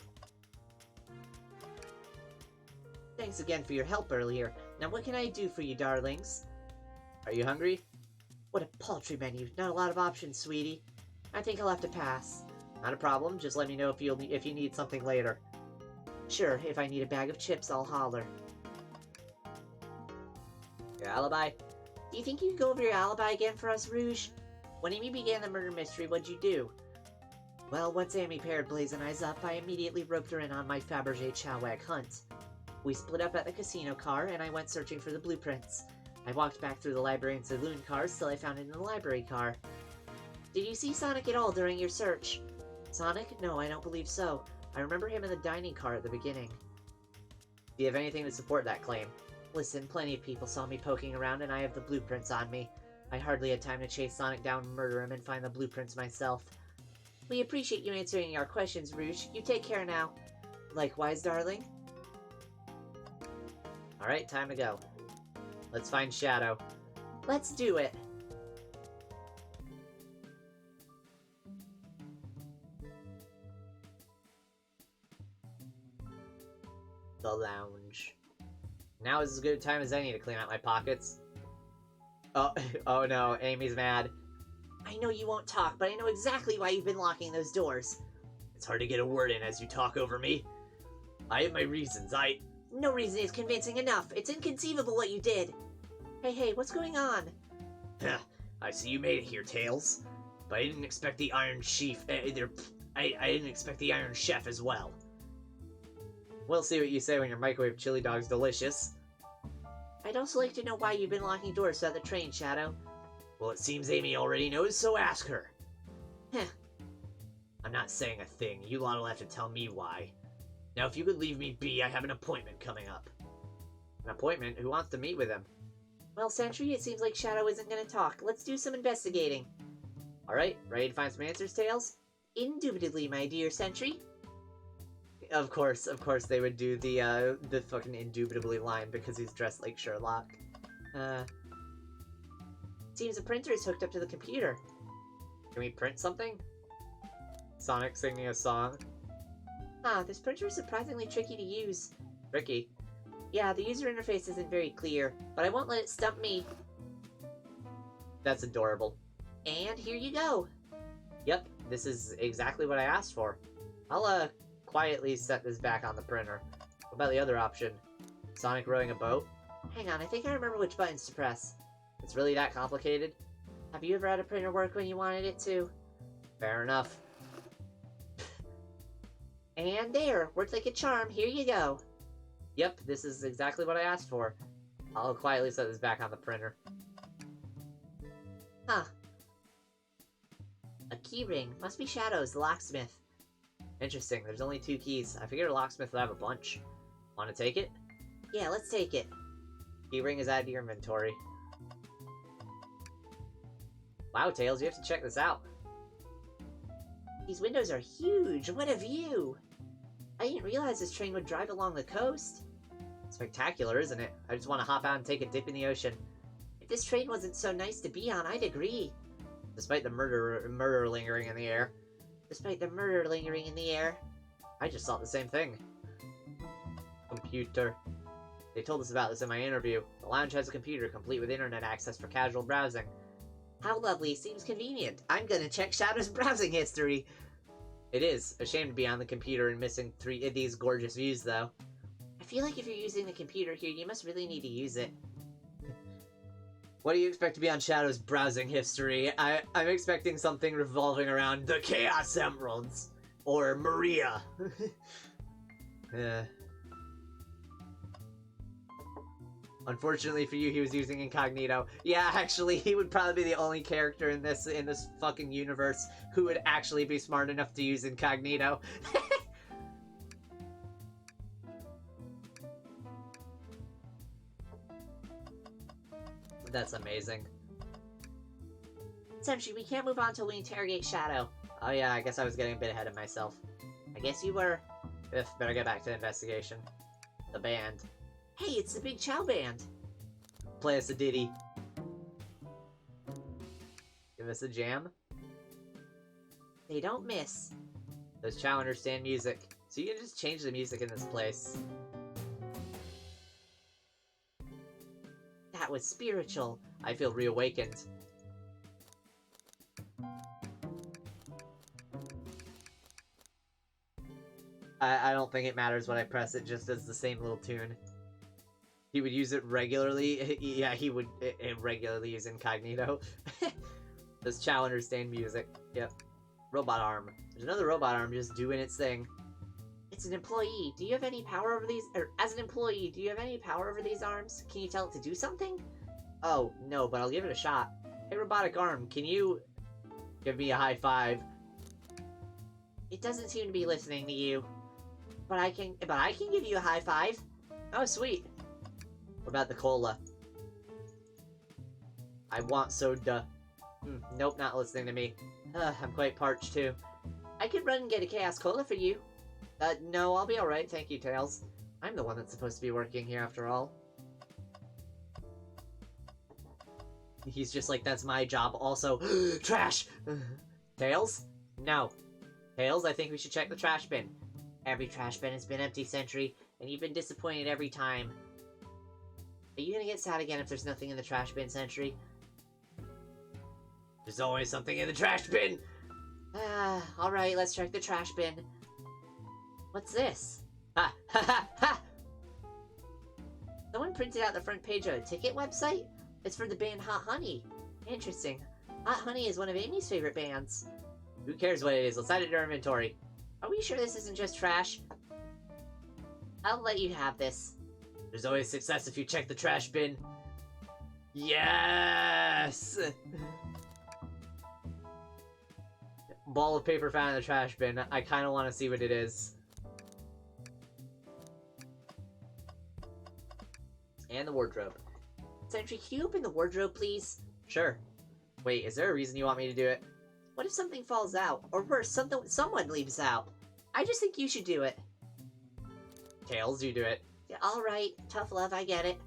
Speaker 1: Thanks again for your help earlier. Now what can I do for you, darlings? Are you hungry?
Speaker 4: What a paltry menu. Not a lot of options, sweetie. I think I'll have to pass.
Speaker 1: Not a problem, just let me know if you need something later.
Speaker 4: Sure, if I need a bag of chips, I'll holler.
Speaker 1: Your alibi?
Speaker 4: Do you think you could go over your alibi again for us, Rouge? When Amy began the murder mystery, what'd you do? Well, once Amy paired Blaze and Eyes up, I immediately roped her in on my Fabergé chow egg hunt. We split up at the casino car, and I went searching for the blueprints. I walked back through the library and saloon cars till I found it in the library car. Did you see Sonic at all during your search? Sonic? No, I don't believe so. I remember him in the dining car at the beginning.
Speaker 1: Do you have anything to support that claim?
Speaker 4: Listen, plenty of people saw me poking around and I have the blueprints on me. I hardly had time to chase Sonic down and murder him and find the blueprints myself. We appreciate you answering our questions, Rouge. You take care now. Likewise, darling.
Speaker 1: Alright, time to go. Let's find Shadow.
Speaker 4: Let's do it.
Speaker 1: The lounge. Now is as good a time as any to clean out my pockets. Oh no, Amy's mad.
Speaker 4: I know you won't talk, but I know exactly why you've been locking those doors.
Speaker 3: It's hard to get a word in as you talk over me. I have my reasons.
Speaker 4: No reason is convincing enough. It's inconceivable what you did. Hey, what's going on?
Speaker 3: I see you made it here, Tails. But I didn't expect the Iron Chief. I didn't expect the Iron Chef as well.
Speaker 1: We'll see what you say when your microwave chili dog's delicious.
Speaker 4: I'd also like to know why you've been locking doors throughout the train, Shadow.
Speaker 3: Well, it seems Amy already knows, so ask her.
Speaker 4: Heh.
Speaker 3: I'm not saying a thing. You lot will have to tell me why. Now, if you could leave me be, I have an appointment coming up.
Speaker 1: An appointment? Who wants to meet with him?
Speaker 4: Well, Sentry, it seems like Shadow isn't going to talk. Let's do some investigating.
Speaker 1: Alright, ready to find some answers, Tails?
Speaker 4: Indubitably, my dear Sentry.
Speaker 1: Of course they would do the fucking indubitably line because he's dressed like Sherlock.
Speaker 4: Seems the printer is hooked up to the computer.
Speaker 1: Can we print something? Sonic singing a song.
Speaker 4: This printer is surprisingly tricky to use.
Speaker 1: Tricky.
Speaker 4: Yeah, the user interface isn't very clear, but I won't let it stump me.
Speaker 1: That's adorable.
Speaker 4: And here you go.
Speaker 1: Yep, this is exactly what I asked for. I'll, quietly set this back on the printer. What about the other option? Sonic rowing a boat?
Speaker 4: Hang on, I think I remember which buttons to press.
Speaker 1: It's really that complicated?
Speaker 4: Have you ever had a printer work when you wanted it to?
Speaker 1: Fair enough.
Speaker 4: And there, worked like a charm, here you go.
Speaker 1: Yep, this is exactly what I asked for. I'll quietly set this back on the printer.
Speaker 4: Huh. A keyring. Must be Shadow's, the locksmith.
Speaker 1: Interesting, there's only 2 keys. I figured a locksmith would have a bunch. Want to take it?
Speaker 4: Yeah, let's take it.
Speaker 1: Keyring is added to your inventory. Wow, Tails, you have to check this out.
Speaker 4: These windows are huge. What a view. I didn't realize this train would drive along the coast.
Speaker 1: Spectacular, isn't it? I just want to hop out and take a dip in the ocean.
Speaker 4: If this train wasn't so nice to be on, I'd agree.
Speaker 1: Despite the murder lingering in the air.
Speaker 4: Despite the murder lingering in the air.
Speaker 1: I just thought the same thing. Computer. They told us about this in my interview. The lounge has a computer complete with internet access for casual browsing.
Speaker 4: How lovely. Seems convenient. I'm gonna check Shadow's browsing history.
Speaker 1: It is. A shame to be on the computer and missing 3 of these gorgeous views, though.
Speaker 4: I feel like if you're using the computer here, you must really need to use it.
Speaker 1: What do you expect to be on Shadow's browsing history? I'm expecting something revolving around the Chaos Emeralds. Or Maria. Unfortunately for you, he was using incognito. Yeah, actually, he would probably be the only character in this fucking universe who would actually be smart enough to use incognito. That's amazing.
Speaker 4: Sentry, we can't move on till we interrogate Shadow.
Speaker 1: Oh yeah, I guess I was getting a bit ahead of myself.
Speaker 4: I guess you were.
Speaker 1: Better get back to the investigation. The band.
Speaker 4: Hey, it's the Big Chow Band.
Speaker 1: Play us a ditty. Give us a jam.
Speaker 4: They don't miss.
Speaker 1: Those Chow understand music, so you can just change the music in this place.
Speaker 4: That was spiritual.
Speaker 1: I feel reawakened. I don't think it matters when I press it, just as the same little tune. He would use it regularly. Yeah, he would regularly use incognito. Does Chow understand music? Yep. Robot arm. There's another robot arm just doing its thing.
Speaker 4: It's an employee. Do you have any power over these? Or, as an employee, do you have any power over these arms? Can you tell it to do something?
Speaker 1: Oh, no, but I'll give it a shot. Hey, robotic arm, can you give me a high five?
Speaker 4: It doesn't seem to be listening to you. But I can give you a high five.
Speaker 1: Oh, sweet. What about the cola? I want soda. Nope, not listening to me. I'm quite parched, too.
Speaker 4: I could run and get a Chaos Cola for you.
Speaker 1: No, I'll be alright, thank you, Tails. I'm the one that's supposed to be working here, after all. He's just like, that's my job. Also, trash! Tails? No. Tails, I think we should check the trash bin.
Speaker 4: Every trash bin has been empty, Sentry, and you've been disappointed every time. Are you gonna get sad again if there's nothing in the trash bin, Sentry?
Speaker 3: There's always something in the trash bin!
Speaker 4: Alright, let's check the trash bin. What's this?
Speaker 1: Ha! Ha ha ha!
Speaker 4: Someone printed out the front page of a ticket website? It's for the band Hot Honey. Interesting. Hot Honey is one of Amy's favorite bands.
Speaker 1: Who cares what it is? Let's add it to our inventory.
Speaker 4: Are we sure this isn't just trash? I'll let you have this.
Speaker 3: There's always success if you check the trash bin. Yes!
Speaker 1: Ball of paper found in the trash bin. I kind of want to see what it is. And the wardrobe.
Speaker 4: Sentry, can you open the wardrobe, please?
Speaker 1: Sure. Wait, is there a reason you want me to do it?
Speaker 4: What if something falls out? Or worse, someone leaves out? I just think you should do it.
Speaker 1: Tails, you do it.
Speaker 4: Yeah, alright. Tough love, I get it.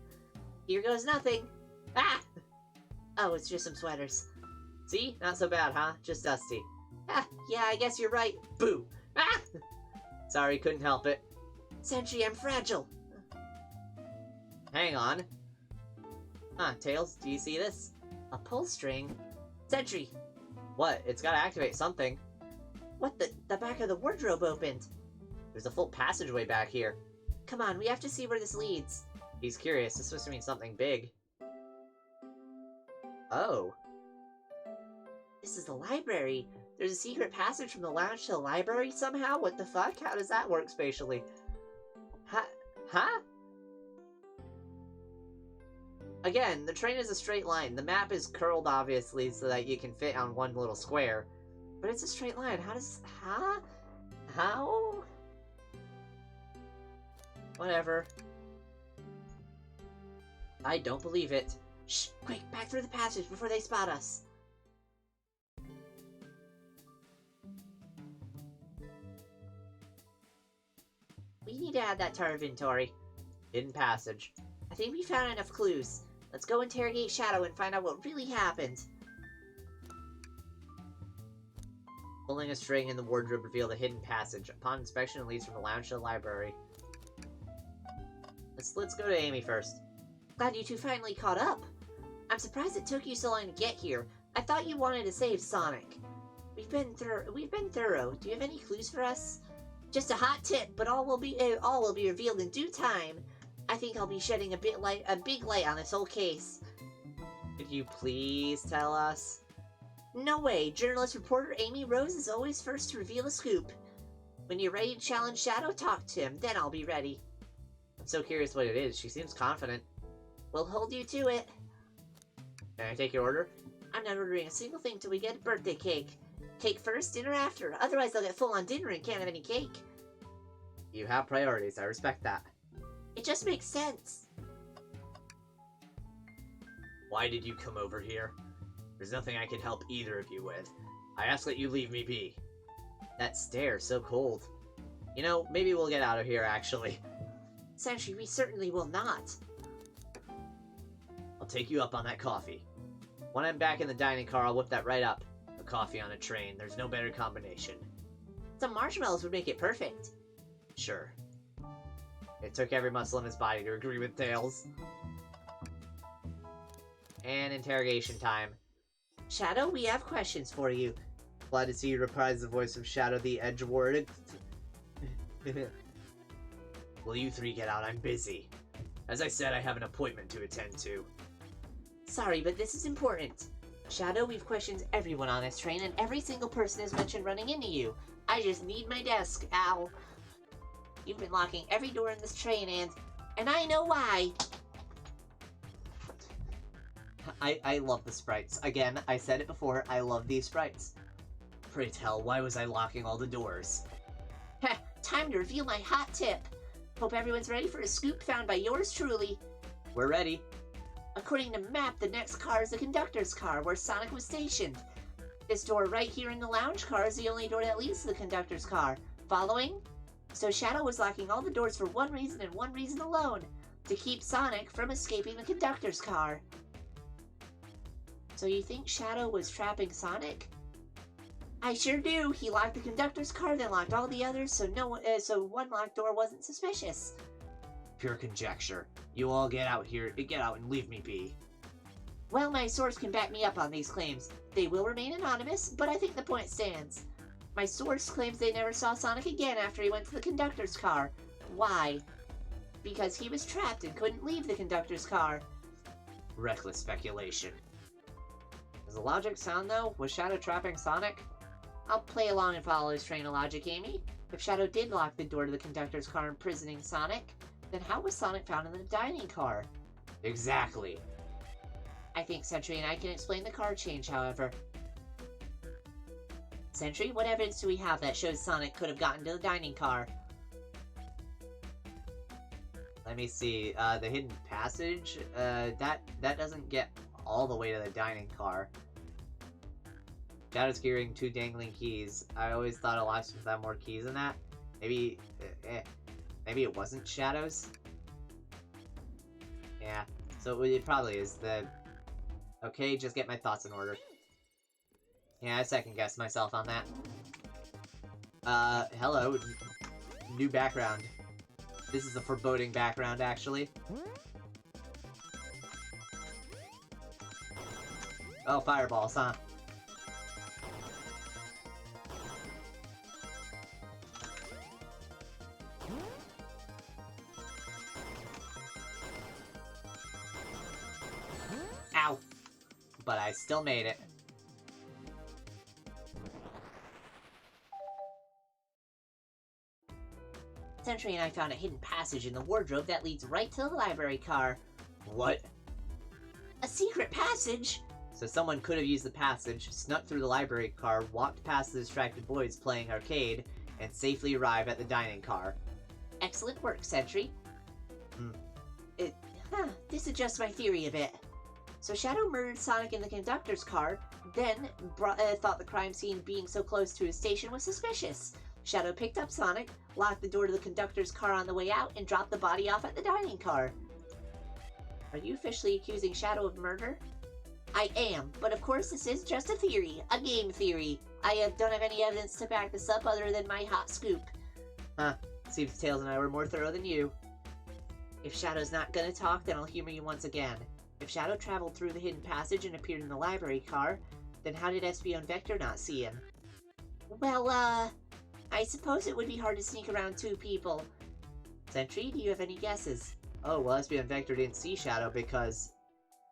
Speaker 4: Here goes nothing. Ah! Oh, it's just some sweaters.
Speaker 1: See? Not so bad, huh? Just dusty.
Speaker 4: Ah, yeah, I guess you're right.
Speaker 1: Boo!
Speaker 4: Ah!
Speaker 1: Sorry, couldn't help it.
Speaker 4: Sentry, I'm fragile.
Speaker 1: Hang on. Huh, Tails, do you see this?
Speaker 4: A pull string? Sentry!
Speaker 1: What? It's gotta activate something.
Speaker 4: What the back of the wardrobe opened.
Speaker 1: There's a full passageway back here.
Speaker 4: Come on, we have to see where this leads.
Speaker 1: He's curious. This supposed to mean something big. Oh.
Speaker 4: This is the library. There's a secret passage from the lounge to the library somehow? What the fuck? How does that work spatially?
Speaker 1: Huh? Again, the train is a straight line. The map is curled, obviously, so that you can fit on one little square. But it's a straight line. How? Whatever. I don't believe it.
Speaker 4: Shh! Quick, back through the passage before they spot us. We need to add that to our inventory.
Speaker 1: Hidden passage.
Speaker 4: I think we found enough clues. Let's go interrogate Shadow and find out what really happened.
Speaker 1: Pulling a string in the wardrobe revealed a hidden passage. Upon inspection, it leads from the lounge to the library. Let's go to Amy first.
Speaker 4: Glad you two finally caught up. I'm surprised it took you so long to get here. I thought you wanted to save Sonic. We've been thorough. Do you have any clues for us? Just a hot tip, but all will be revealed in due time. I think I'll be shedding a big light on this whole case.
Speaker 1: Could you please tell us?
Speaker 4: No way. Journalist reporter Amy Rose is always first to reveal a scoop. When you're ready to challenge Shadow, talk to him. Then I'll be ready.
Speaker 1: I'm so curious what it is. She seems confident.
Speaker 4: We'll hold you to it.
Speaker 1: Can I take your order?
Speaker 4: I'm not ordering a single thing till we get a birthday cake. Cake first, dinner after. Otherwise they'll get full on dinner and can't have any cake.
Speaker 1: You have priorities. I respect that.
Speaker 4: It just makes sense.
Speaker 3: Why did you come over here? There's nothing I can help either of you with. I ask that you leave me be.
Speaker 1: That stare, so cold. You know, maybe we'll get out of here, actually.
Speaker 4: Sentry, we certainly will not.
Speaker 3: I'll take you up on that coffee.
Speaker 1: When I'm back in the dining car, I'll whip that right up.
Speaker 3: A coffee on a train, there's no better combination.
Speaker 4: Some marshmallows would make it perfect.
Speaker 3: Sure.
Speaker 1: It took every muscle in his body to agree with Tails. And interrogation time.
Speaker 4: Shadow, we have questions for you.
Speaker 1: Glad to see you reprise the voice of Shadow the Edgeward.
Speaker 3: Will you three get out? I'm busy. As I said, I have an appointment to attend to.
Speaker 4: Sorry, but this is important. Shadow, we've questioned everyone on this train, and every single person has mentioned running into you. I just need my desk. Ow. You've been locking every door in this train, and I know why.
Speaker 1: I love the sprites. Again, I said it before, I love these sprites.
Speaker 3: Pray tell, why was I locking all the doors?
Speaker 4: Heh, time to reveal my hot tip. Hope everyone's ready for a scoop found by yours truly.
Speaker 1: We're ready.
Speaker 4: According to map, the next car is the conductor's car, where Sonic was stationed. This door right here in the lounge car is the only door that leads to the conductor's car. Following? So Shadow was locking all the doors for one reason and one reason alone. To keep Sonic from escaping the conductor's car. So you think Shadow was trapping Sonic? I sure do. He locked the conductor's car, then locked all the others, so one locked door wasn't suspicious.
Speaker 3: Pure conjecture. You all get out and leave me be.
Speaker 4: Well, my source can back me up on these claims. They will remain anonymous, but I think the point stands. My source claims they never saw Sonic again after he went to the conductor's car. Why? Because he was trapped and couldn't leave the conductor's car.
Speaker 3: Reckless speculation.
Speaker 1: Does the logic sound, though? Was Shadow trapping Sonic?
Speaker 4: I'll play along and follow his train of logic, Amy. If Shadow did lock the door to the conductor's car, imprisoning Sonic, Then how was Sonic found in the dining car?
Speaker 3: Exactly.
Speaker 4: I think Sentry and I can explain the car change, however. Sentry, what evidence do we have that shows Sonic could have gotten to the dining car?
Speaker 1: Let me see. The hidden passage? That doesn't get all the way to the dining car. Shadow's carrying 2 dangling keys. I always thought a locksmith had more keys than that. Maybe, maybe it wasn't Shadow's? Yeah, so it probably is. Okay, just get my thoughts in order. Yeah, I second-guessed myself on that. Hello. New background. This is a foreboding background, actually. Oh, fireballs, huh? Ow! But I still made it.
Speaker 4: Sentry and I found a hidden passage in the wardrobe that leads right to the library car.
Speaker 1: What?
Speaker 4: A secret passage?
Speaker 1: So someone could have used the passage, snuck through the library car, walked past the distracted boys playing arcade, and safely arrived at the dining car.
Speaker 4: Excellent work, Sentry. This adjusts my theory a bit. So Shadow murdered Sonic in the conductor's car, then thought the crime scene being so close to his station was suspicious. Shadow picked up Sonic, locked the door to the conductor's car on the way out, and dropped the body off at the dining car. Are you officially accusing Shadow of murder? I am, but of course this is just a theory, a game theory. I don't have any evidence to back this up other than my hot scoop.
Speaker 1: Huh. Seems Tails and I were more thorough than you.
Speaker 4: If Shadow's not gonna talk, then I'll humor you once again. If Shadow traveled through the hidden passage and appeared in the library car, then how did Espio and Vector not see him? Well, I suppose it would be hard to sneak around 2 people. Sentry, do you have any guesses?
Speaker 1: Oh, well, Espio and Vector didn't see Shadow because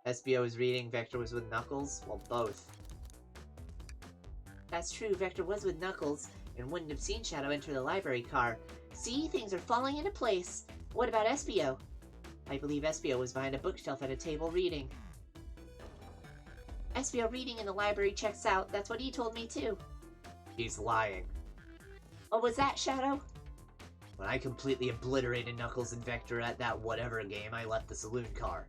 Speaker 1: Espio was reading, Vector was with Knuckles? Well, both.
Speaker 4: That's true, Vector was with Knuckles, and wouldn't have seen Shadow enter the library car. See, things are falling into place. What about Espio? I believe Espio was behind a bookshelf at a table reading. Espio reading in the library checks out. That's what he told me too.
Speaker 1: He's lying.
Speaker 4: What was that, Shadow?
Speaker 3: When I completely obliterated Knuckles and Vector at that whatever game, I left the saloon car.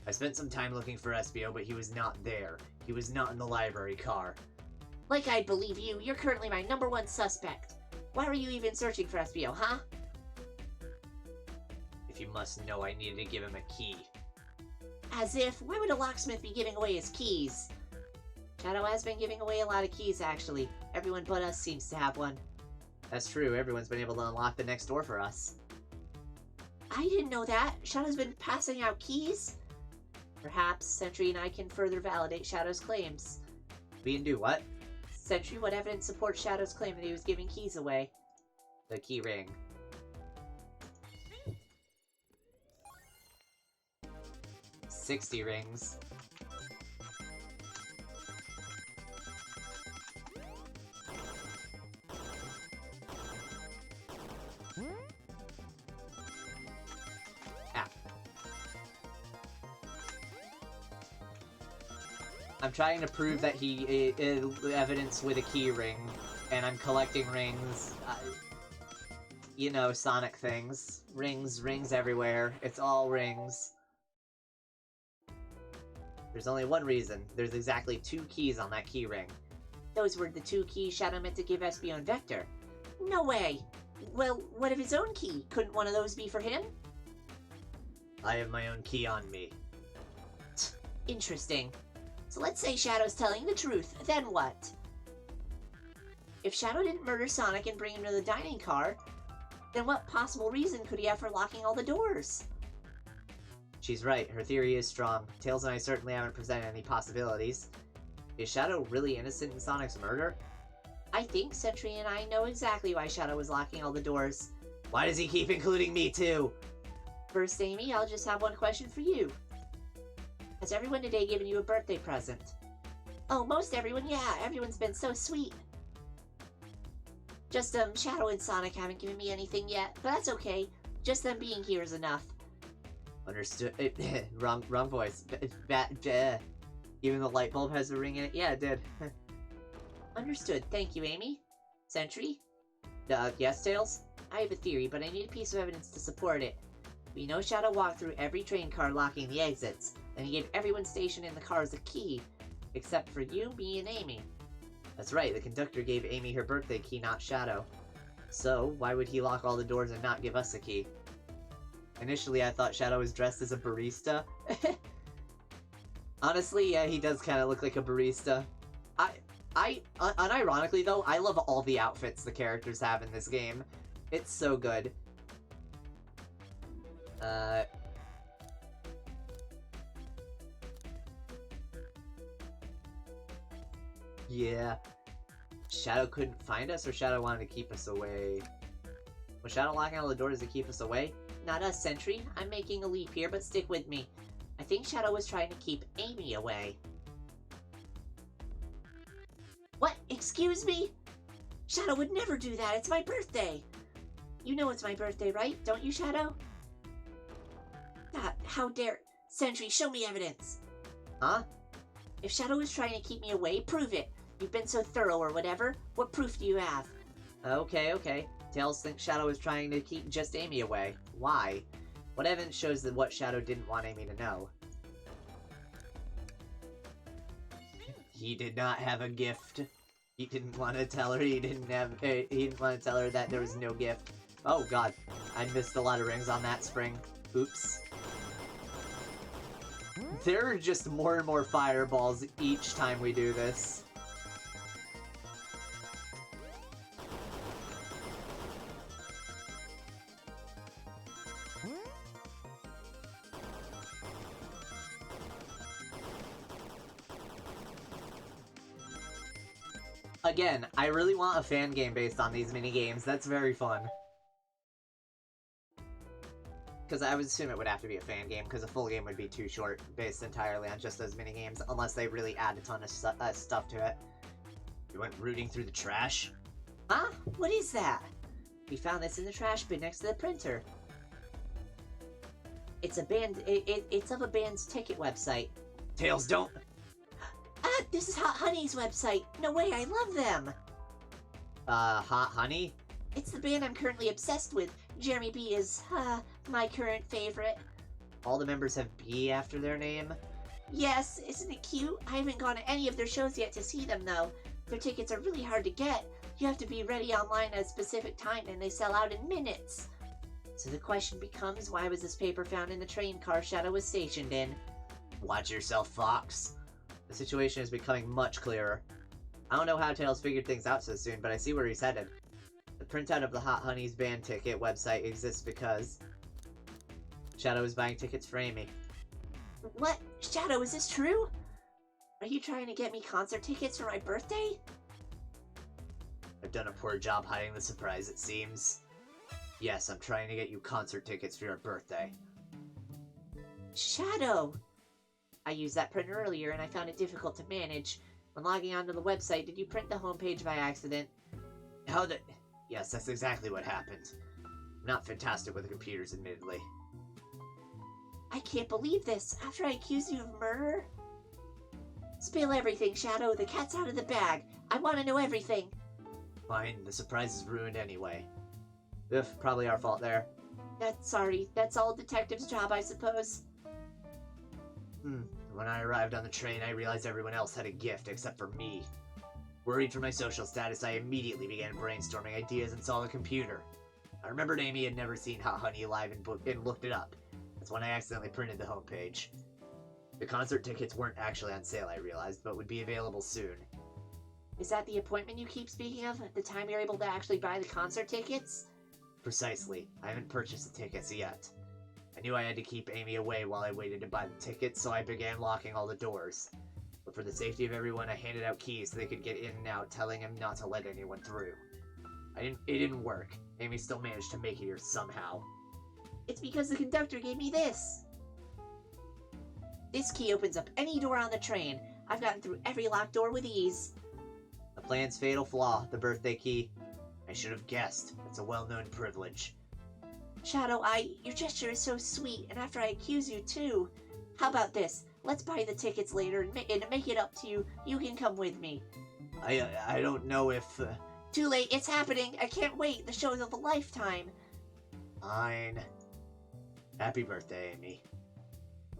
Speaker 3: I spent some time looking for Espio, but he was not there. He was not in the library car.
Speaker 4: Like I believe you, you're currently my #1 suspect. Why were you even searching for Espio, huh?
Speaker 3: If you must know, I needed to give him a key.
Speaker 4: As if, why would a locksmith be giving away his keys? Shadow has been giving away a lot of keys, actually. Everyone but us seems to have one.
Speaker 1: That's true, everyone's been able to unlock the next door for us.
Speaker 4: I didn't know that. Shadow's been passing out keys? Perhaps Sentry and I can further validate Shadow's claims.
Speaker 1: We can do what?
Speaker 4: Sentry, what evidence supports Shadow's claim that he was giving keys away?
Speaker 1: The key ring. $60 rings. I'm trying to prove that he is evidence with a key ring, and I'm collecting rings. You know, Sonic things. Rings everywhere. It's all rings. There's only one reason. There's exactly 2 keys on that key ring.
Speaker 4: Those were the 2 keys Shadow meant to give Espio and Vector. No way! Well, what of his own key? Couldn't one of those be for him?
Speaker 3: I have my own key on me.
Speaker 4: Interesting. So let's say Shadow's telling the truth, then what? If Shadow didn't murder Sonic and bring him to the dining car, then what possible reason could he have for locking all the doors?
Speaker 1: She's right, her theory is strong. Tails and I certainly haven't presented any possibilities. Is Shadow really innocent in Sonic's murder?
Speaker 4: I think Sentry and I know exactly why Shadow was locking all the doors.
Speaker 3: Why does he keep including me too?
Speaker 4: First, Amy, I'll just have one question for you. Has everyone today given you a birthday present? Oh, most everyone, yeah. Everyone's been so sweet. Just, Shadow and Sonic haven't given me anything yet, but that's okay. Just them being here is enough.
Speaker 1: Understood. Wrong voice. Even the light bulb has a ring in it? Yeah, it did.
Speaker 4: Understood. Thank you, Amy. Sentry?
Speaker 1: Yes, Tails?
Speaker 4: I have a theory, but I need a piece of evidence to support it. We know Shadow walked through every train car locking the exits, and he gave everyone stationed in the cars a key, except for you, me, and Amy.
Speaker 1: That's right, the conductor gave Amy her birthday key, not Shadow. So, why would he lock all the doors and not give us a key? Initially, I thought Shadow was dressed as a barista. Honestly, yeah, he does kind of look like a barista. Unironically though, I love all the outfits the characters have in this game. It's so good. Yeah. Shadow couldn't find us, or Shadow wanted to keep us away? Was Shadow locking all the doors to keep us away?
Speaker 4: Not us, Sentry. I'm making a leap here, but stick with me. I think Shadow was trying to keep Amy away. What? Excuse me? Shadow would never do that. It's my birthday. You know it's my birthday, right? Don't you, Shadow? God, how dare... Sentry, show me evidence.
Speaker 1: Huh?
Speaker 4: If Shadow was trying to keep me away, prove it. You've been so thorough or whatever. What proof do you have?
Speaker 1: Okay. Tails thinks Shadow was trying to keep just Amy away. Why? What evidence shows that what Shadow didn't want Amy to know? He did not have a gift. He didn't want to tell her he didn't want to tell her that there was no gift. Oh god, I missed a lot of rings on that spring. Oops. There are just more and more fireballs each time we do this. Again, I really want a fan game based on these mini-games. That's very fun. Because I would assume it would have to be a fan game, because a full game would be too short, based entirely on just those mini-games, unless they really add a ton of stuff to it.
Speaker 3: You went rooting through the trash?
Speaker 4: Huh? What is that? We found this in the trash bin next to the printer. It's a band. It's of a band's ticket website.
Speaker 3: Tails, don't...
Speaker 4: Ah, this is Hot Honey's website. No way, I love them.
Speaker 1: Hot Honey?
Speaker 4: It's the band I'm currently obsessed with. Jeremy B is, my current favorite.
Speaker 1: All the members have B after their name?
Speaker 4: Yes, isn't it cute? I haven't gone to any of their shows yet to see them, though. Their tickets are really hard to get. You have to be ready online at a specific time, and they sell out in minutes. So the question becomes, why was this paper found in the train car Shadow was stationed in?
Speaker 3: Watch yourself, Fox.
Speaker 1: The situation is becoming much clearer. I don't know how Tails figured things out so soon, but I see where he's headed. The printout of the Hot Honey's band ticket website exists because Shadow is buying tickets for Amy.
Speaker 4: What? Shadow, is this true? Are you trying to get me concert tickets for my birthday?
Speaker 3: I've done a poor job hiding the surprise, it seems. Yes, I'm trying to get you concert tickets for your birthday.
Speaker 4: Shadow! I used that printer earlier and I found it difficult to manage. When logging onto the website, did you print the homepage by accident?
Speaker 3: How the... Yes, that's exactly what happened. I'm not fantastic with computers, admittedly.
Speaker 4: I can't believe this. After I accused you of murder? Spill everything, Shadow. The cat's out of the bag. I want to know everything.
Speaker 3: Fine, the surprise is ruined anyway.
Speaker 1: Probably our fault there.
Speaker 4: Sorry. That's all a detective's job, I suppose.
Speaker 3: When I arrived on the train, I realized everyone else had a gift except for me. Worried for my social status, I immediately began brainstorming ideas and saw the computer. I remembered Amy had never seen Hot Honey live and looked it up. That's when I accidentally printed the homepage. The concert tickets weren't actually on sale, I realized, but would be available soon.
Speaker 4: Is that the appointment you keep speaking of? The time you're able to actually buy the concert tickets?
Speaker 3: Precisely. I haven't purchased the tickets yet. I knew I had to keep Amy away while I waited to buy the tickets, so I began locking all the doors. But for the safety of everyone, I handed out keys so they could get in and out, telling him not to let anyone through. It didn't work. Amy still managed to make it here somehow.
Speaker 4: It's because the conductor gave me this. This key opens up any door on the train. I've gotten through every locked door with ease.
Speaker 1: The plan's fatal flaw, the birthday key.
Speaker 3: I should have guessed. It's a well-known privilege.
Speaker 4: Shadow, your gesture is so sweet, and after I accuse you too. How about this? Let's buy the tickets later and make it up to you. You can come with me.
Speaker 3: I don't know if...
Speaker 4: Too late, it's happening. I can't wait. The show is of a lifetime.
Speaker 3: Fine. Happy birthday, Amy.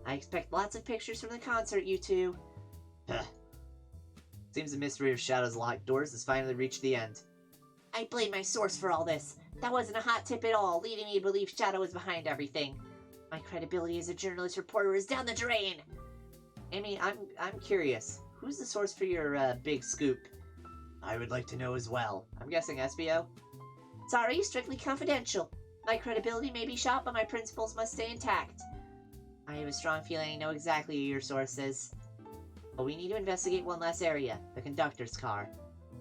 Speaker 4: I expect lots of pictures from the concert, you two.
Speaker 1: Seems the mystery of Shadow's locked doors has finally reached the end.
Speaker 4: I blame my source for all this. That wasn't a hot tip at all, leading me to believe Shadow was behind everything. My credibility as a journalist reporter is down the drain.
Speaker 1: Amy, I'm curious. Who's the source for your big scoop?
Speaker 3: I would like to know as well.
Speaker 1: I'm guessing SBO?
Speaker 4: Sorry, strictly confidential. My credibility may be shot, but my principles must stay intact.
Speaker 1: I have a strong feeling I know exactly who your source is. But we need to investigate one last area, the conductor's car.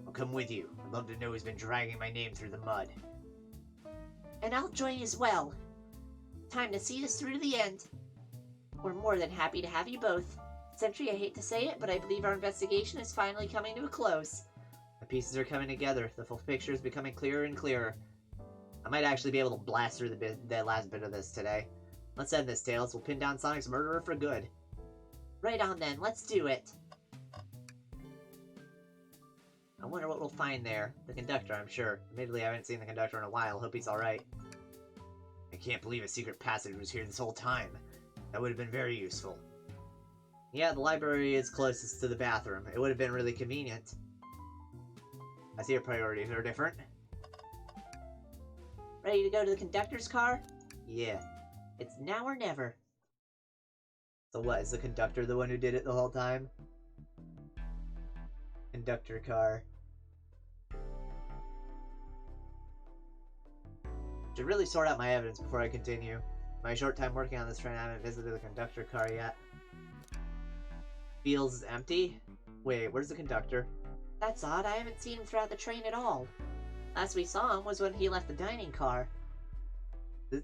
Speaker 3: I'll come with you. I'd love to know who's been dragging my name through the mud.
Speaker 4: And I'll join as well. Time to see this through to the end. We're more than happy to have you both. Sentry, I hate to say it, but I believe our investigation is finally coming to a close.
Speaker 1: The pieces are coming together. The full picture is becoming clearer and clearer. I might actually be able to blast through the last bit of this today. Let's end this, Tails. We'll pin down Sonic's murderer for good.
Speaker 4: Right on then, let's do it.
Speaker 1: I wonder what we'll find there. The conductor, I'm sure. Admittedly, I haven't seen the conductor in a while. Hope he's alright.
Speaker 3: I can't believe a secret passage was here this whole time. That would have been very useful.
Speaker 1: Yeah, the library is closest to the bathroom. It would have been really convenient. I see your priorities are different.
Speaker 4: Ready to go to the conductor's car?
Speaker 1: Yeah.
Speaker 4: It's now or never.
Speaker 1: So what, is the conductor the one who did it the whole time? Conductor car. Should really sort out my evidence before I continue. My short time working on this train, I haven't visited the conductor car yet. Feels empty? Wait, where's the conductor?
Speaker 4: That's odd, I haven't seen him throughout the train at all. Last we saw him was when he left the dining car.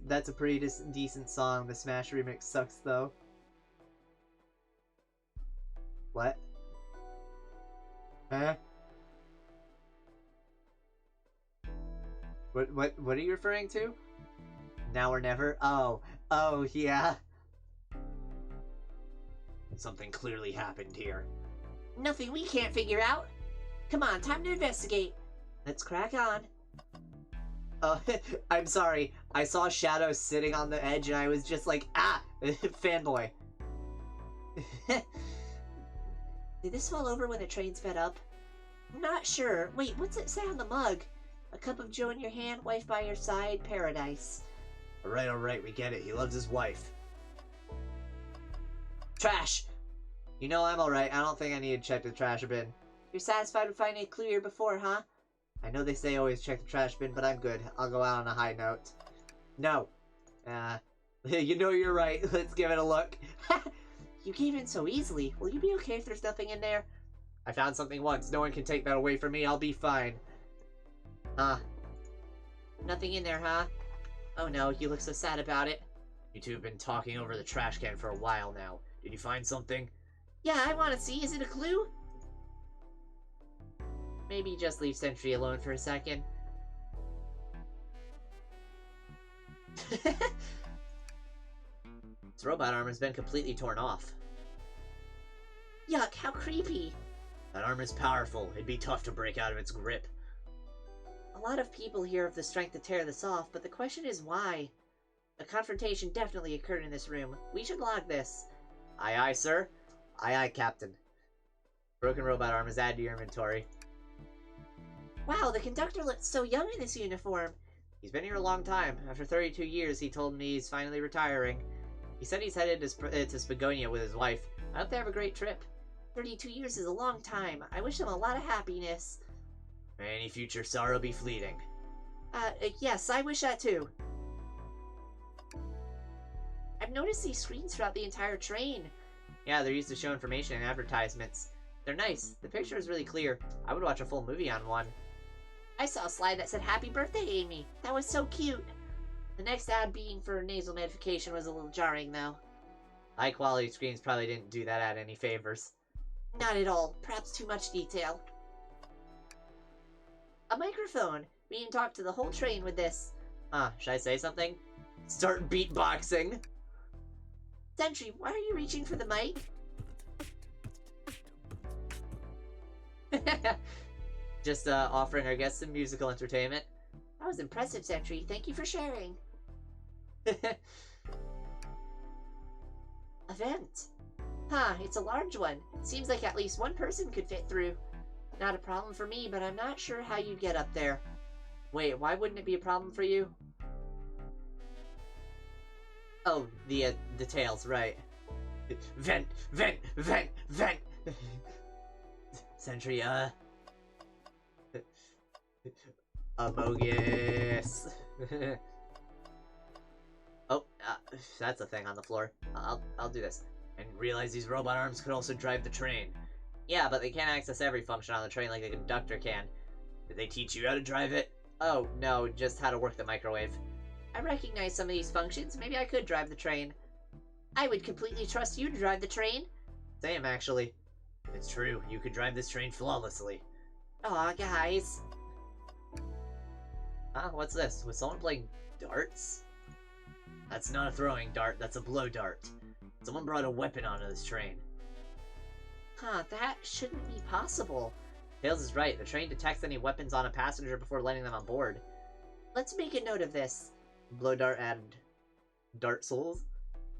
Speaker 1: That's a pretty decent song. The Smash remix sucks, though. What? Huh? What are you referring to? Now or never? Oh, yeah.
Speaker 3: Something clearly happened here.
Speaker 4: Nothing we can't figure out. Come on, time to investigate. Let's crack on.
Speaker 1: Oh, I'm sorry. I saw Shadow sitting on the edge and I was just like, ah! Fanboy.
Speaker 4: Did this fall over when the train sped up? Not sure. Wait, what's it say on the mug? A cup of joe in your hand, wife by your side, paradise.
Speaker 3: Alright, we get it. He loves his wife.
Speaker 1: Trash! You know I'm alright. I don't think I need to check the trash bin.
Speaker 4: You're satisfied with finding a clue here before, huh?
Speaker 1: I know they say always check the trash bin, but I'm good. I'll go out on a high note. No. You know you're right. Let's give it a look.
Speaker 4: You gave in so easily. Will you be okay if there's nothing in there?
Speaker 1: I found something once. No one can take that away from me. I'll be fine.
Speaker 4: Nothing in there, huh? Oh no, you look so sad about it.
Speaker 3: You two have been talking over the trash can for a while now. Did you find something?
Speaker 4: Yeah, I want to see. Is it a clue?
Speaker 1: Maybe just leave Sentry alone for a second. Its robot arm has been completely torn off.
Speaker 4: Yuck, how creepy.
Speaker 3: That arm is powerful. It'd be tough to break out of its grip.
Speaker 4: A lot of people here have the strength to tear this off, but the question is why? A confrontation definitely occurred in this room. We should log this.
Speaker 1: Aye, aye, sir. Aye, aye, Captain. Broken robot arm is added to your inventory.
Speaker 4: Wow, the conductor looks so young in this uniform.
Speaker 1: He's been here a long time. After 32 years, he told me he's finally retiring. He said he's headed to Spagonia with his wife. I hope they have a great trip.
Speaker 4: 32 years is a long time. I wish them a lot of happiness.
Speaker 3: May any future sorrow be fleeting.
Speaker 4: Yes, I wish that too. I've noticed these screens throughout the entire train.
Speaker 1: Yeah, they're used to show information and advertisements. They're nice. The picture is really clear. I would watch a full movie on one.
Speaker 4: I saw a slide that said happy birthday, Amy. That was so cute. The next ad being for nasal notification was a little jarring, though.
Speaker 1: High quality screens probably didn't do that ad any favors.
Speaker 4: Not at all. Perhaps too much detail. A microphone. We can talk to the whole train with this.
Speaker 1: Should I say something?
Speaker 3: Start beatboxing.
Speaker 4: Sentry, why are you reaching for the mic?
Speaker 3: Just offering our guests some musical entertainment.
Speaker 4: That was impressive, Sentry. Thank you for sharing. Event. Huh, it's a large one. Seems like at least one person could fit through. Not a problem for me, but I'm not sure how you'd get up there.
Speaker 3: Wait, why wouldn't it be a problem for you? Oh, the tails, right. Vent, vent, vent, vent! Sentry, Amogus. Oh, that's a thing on the floor. I'll do this. And realize these robot arms could also drive the train. Yeah, but they can't access every function on the train like the conductor can. Did they teach you how to drive it? Oh, no, just how to work the microwave.
Speaker 4: I recognize some of these functions. Maybe I could drive the train. I would completely trust you to drive the train.
Speaker 3: Same, actually. It's true, you could drive this train flawlessly.
Speaker 4: Aw, guys.
Speaker 3: Huh? What's this? Was someone playing darts? That's not a throwing dart, that's a blow dart. Someone brought a weapon onto this train.
Speaker 4: Huh, that shouldn't be possible.
Speaker 3: Tails is right, the train detects any weapons on a passenger before letting them on board.
Speaker 4: Let's make a note of this.
Speaker 3: Blow dart and dart souls?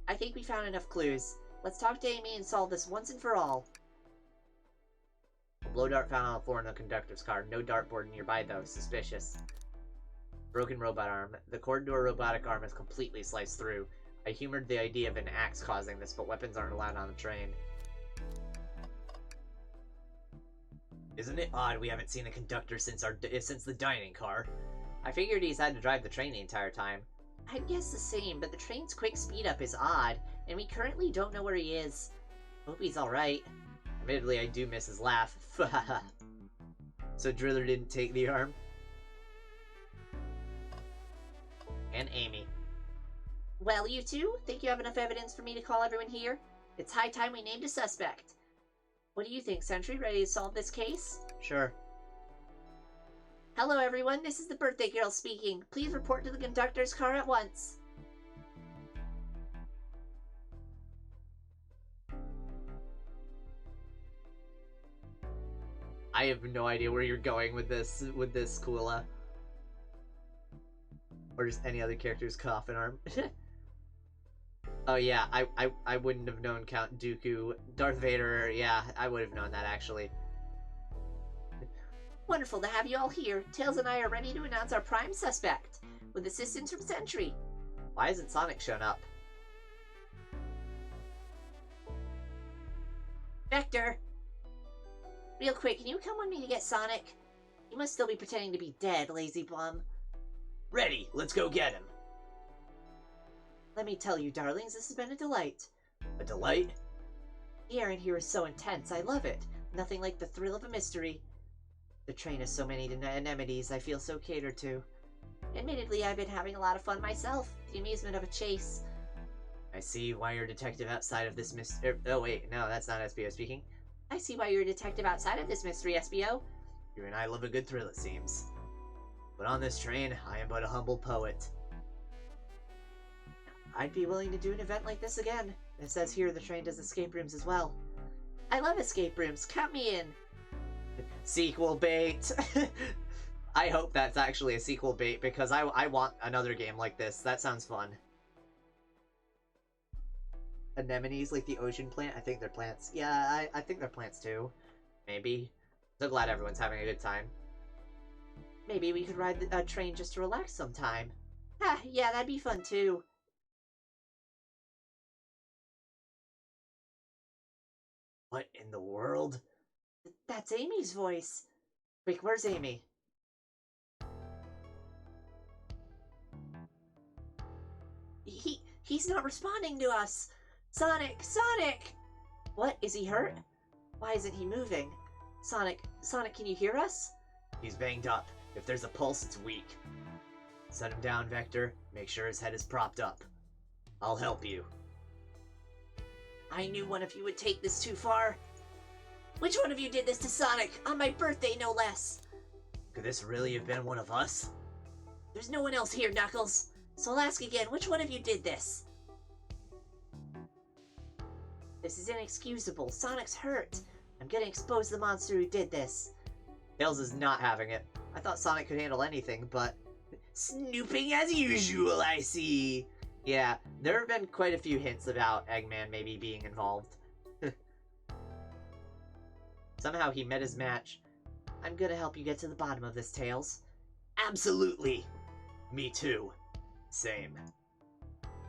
Speaker 4: I think we found enough clues. Let's talk to Amy and solve this once and for all.
Speaker 3: A blow dart found on the floor in the conductor's car. No dartboard nearby, though. Suspicious. Broken robot arm. The cord to a robotic arm is completely sliced through. I humored the idea of an axe causing this, but weapons aren't allowed on the train. Isn't it odd we haven't seen a conductor since the dining car? I figured he's had to drive the train the entire time.
Speaker 4: I'd guess the same, but the train's quick speed up is odd, and we currently don't know where he is. Hope he's alright.
Speaker 3: Admittedly, I do miss his laugh. So Driller didn't take the arm? And Amy.
Speaker 4: Well, you two, think you have enough evidence for me to call everyone here? It's high time we named a suspect. What do you think, Sentry? Ready to solve this case?
Speaker 3: Sure.
Speaker 4: Hello, everyone. This is the birthday girl speaking. Please report to the conductor's car at once.
Speaker 3: I have no idea where you're going with this, Kula. Or just any other character's coffin arm. Oh yeah, I wouldn't have known Count Dooku. Darth Vader, yeah, I would have known that actually.
Speaker 4: Wonderful to have you all here. Tails and I are ready to announce our prime suspect, with assistance from Sentry.
Speaker 3: Why hasn't Sonic shown up?
Speaker 4: Vector! Real quick, can you come with me to get Sonic? He must still be pretending to be dead, lazy bum.
Speaker 3: Ready, let's go get him.
Speaker 4: Let me tell you, darlings, this has been a delight.
Speaker 3: A delight?
Speaker 4: The air in here is so intense, I love it. Nothing like the thrill of a mystery. The train has so many anemones I feel so catered to. Admittedly, I've been having a lot of fun myself, the amusement of a chase.
Speaker 3: I see why you're a detective outside of this oh wait, no, that's not SBO speaking.
Speaker 4: I see why you're a detective outside of this mystery, SBO.
Speaker 3: You and I love a good thrill, it seems. But on this train, I am but a humble poet.
Speaker 4: I'd be willing to do an event like this again. It says here the train does escape rooms as well. I love escape rooms. Count me in.
Speaker 3: Sequel bait. I hope that's actually a sequel bait because I want another game like this. That sounds fun. Anemones, like the ocean plant? I think they're plants. Yeah, I think they're plants too. Maybe. So glad everyone's having a good time.
Speaker 4: Maybe we could ride a train just to relax sometime. Ah, yeah, that'd be fun too.
Speaker 3: What in the world?
Speaker 4: That's Amy's voice. Quick, where's Amy? He's not responding to us. Sonic! Sonic! What? Is he hurt? Why isn't he moving? Sonic, can you hear us?
Speaker 3: He's banged up. If there's a pulse, it's weak. Set him down, Vector. Make sure his head is propped up. I'll help you.
Speaker 4: I knew one of you would take this too far. Which one of you did this to Sonic? On my birthday, no less.
Speaker 3: Could this really have been one of us?
Speaker 4: There's no one else here, Knuckles. So I'll ask again, which one of you did this? This is inexcusable. Sonic's hurt. I'm gonna expose the monster who did this.
Speaker 1: Tails is not having it. I thought Sonic could handle anything, but...
Speaker 3: Snooping as usual, I see.
Speaker 1: Yeah, there have been quite a few hints about Eggman maybe being involved. Somehow he met his match. I'm gonna help you get to the bottom of this, Tails.
Speaker 3: Absolutely. Me too. Same.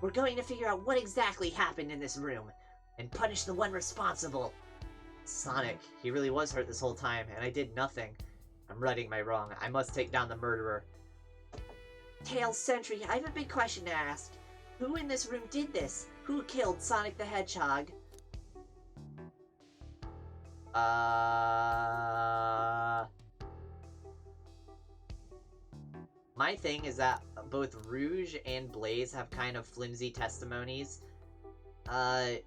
Speaker 4: We're going to figure out what exactly happened in this room, and punish the one responsible.
Speaker 1: Sonic, he really was hurt this whole time, and I did nothing. I'm righting my wrong. I must take down the murderer.
Speaker 4: Tails, Sentry, I have a big question to ask. Who in this room did this? Who killed Sonic the Hedgehog?
Speaker 1: My thing is that both Rouge and Blaze have kind of flimsy testimonies. I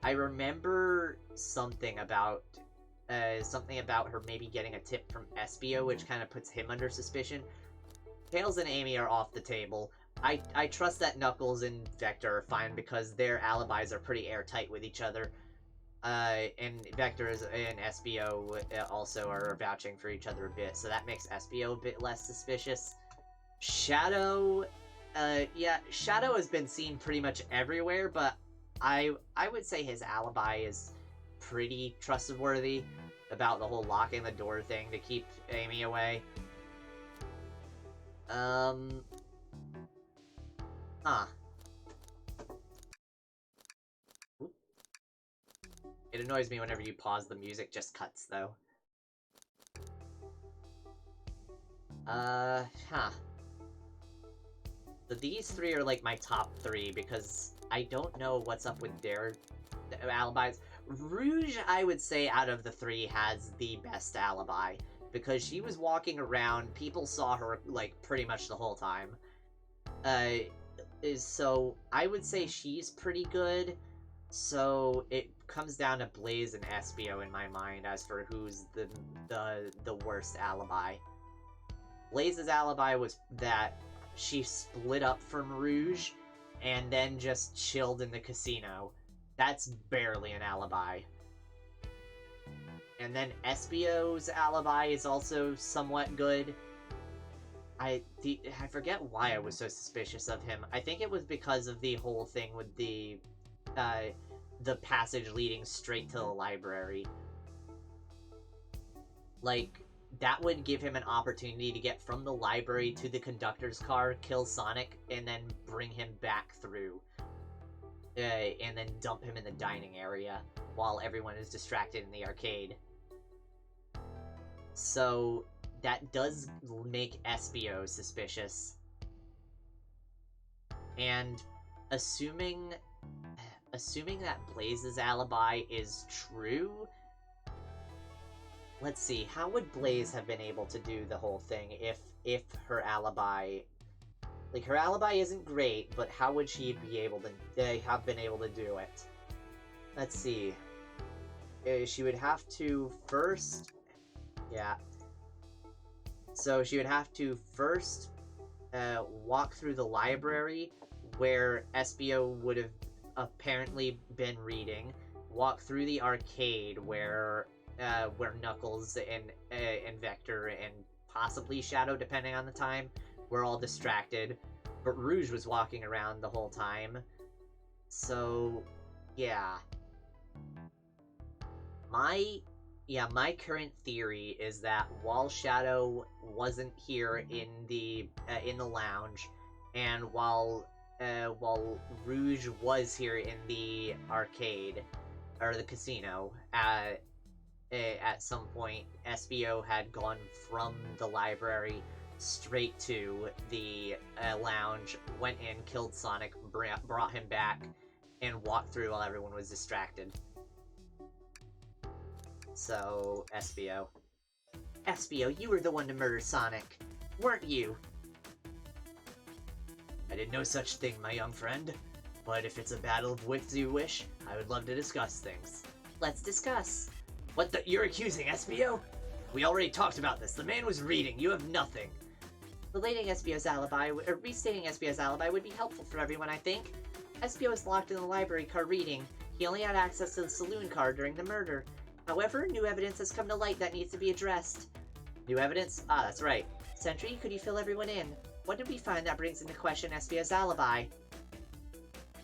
Speaker 1: remember something about her maybe getting a tip from Espio, which kind of puts him under suspicion. Tails and Amy are off the table. I trust that Knuckles and Vector are fine because their alibis are pretty airtight with each other. And Vector and Espio also are vouching for each other a bit, so that makes Espio a bit less suspicious. Shadow, yeah, Shadow has been seen pretty much everywhere, but I would say his alibi is pretty trustworthy about the whole locking the door thing to keep Amy away. It annoys me whenever you pause, the music just cuts, though. So these three are, like, my top three, because I don't know what's up with their alibis. Rouge, I would say, out of the three, has the best alibi, because she was walking around, people saw her, like, pretty much the whole time. So, I would say she's pretty good. So it comes down to Blaze and Espio in my mind as for who's the worst alibi. Blaze's alibi was that she split up from Rouge and then just chilled in the casino. That's barely an alibi. And then Espio's alibi is also somewhat good. I forget why I was so suspicious of him. I think it was because of the whole thing with the passage leading straight to the library. Like, that would give him an opportunity to get from the library to the conductor's car, kill Sonic, and then bring him back through. And then dump him in the dining area while everyone is distracted in the arcade. So, that does make Espio suspicious. And assuming that Blaze's alibi is true, let's see, how would Blaze have been able to do the whole thing if her alibi... Like, her alibi isn't great, but how would she be able to have been able to do it? Let's see. She would have to first... Yeah. So she would have to first walk through the library where Espio would have apparently been reading, walk through the arcade where Knuckles and Vector and possibly Shadow, depending on the time, were all distracted, but Rouge was walking around the whole time. So, yeah. My current theory is that while Shadow wasn't here in the lounge, and while Rouge was here in the arcade or the casino at some point, Espio had gone from the library straight to the lounge, went in, killed Sonic, brought him back, and walked through while everyone was distracted. So, Espio. Espio, you were the one to murder Sonic, weren't you?
Speaker 3: I did no such thing, my young friend. But if it's a battle of wits you wish, I would love to discuss things.
Speaker 4: Let's discuss.
Speaker 3: What the? You're accusing Espio? We already talked about this. The man was reading. You have nothing.
Speaker 4: Restating SBO's alibi would be helpful for everyone, I think. SBO was locked in the library car reading. He only had access to the saloon car during the murder. However, new evidence has come to light that needs to be addressed.
Speaker 1: New evidence? Ah, that's right.
Speaker 4: Sentry, could you fill everyone in? What did we find that brings into question SBO's alibi?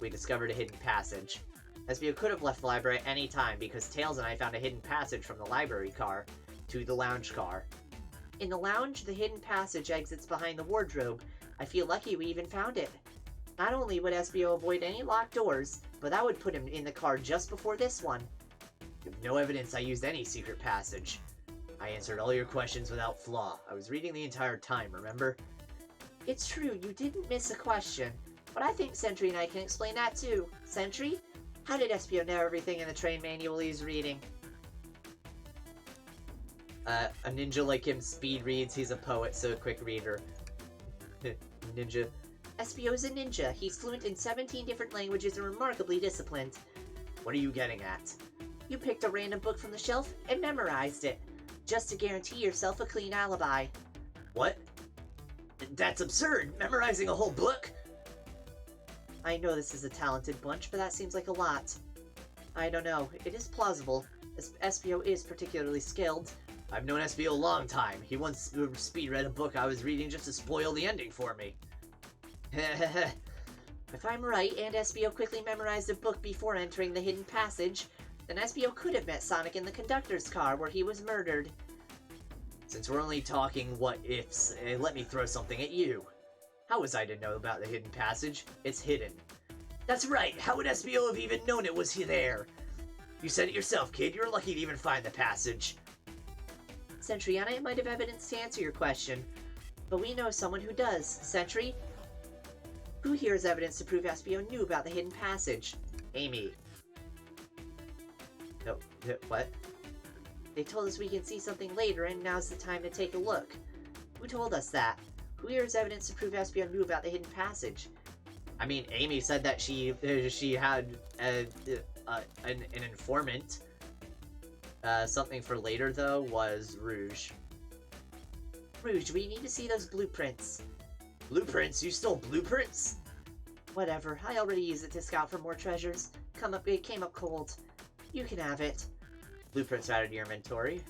Speaker 1: We discovered a hidden passage. SBO could have left the library at any time because Tails and I found a hidden passage from the library car to the lounge car.
Speaker 4: In the lounge, the hidden passage exits behind the wardrobe. I feel lucky we even found it. Not only would SBO avoid any locked doors, but that would put him in the car just before this one.
Speaker 3: You have no evidence I used any secret passage. I answered all your questions without flaw. I was reading the entire time, remember?
Speaker 4: It's true, you didn't miss a question. But I think Sentry and I can explain that too. Sentry? How did SBO know everything in the train manual he's reading?
Speaker 1: A ninja like him speed reads. He's a poet, so a quick reader. Ninja.
Speaker 4: SBO is a ninja. He's fluent in 17 different languages and remarkably disciplined.
Speaker 3: What are you getting at?
Speaker 4: You picked a random book from the shelf and memorized it, just to guarantee yourself a clean alibi.
Speaker 3: What? That's absurd! Memorizing a whole book?
Speaker 4: I know this is a talented bunch, but that seems like a lot. I don't know. It is plausible. SBO is particularly skilled.
Speaker 3: I've known SBO a long time. He once speed read a book I was reading just to spoil the ending for me.
Speaker 4: If I'm right, and SBO quickly memorized a book before entering the hidden passage, then SBO could have met Sonic in the conductor's car where he was murdered.
Speaker 3: Since we're only talking what-ifs, let me throw something at you. How was I to know about the hidden passage? It's hidden. That's right! How would SBO have even known it was there? You said it yourself, kid. You're lucky to even find the passage.
Speaker 4: Sentry and I might have evidence to answer your question, but we know someone who does. Sentry? Who here has evidence to prove SBO knew about the hidden passage?
Speaker 1: Amy. No, what?
Speaker 4: They told us we can see something later, and now's the time to take a look. Who told us that? Who here has evidence to prove SBO knew about the hidden passage?
Speaker 1: I mean, Amy said that she had an informant. Something for later, though, was Rouge.
Speaker 4: Rouge, we need to see those blueprints.
Speaker 3: Blueprints? You stole blueprints?
Speaker 4: Whatever, I already used it to scout for more treasures. It came up cold. You can have it.
Speaker 1: Blueprints added to your inventory.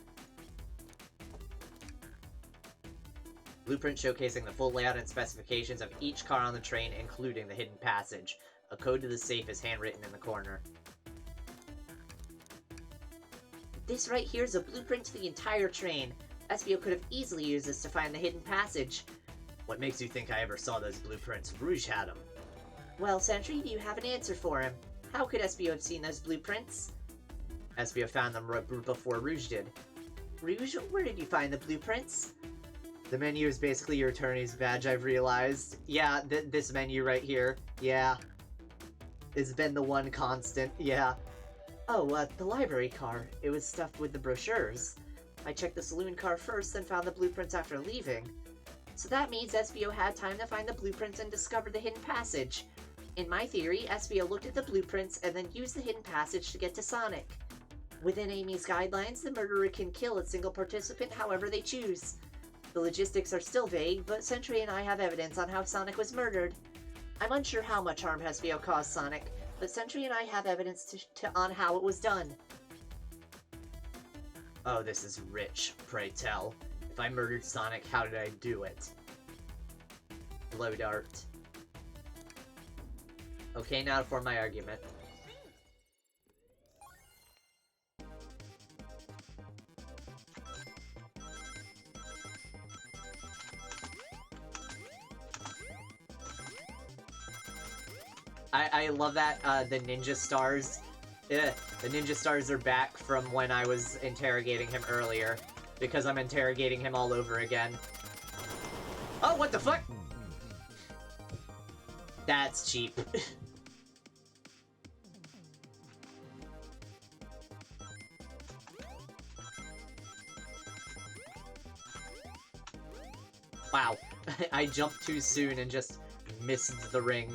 Speaker 1: Blueprint showcasing the full layout and specifications of each car on the train, including the hidden passage. A code to the safe is handwritten in the corner.
Speaker 4: This right here is a blueprint to the entire train. SBO could have easily used this to find the hidden passage.
Speaker 3: What makes you think I ever saw those blueprints? Rouge had them.
Speaker 4: Well, Sentry, do you have an answer for him? How could SBO have seen those blueprints?
Speaker 1: SBO found them right before Rouge did.
Speaker 4: Rouge, where did you find the blueprints?
Speaker 1: The menu is basically your attorney's badge, I've realized. Yeah, this menu right here. Yeah. It's been the one constant, yeah.
Speaker 4: Oh, the library car. It was stuffed with the brochures. I checked the saloon car first, then found the blueprints after leaving. So that means SBO had time to find the blueprints and discover the hidden passage. In my theory, SBO looked at the blueprints and then used the hidden passage to get to Sonic. Within Amy's guidelines, the murderer can kill a single participant however they choose. The logistics are still vague, but Sentry and I have evidence on how Sonic was murdered. I'm unsure how much harm SBO caused Sonic, but Sentry and I have evidence on how it was done.
Speaker 3: Oh, this is rich, pray tell. If I murdered Sonic, how did I do it?
Speaker 1: Blow dart. Okay, now for my argument. I love that, the ninja stars. The ninja stars are back from when I was interrogating him earlier. Because I'm interrogating him all over again. Oh, what the fuck? That's cheap. Wow. I jumped too soon and just missed the ring.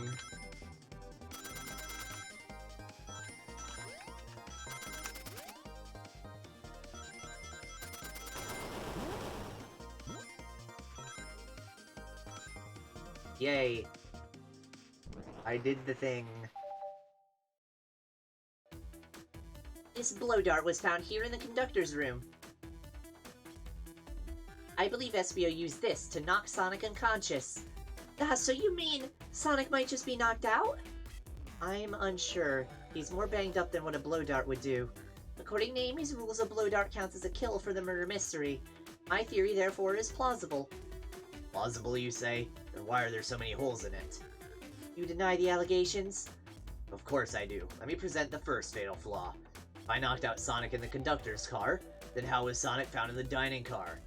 Speaker 1: Yay. I did the thing.
Speaker 4: This blow dart was found here in the conductor's room. I believe Espio used this to knock Sonic unconscious. So you mean Sonic might just be knocked out? I'm unsure. He's more banged up than what a blow dart would do. According to Amy's rules, a blow dart counts as a kill for the murder mystery. My theory, therefore, is plausible.
Speaker 3: Plausible, you say? Then why are there so many holes in it?
Speaker 4: You deny the allegations?
Speaker 3: Of course I do. Let me present the first fatal flaw. If I knocked out Sonic in the conductor's car, then how was Sonic found in the dining car?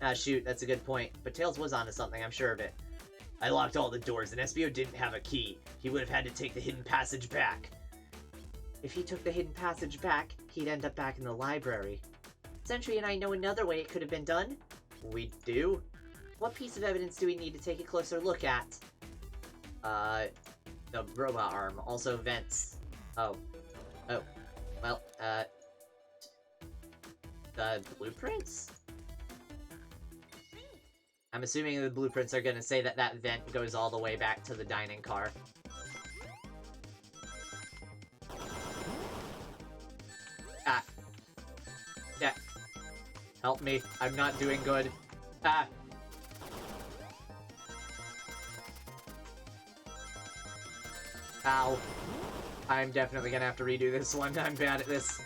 Speaker 1: Ah, shoot, that's a good point. But Tails was onto something, I'm sure of it.
Speaker 3: I locked all the doors, and Espio didn't have a key. He would have had to take the hidden passage back.
Speaker 4: If he took the hidden passage back, he'd end up back in the library. Sentry and I know another way it could have been done.
Speaker 1: We do?
Speaker 4: What piece of evidence do we need to take a closer look at?
Speaker 1: The robot arm. Also vents. Oh. Well, the blueprints? I'm assuming the blueprints are gonna say that that vent goes all the way back to the dining car. Ah. Yeah. Help me. I'm not doing good. Ah. Ow. I'm definitely gonna have to redo this one. I'm bad at this.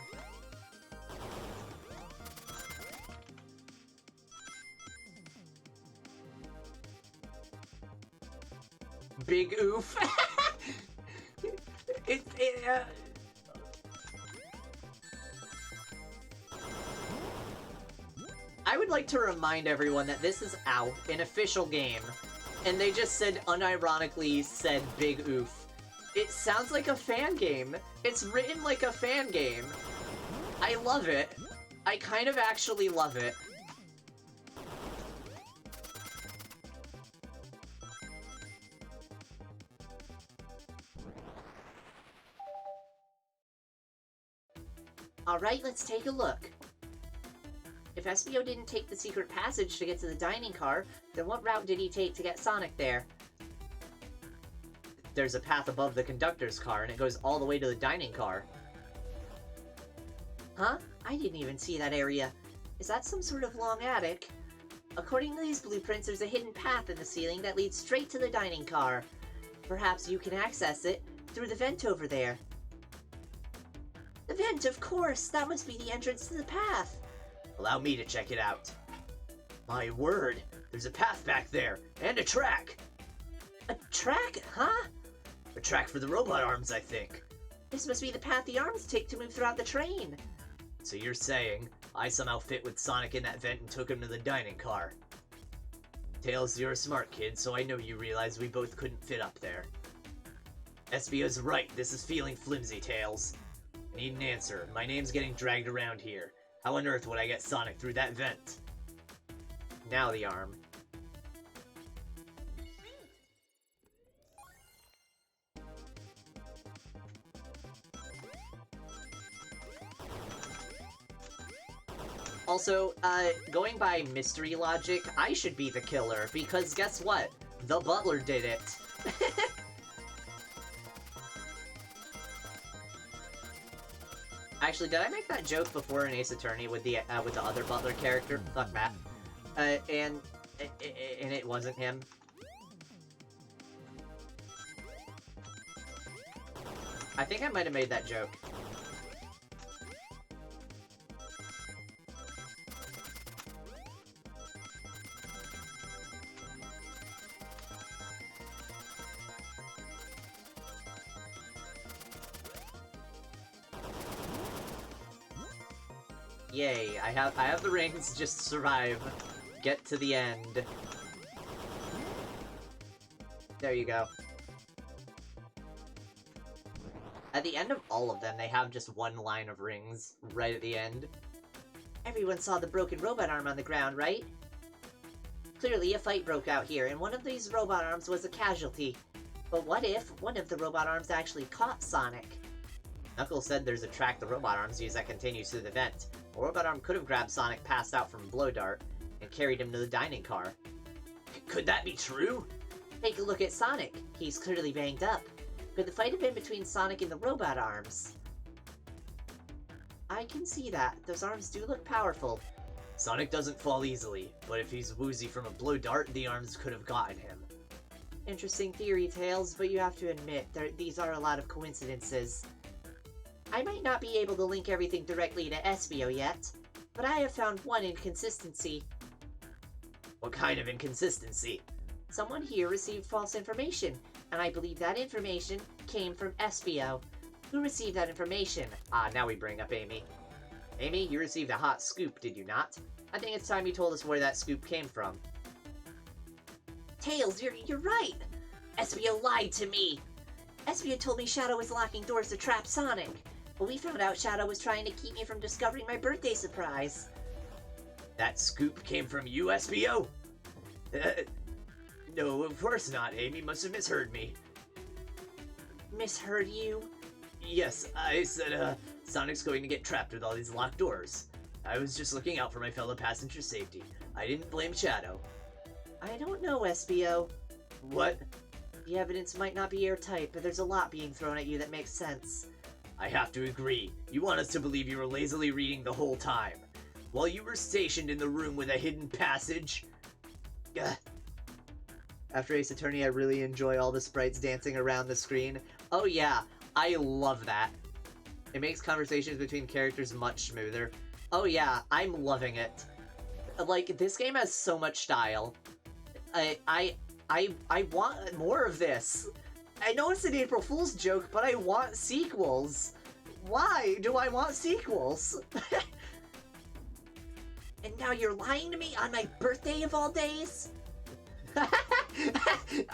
Speaker 1: Big oof. I would like to remind everyone that this is an official game, and they just unironically said big oof. It sounds like a fan game. It's written like a fan game. I love it. I kind of actually love it.
Speaker 4: Alright, let's take a look. If Espio didn't take the secret passage to get to the dining car, then what route did he take to get Sonic there?
Speaker 1: There's a path above the conductor's car, and it goes all the way to the dining car.
Speaker 4: Huh? I didn't even see that area. Is that some sort of long attic? According to these blueprints, there's a hidden path in the ceiling that leads straight to the dining car. Perhaps you can access it through the vent over there. The vent, of course! That must be the entrance to the path!
Speaker 3: Allow me to check it out. My word! There's a path back there, and a track!
Speaker 4: A track? Huh?
Speaker 3: A track for the robot arms, I think.
Speaker 4: This must be the path the arms take to move throughout the train.
Speaker 3: So you're saying I somehow fit with Sonic in that vent and took him to the dining car? Tails, you're a smart kid, so I know you realize we both couldn't fit up there. Espio's right, this is feeling flimsy, Tails. I need an answer. My name's getting dragged around here. How on earth would I get Sonic through that vent?
Speaker 1: Now the arm. Also, going by mystery logic, I should be the killer, because guess what? The butler did it. Actually, did I make that joke before in Ace Attorney with the other butler character? Fuck that. And it wasn't him. I think I might have made that joke. Yay, I have the rings, just survive. Get to the end. There you go. At the end of all of them, they have just one line of rings, right at the end.
Speaker 4: Everyone saw the broken robot arm on the ground, right? Clearly a fight broke out here, and one of these robot arms was a casualty. But what if one of the robot arms actually caught Sonic?
Speaker 1: Knuckles said there's a track the robot arms use that continues through the vent. A robot arm could have grabbed Sonic passed out from Blow Dart and carried him to the dining car.
Speaker 3: Could that be true?
Speaker 4: Take a look at Sonic. He's clearly banged up. Could the fight have been between Sonic and the robot arms? I can see that. Those arms do look powerful.
Speaker 3: Sonic doesn't fall easily, but if he's woozy from a blow dart, the arms could have gotten him.
Speaker 4: Interesting theory, Tails, but you have to admit, these are a lot of coincidences. I might not be able to link everything directly to Espio yet, but I have found one inconsistency.
Speaker 3: What kind of inconsistency?
Speaker 4: Someone here received false information, and I believe that information came from Espio. Who received that information?
Speaker 3: Now we bring up Amy. Amy, you received a hot scoop, did you not? I think it's time you told us where that scoop came from.
Speaker 4: Tails, you're right! Espio lied to me! Espio told me Shadow was locking doors to trap Sonic, but we found out Shadow was trying to keep me from discovering my birthday surprise.
Speaker 3: That scoop came from you, Espio? No, of course not. Amy must have misheard me.
Speaker 4: Misheard you?
Speaker 3: Yes, I said, Sonic's going to get trapped with all these locked doors. I was just looking out for my fellow passenger's safety. I didn't blame Shadow.
Speaker 4: I don't know, Espio.
Speaker 3: What?
Speaker 4: The evidence might not be airtight, but there's a lot being thrown at you that makes sense.
Speaker 3: I have to agree. You want us to believe you were lazily reading the whole time, while you were stationed in the room with a hidden passage? Ugh.
Speaker 1: After Ace Attorney, I really enjoy all the sprites dancing around the screen.
Speaker 3: Oh yeah, I love that. It makes conversations between characters much smoother. Oh yeah, I'm loving it. Like, this game has so much style. I want more of this. I know it's an April Fool's joke, but I want sequels. Why do I want sequels?
Speaker 4: And now you're lying to me on my birthday of all days?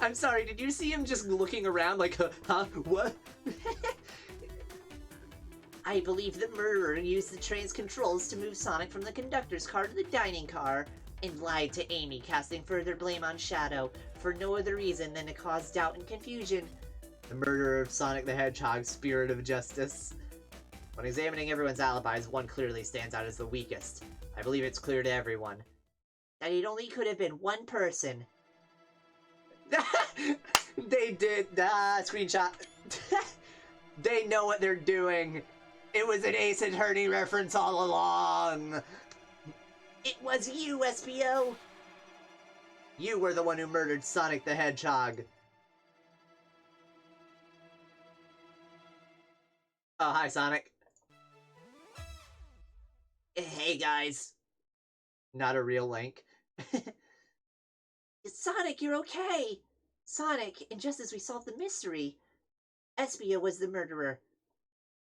Speaker 3: I'm sorry, did you see him just looking around like, huh, what?
Speaker 4: I believe the murderer used the train's controls to move Sonic from the conductor's car to the dining car, and lied to Amy, casting further blame on Shadow, for no other reason than to cause doubt and confusion.
Speaker 1: The murderer of Sonic the Hedgehog, spirit of justice.
Speaker 3: When examining everyone's alibis, one clearly stands out as the weakest. I believe it's clear to everyone.
Speaker 4: That it only could have been one person.
Speaker 1: They did, screenshot. They know what they're doing. It was an Ace Attorney reference all along.
Speaker 4: It was you, Espio!
Speaker 1: You were the one who murdered Sonic the Hedgehog. Oh, hi, Sonic.
Speaker 3: Hey, guys.
Speaker 1: Not a real Link.
Speaker 4: Sonic, you're okay! Sonic, and just as we solved the mystery, Espio was the murderer.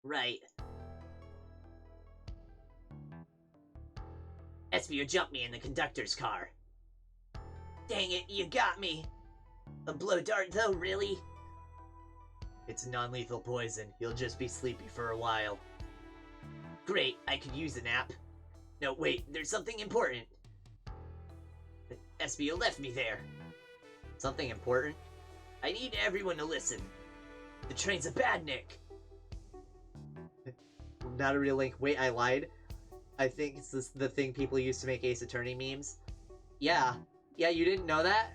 Speaker 3: Right. Espio jumped me in the conductor's car. Dang it, you got me! A blow dart though, really? It's non-lethal poison. You'll just be sleepy for a while. Great, I could use a nap. No, wait, there's something important. Espio left me there.
Speaker 1: Something important?
Speaker 3: I need everyone to listen. The train's a badnik.
Speaker 1: Not a real Link. Wait, I lied. I think it's the thing people use to make Ace Attorney memes. Yeah. Yeah, you didn't know that?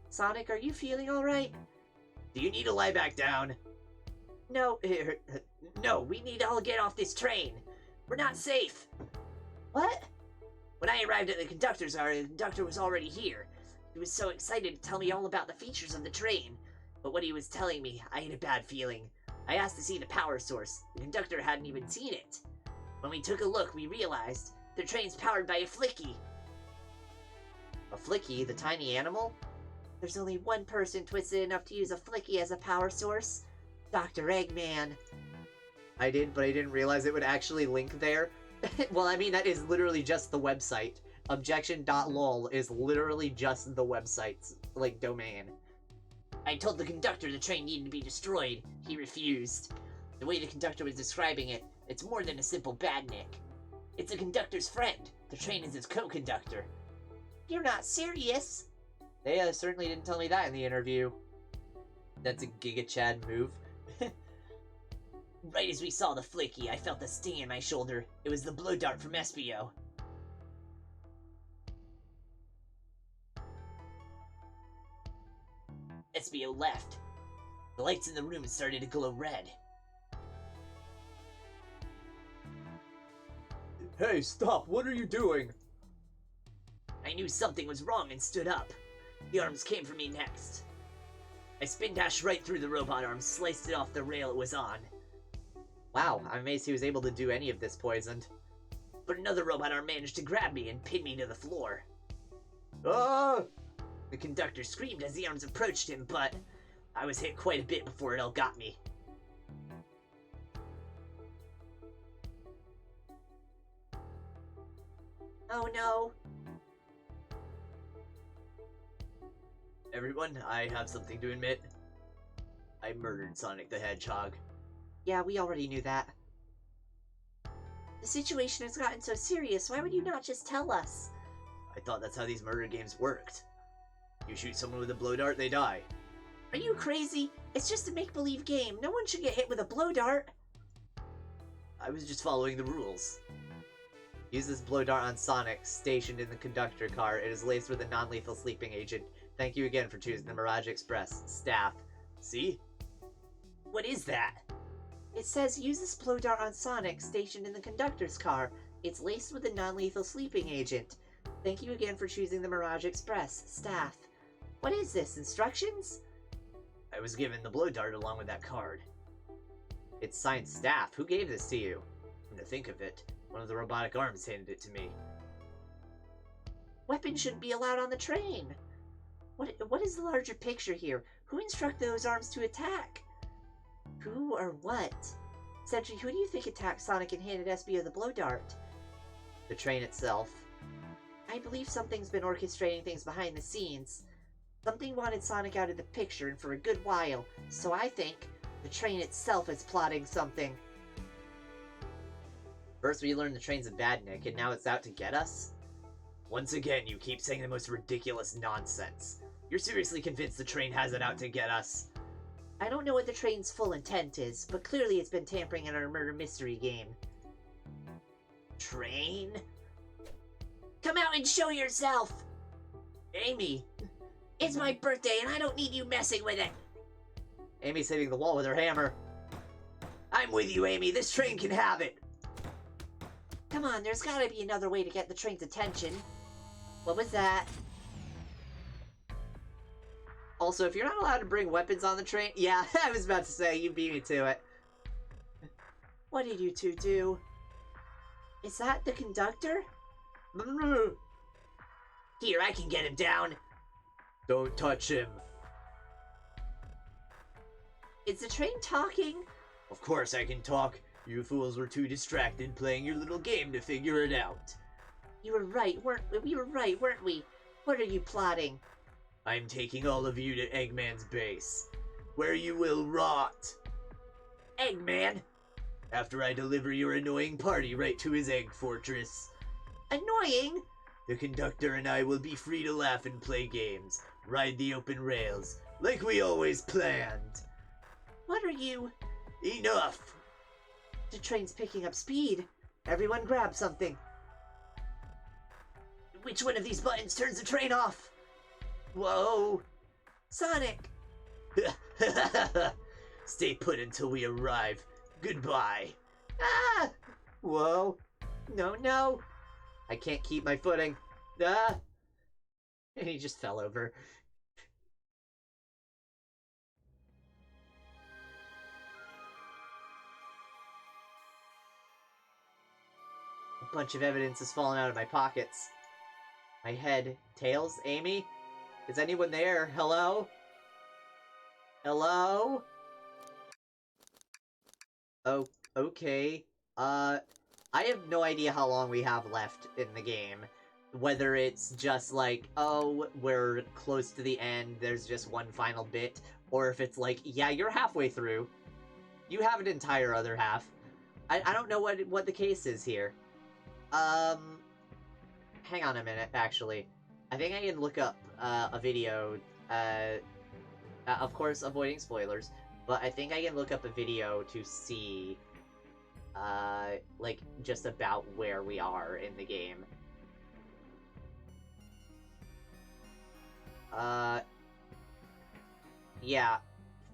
Speaker 4: Sonic, are you feeling alright?
Speaker 3: Do you need to lie back down?
Speaker 4: No.
Speaker 3: No, we need to all get off this train. We're not safe.
Speaker 4: What?
Speaker 3: When I arrived at the conductor's car, the conductor was already here. He was so excited to tell me all about the features of the train. But when he was telling me, I had a bad feeling. I asked to see the power source. The conductor hadn't even seen it. When we took a look, we realized the train's powered by a flicky.
Speaker 1: A flicky? The tiny animal?
Speaker 4: There's only one person twisted enough to use a flicky as a power source. Dr. Eggman.
Speaker 1: I did, but I didn't realize it would actually link there. Well, I mean, that is literally just the website. Objection.lol is literally just the website's, like, domain.
Speaker 3: I told the conductor the train needed to be destroyed. He refused. The way the conductor was describing it, it's more than a simple badnik. It's a conductor's friend. The train is his co-conductor.
Speaker 4: You're not serious?
Speaker 1: They certainly didn't tell me that in the interview. That's a Giga Chad move.
Speaker 3: Right as we saw the flicky, I felt a sting in my shoulder. It was the blow dart from Espio.
Speaker 5: SBO left. The lights in the room started to glow red.
Speaker 2: Hey, stop! What are you doing?
Speaker 5: I knew something was wrong and stood up. The arms came for me next. I spin dashed right through the robot arm, sliced it off the rail it was on.
Speaker 1: Wow, I'm amazed he was able to do any of this poisoned.
Speaker 5: But another robot arm managed to grab me and pin me to the floor.
Speaker 2: Ah!
Speaker 5: The conductor screamed as the arms approached him, but I was hit quite a bit before it all got me.
Speaker 4: Oh no.
Speaker 3: Everyone, I have something to admit. I murdered Sonic the Hedgehog.
Speaker 4: Yeah, we already knew that. The situation has gotten so serious, why would you not just tell us?
Speaker 3: I thought that's how these murder games worked. You shoot someone with a blow dart, they die.
Speaker 4: Are you crazy? It's just a make-believe game. No one should get hit with a blow dart.
Speaker 3: I was just following the rules.
Speaker 1: Use this blow dart on Sonic, stationed in the conductor car. It is laced with a non-lethal sleeping agent. Thank you again for choosing the Mirage Express. Staff.
Speaker 3: See?
Speaker 5: What is that?
Speaker 4: It says use this blow dart on Sonic, stationed in the conductor's car. It's laced with a non-lethal sleeping agent. Thank you again for choosing the Mirage Express. Staff. What is this, instructions?
Speaker 3: I was given the blow dart along with that card.
Speaker 1: It's signed Staff. Who gave this to you?
Speaker 3: Come to think of it, one of the robotic arms handed it to me.
Speaker 4: Weapons shouldn't be allowed on the train. What is the larger picture here? Who instructed those arms to attack? Who or what? Sentry, who do you think attacked Sonic and handed SBO the blow dart?
Speaker 1: The train itself.
Speaker 4: I believe something's been orchestrating things behind the scenes. Something wanted Sonic out of the picture and for a good while, so I think the train itself is plotting something.
Speaker 1: First we learned the train's a badnik, and now it's out to get us?
Speaker 3: Once again, you keep saying the most ridiculous nonsense. You're seriously convinced the train has it out to get us?
Speaker 4: I don't know what the train's full intent is, but clearly it's been tampering in our murder mystery game.
Speaker 5: Train? Come out and show yourself!
Speaker 1: Amy!
Speaker 5: It's my birthday and I don't need you messing with it!
Speaker 1: Amy's hitting the wall with her hammer.
Speaker 5: I'm with you, Amy. This train can have it!
Speaker 4: Come on, there's gotta be another way to get the train's attention. What was that?
Speaker 1: Also, if you're not allowed to bring weapons on the train... Yeah, I was about to say, you beat me to it.
Speaker 4: What did you two do? Is that the conductor?
Speaker 5: Here, I can get him down.
Speaker 3: Don't touch him.
Speaker 4: Is the train talking?
Speaker 3: Of course I can talk. You fools were too distracted playing your little game to figure it out.
Speaker 4: You were right, weren't we? We were right, weren't we? What are you plotting?
Speaker 3: I'm taking all of you to Eggman's base, where you will rot.
Speaker 5: Eggman?
Speaker 3: After I deliver your annoying party right to his egg fortress.
Speaker 4: Annoying?
Speaker 3: The conductor and I will be free to laugh and play games, ride the open rails, like we always planned.
Speaker 4: What are you?
Speaker 3: Enough!
Speaker 4: The train's picking up speed. Everyone grab something.
Speaker 5: Which one of these buttons turns the train off?
Speaker 3: Whoa!
Speaker 4: Sonic!
Speaker 3: Stay put until we arrive. Goodbye.
Speaker 4: Ah!
Speaker 1: Whoa. No, no. I can't keep my footing. Ah! And he just fell over. A bunch of evidence has fallen out of my pockets. My head. Tails? Amy? Is anyone there? Hello? Hello? Oh, okay. I have no idea how long we have left in the game. Whether it's just like, oh, we're close to the end, there's just one final bit, or if it's like, yeah, you're halfway through. You have an entire other half. I don't know what the case is here. Hang on a minute, actually. I think I can look up a video, of course avoiding spoilers, but I think I can look up a video to see, like, just about where we are in the game. yeah,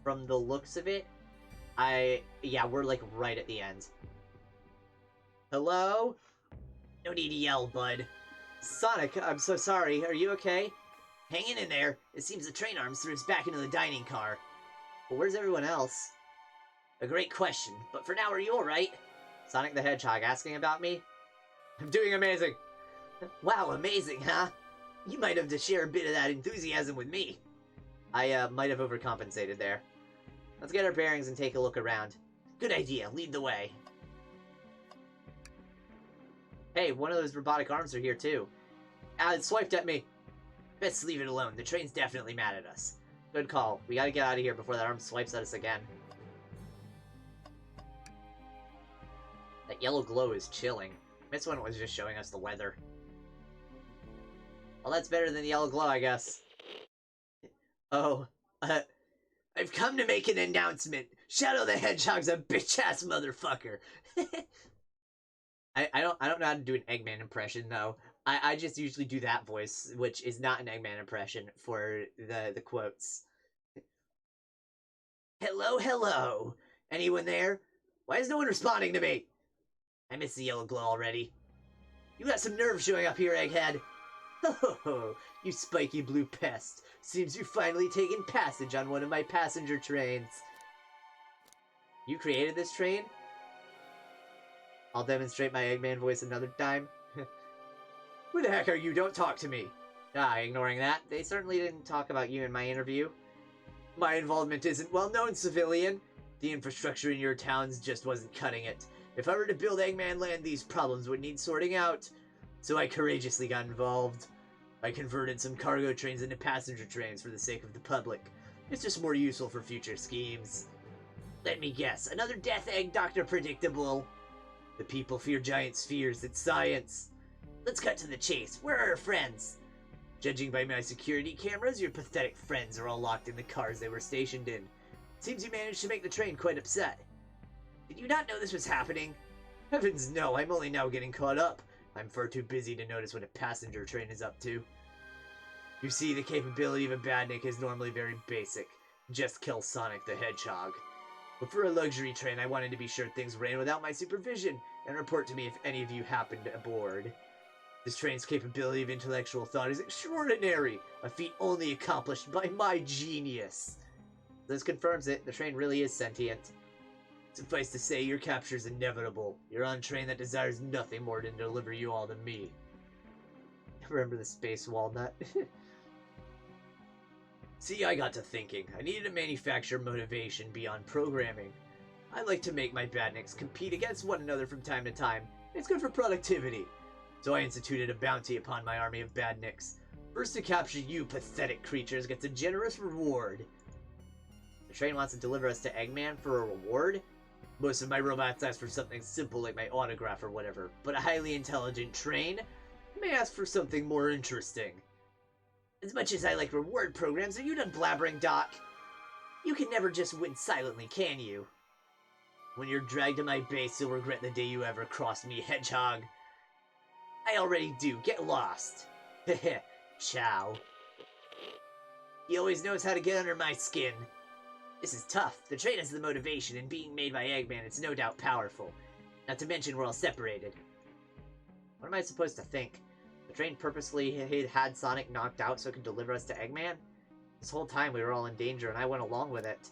Speaker 1: from the looks of it, yeah, we're like right at the end. Hello?
Speaker 5: No need to yell, bud.
Speaker 1: Sonic, I'm so sorry. Are you okay?
Speaker 5: Hanging in there. It seems the train arms threw us back into the dining car.
Speaker 1: Well, where's everyone else?
Speaker 5: A great question, but for now, are you alright?
Speaker 1: Sonic the Hedgehog asking about me? I'm doing amazing.
Speaker 5: Wow, amazing, huh? You might have to share a bit of that enthusiasm with me.
Speaker 1: I might have overcompensated there. Let's get our bearings and take a look around.
Speaker 5: Good idea, lead the way.
Speaker 1: Hey, one of those robotic arms are here too. Ah, it swiped at me.
Speaker 5: Best leave it alone, the train's definitely mad at us.
Speaker 1: Good call. We gotta get out of here before that arm swipes at us again. That yellow glow is chilling. This one was just showing us the weather. Well, that's better than the yellow glow, I guess.
Speaker 5: Oh, I've come to make an announcement. Shadow the Hedgehog's a bitch-ass motherfucker.
Speaker 1: I don't know how to do an Eggman impression though. I just usually do that voice, which is not an Eggman impression for the quotes.
Speaker 5: Hello, hello. Anyone there? Why is no one responding to me? I missed the yellow glow already. You got some nerve showing up here, Egghead.
Speaker 1: Oh, you spiky blue pest. Seems you've finally taken passage on one of my passenger trains. You created this train? I'll demonstrate my Eggman voice another time. Who the heck are you? Don't talk to me. Ah, ignoring that. They certainly didn't talk about you in my interview. My involvement isn't well known, civilian.
Speaker 5: The infrastructure in your towns just wasn't cutting it. If I were to build Eggman Land, these problems would need sorting out. So I courageously got involved. I converted some cargo trains into passenger trains for the sake of the public. It's just more useful for future schemes. Let me guess, another death egg, Dr. Predictable. The people fear giant spheres, it's science. Let's cut to the chase. Where are our friends? Judging by my security cameras, your pathetic friends are all locked in the cars they were stationed in. Seems you managed to make the train quite upset. Did you not know this was happening? Heavens no, I'm only now getting caught up. I'm far too busy to notice what a passenger train is up to. You see, the capability of a badnik is normally very basic. Just kill Sonic the Hedgehog. But for a luxury train, I wanted to be sure things ran without my supervision, and report to me if any of you happened aboard. This train's capability of intellectual thought is extraordinary, a feat only accomplished by my genius.
Speaker 1: This confirms it, the train really is sentient.
Speaker 5: Suffice to say, your capture is inevitable. You're on a train that desires nothing more than to deliver you all to me.
Speaker 1: Remember the space walnut?
Speaker 5: See, I got to thinking. I needed to manufacture motivation beyond programming. I like to make my badniks compete against one another from time to time. It's good for productivity. So I instituted a bounty upon my army of badniks. First to capture you pathetic creatures gets a generous reward.
Speaker 1: The train wants to deliver us to Eggman for a reward?
Speaker 5: Most of my robots ask for something simple like my autograph or whatever, but a highly intelligent train may ask for something more interesting. As much as I like reward programs, are you done blabbering, Doc? You can never just win silently, can you? When you're dragged to my base, you'll regret the day you ever crossed me, Hedgehog. I already do. Get lost. Heh Ciao. He always knows how to get under my skin. This is tough. The train has the motivation, and being made by Eggman, it's no doubt powerful. Not to mention we're all separated.
Speaker 1: What am I supposed to think? The train purposely had Sonic knocked out so it could deliver us to Eggman? This whole time we were all in danger and I went along with it.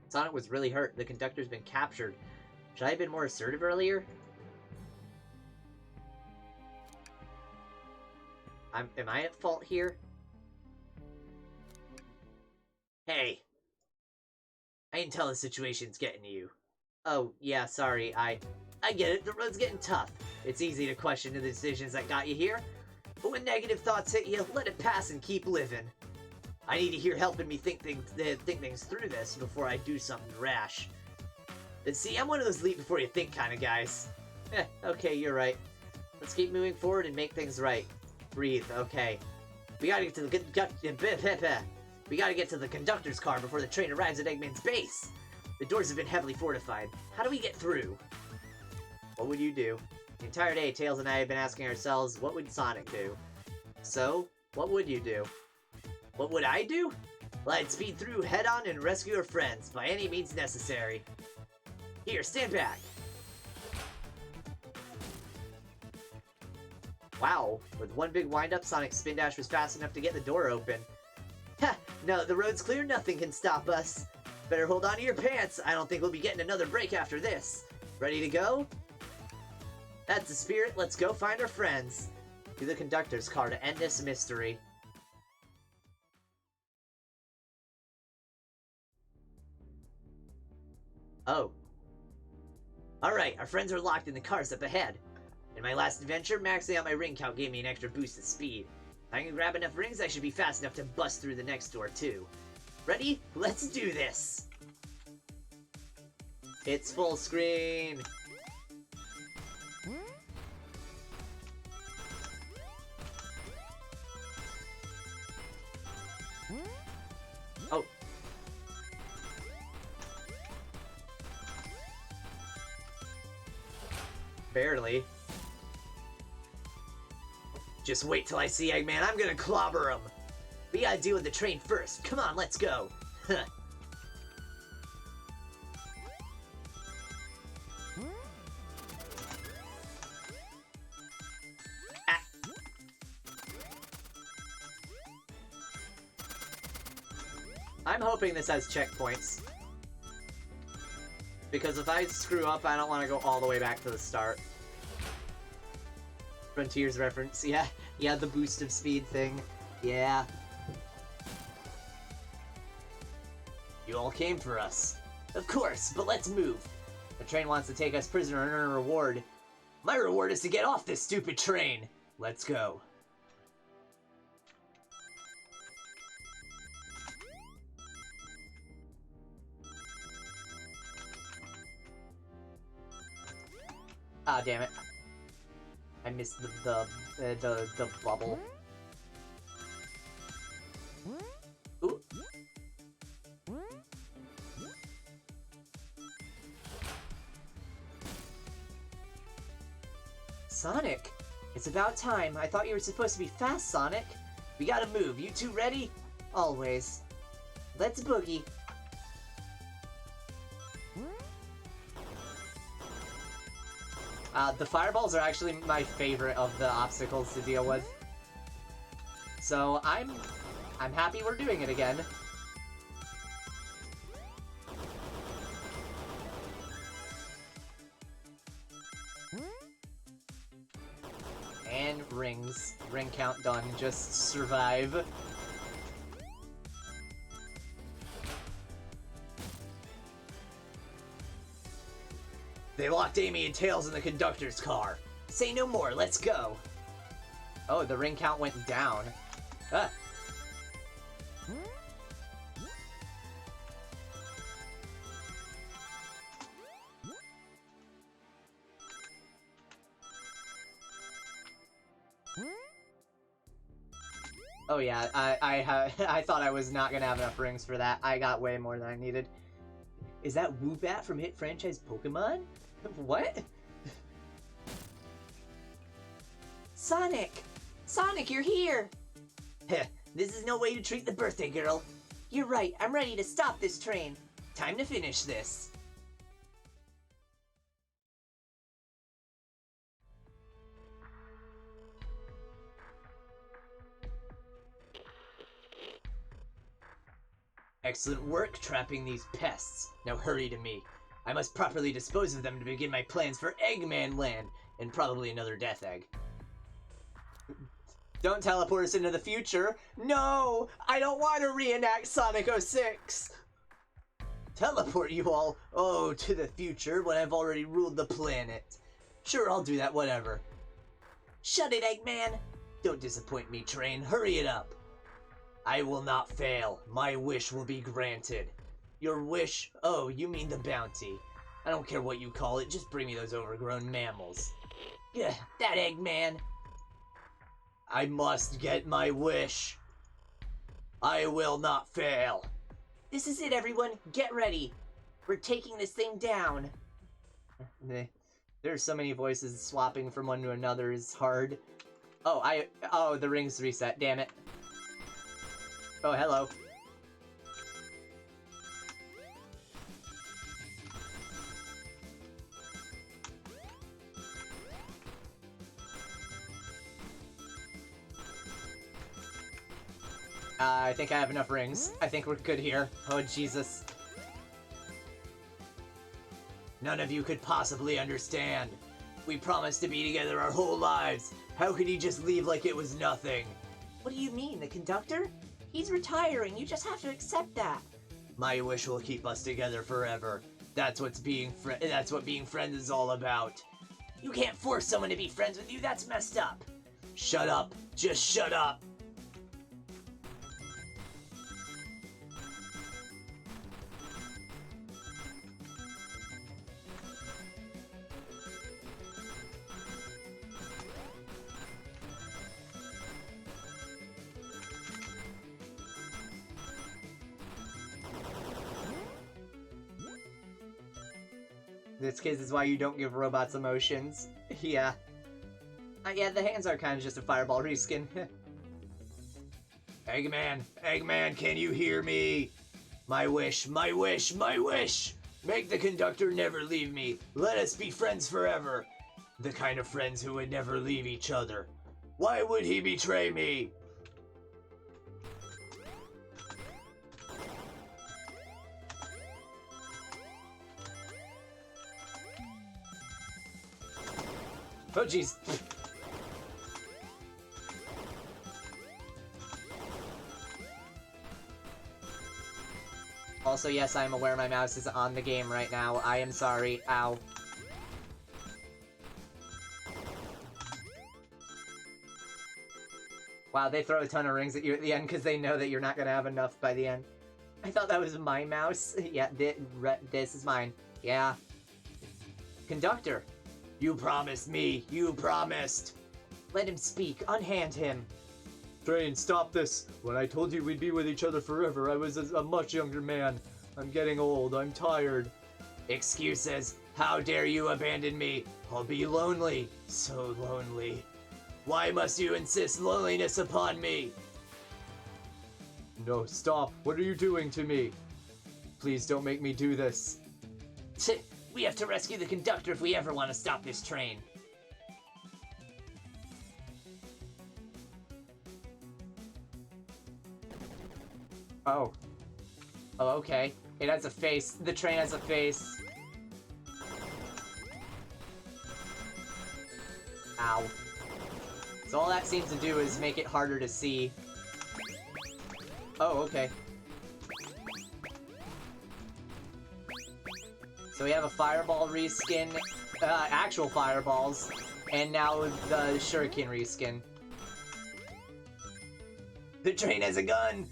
Speaker 1: Sonic was really hurt. The conductor's been captured. Should I have been more assertive earlier? Am I at fault here?
Speaker 5: Hey. I can tell the situation's getting to you.
Speaker 1: Oh, yeah, sorry, I
Speaker 5: get it, the road's getting tough. It's easy to question the decisions that got you here. But when negative thoughts hit you, let it pass and keep living. I need to hear helping me think things through this before I do something rash. But see, I'm one of those leap before you think kind of guys.
Speaker 1: Okay, you're right. Let's keep moving forward and make things right. Breathe, okay.
Speaker 5: We gotta get to the conductor's car before the train arrives at Eggman's base. The doors have been heavily fortified. How do we get through?
Speaker 1: What would you do? The entire day, Tails and I have been asking ourselves, what would Sonic do? So, what would you do?
Speaker 5: What would I do?
Speaker 3: Lightspeed through head-on and rescue your friends by any means necessary. Here, stand back.
Speaker 1: Wow, with one big wind-up, Sonic's spin dash was fast enough to get the door open.
Speaker 3: Ha! Now that the road's clear, nothing can stop us. Better hold on to your pants. I don't think we'll be getting another break after this. Ready to go? That's the spirit. Let's go find our friends.
Speaker 1: To the conductor's car to end this mystery.
Speaker 3: Oh. Alright, our friends are locked in the cars up ahead. In my last adventure, maxing out my ring count gave me an extra boost of speed. If I can grab enough rings, I should be fast enough to bust through the next door too. Ready? Let's do this!
Speaker 1: It's full screen!
Speaker 3: Oh.
Speaker 1: Barely.
Speaker 3: Just wait till I see Eggman, I'm gonna clobber him! We gotta deal with the train first. Come on, let's go! Huh. Ah.
Speaker 1: I'm hoping this has checkpoints. Because if I screw up, I don't want to go all the way back to the start. Frontiers reference, yeah. Yeah, the boost of speed thing. Yeah.
Speaker 3: You all came for us. Of course, but let's move. The train wants to take us prisoner and earn a reward. My reward is to get off this stupid train. Let's go.
Speaker 1: Ah, damn it. I missed the bubble. Ooh. Sonic! It's about time. I thought you were supposed to be fast, Sonic.
Speaker 3: We gotta move. You two ready?
Speaker 1: Always. Let's boogie. The fireballs are actually my favorite of the obstacles to deal with. So I'm happy we're doing it again. And rings. Ring count done. Just survive.
Speaker 3: They locked Amy and Tails in the conductor's car. Say no more, let's go.
Speaker 1: Oh, the ring count went down. Ah. Oh yeah, I thought I was not gonna have enough rings for that. I got way more than I needed. Is that Woobat from hit franchise Pokemon? What?
Speaker 4: Sonic! Sonic, you're here!
Speaker 3: Heh, this is no way to treat the birthday girl.
Speaker 4: You're right, I'm ready to stop this train.
Speaker 3: Time to finish this. Excellent work trapping these pests. Now hurry to me. I must properly dispose of them to begin my plans for Eggman Land, and probably another Death Egg.
Speaker 1: Don't teleport us into the future. No! I don't want to reenact Sonic 06!
Speaker 3: Teleport you all? Oh, to the future when I've already ruled the planet. Sure, I'll do that, whatever.
Speaker 4: Shut it, Eggman!
Speaker 3: Don't disappoint me, train. Hurry it up. I will not fail. My wish will be granted. Your wish? Oh, you mean the bounty. I don't care what you call it, just bring me those overgrown mammals. Yeah, that Eggman. I must get my wish. I will not fail.
Speaker 4: This is it, everyone. Get ready. We're taking this thing down.
Speaker 1: There's so many voices swapping from one to another is hard. Oh, the ring's reset. Damn it. Oh, hello. I think I have enough rings. I think we're good here. Oh, Jesus.
Speaker 5: None of you could possibly understand. We promised to be together our whole lives. How could he just leave like it was nothing?
Speaker 4: What do you mean, the conductor? He's retiring. You just have to accept that.
Speaker 5: My wish will keep us together forever. That's what being friends is all about.
Speaker 3: You can't force someone to be friends with you, that's messed up.
Speaker 5: Shut up. Just shut up.
Speaker 1: This kid is why you don't give robots emotions. Yeah. Yeah, the hands are kind of just a fireball reskin.
Speaker 5: Eggman, can you hear me? My wish. Make the conductor never leave me. Let us be friends forever. The kind of friends who would never leave each other. Why would he betray me?
Speaker 1: Oh, jeez. Also, yes, I'm aware my mouse is on the game right now. I am sorry. Ow. Wow, they throw a ton of rings at you at the end because they know that you're not going to have enough by the end. I thought that was my mouse. Yeah, this is mine. Yeah. Conductor.
Speaker 5: You promised me. You promised.
Speaker 1: Let him speak. Unhand him.
Speaker 2: Train, stop this. When I told you we'd be with each other forever, I was a much younger man. I'm getting old. I'm tired.
Speaker 5: Excuses. How dare you abandon me? I'll be lonely. So lonely. Why must you insist loneliness upon me?
Speaker 2: No, stop. What are you doing to me? Please don't make me do this.
Speaker 3: We have to rescue the conductor if we ever want to stop this train.
Speaker 1: Oh. Oh, okay. It has a face. The train has a face. Ow. So all that seems to do is make it harder to see. Oh, okay. So we have a fireball reskin, actual fireballs, and now the shuriken reskin.
Speaker 5: The train has a gun!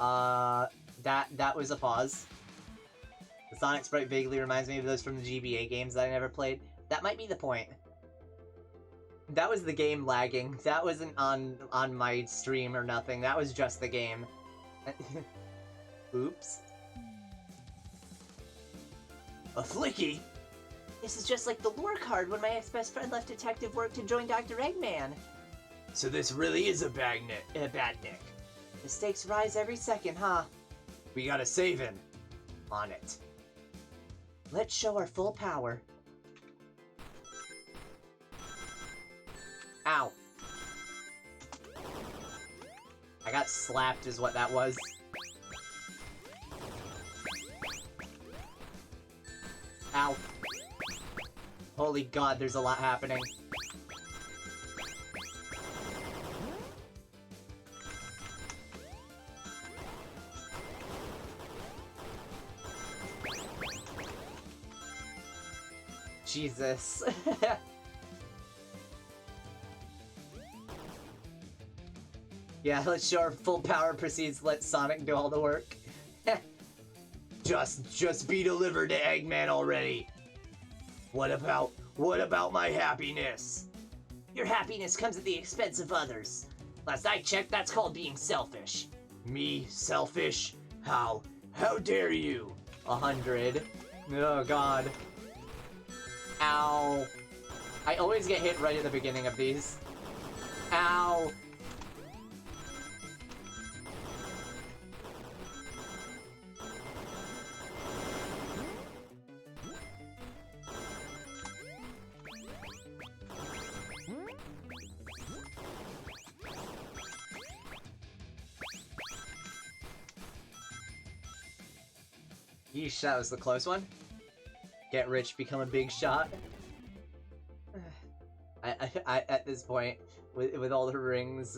Speaker 1: That was a pause. The Sonic sprite vaguely reminds me of those from the GBA games that I never played. That might be the point. That was the game lagging. That wasn't on my stream or nothing. That was just the game. Oops.
Speaker 5: A flicky?
Speaker 4: This is just like the lore card when my ex-best friend left detective work to join Dr. Eggman.
Speaker 5: So this really is a badnik.
Speaker 4: The stakes rise every second, huh?
Speaker 5: We gotta save him.
Speaker 1: On it.
Speaker 4: Let's show our full power.
Speaker 1: Ow. I got slapped is what that was. Ow. Holy god, there's a lot happening. Jesus. Yeah, let's show our full power proceeds, let Sonic do all the work.
Speaker 5: Just be delivered to Eggman already. What about my happiness?
Speaker 3: Your happiness comes at the expense of others. Last I checked, that's called being selfish.
Speaker 5: Me? Selfish? How? How dare you?
Speaker 1: 100. Oh god. Ow. I always get hit right at the beginning of these. Ow. Yeesh, that was the close one. Get rich, become a big shot. I at this point, with all the rings,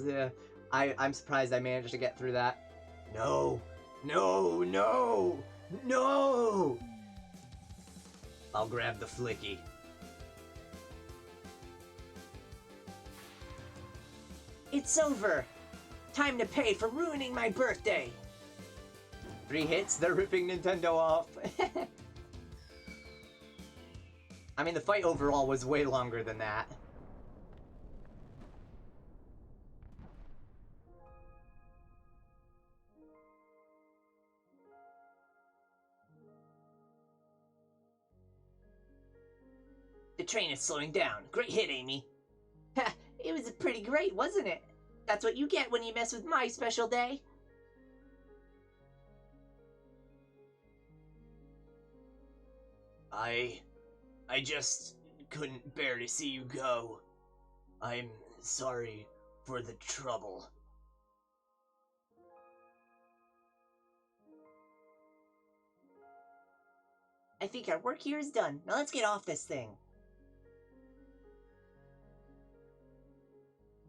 Speaker 1: I'm surprised I managed to get through that.
Speaker 5: No! No! No! No!
Speaker 3: I'll grab the flicky.
Speaker 4: It's over. Time to pay for ruining my birthday.
Speaker 1: 3 hits, they're ripping Nintendo off. I mean, the fight overall was way longer than that.
Speaker 3: The train is slowing down. Great hit, Amy.
Speaker 4: Ha! It was pretty great, wasn't it? That's what you get when you mess with my special day.
Speaker 3: I just couldn't bear to see you go. I'm sorry for the trouble.
Speaker 4: I think our work here is done. Now let's get off this thing.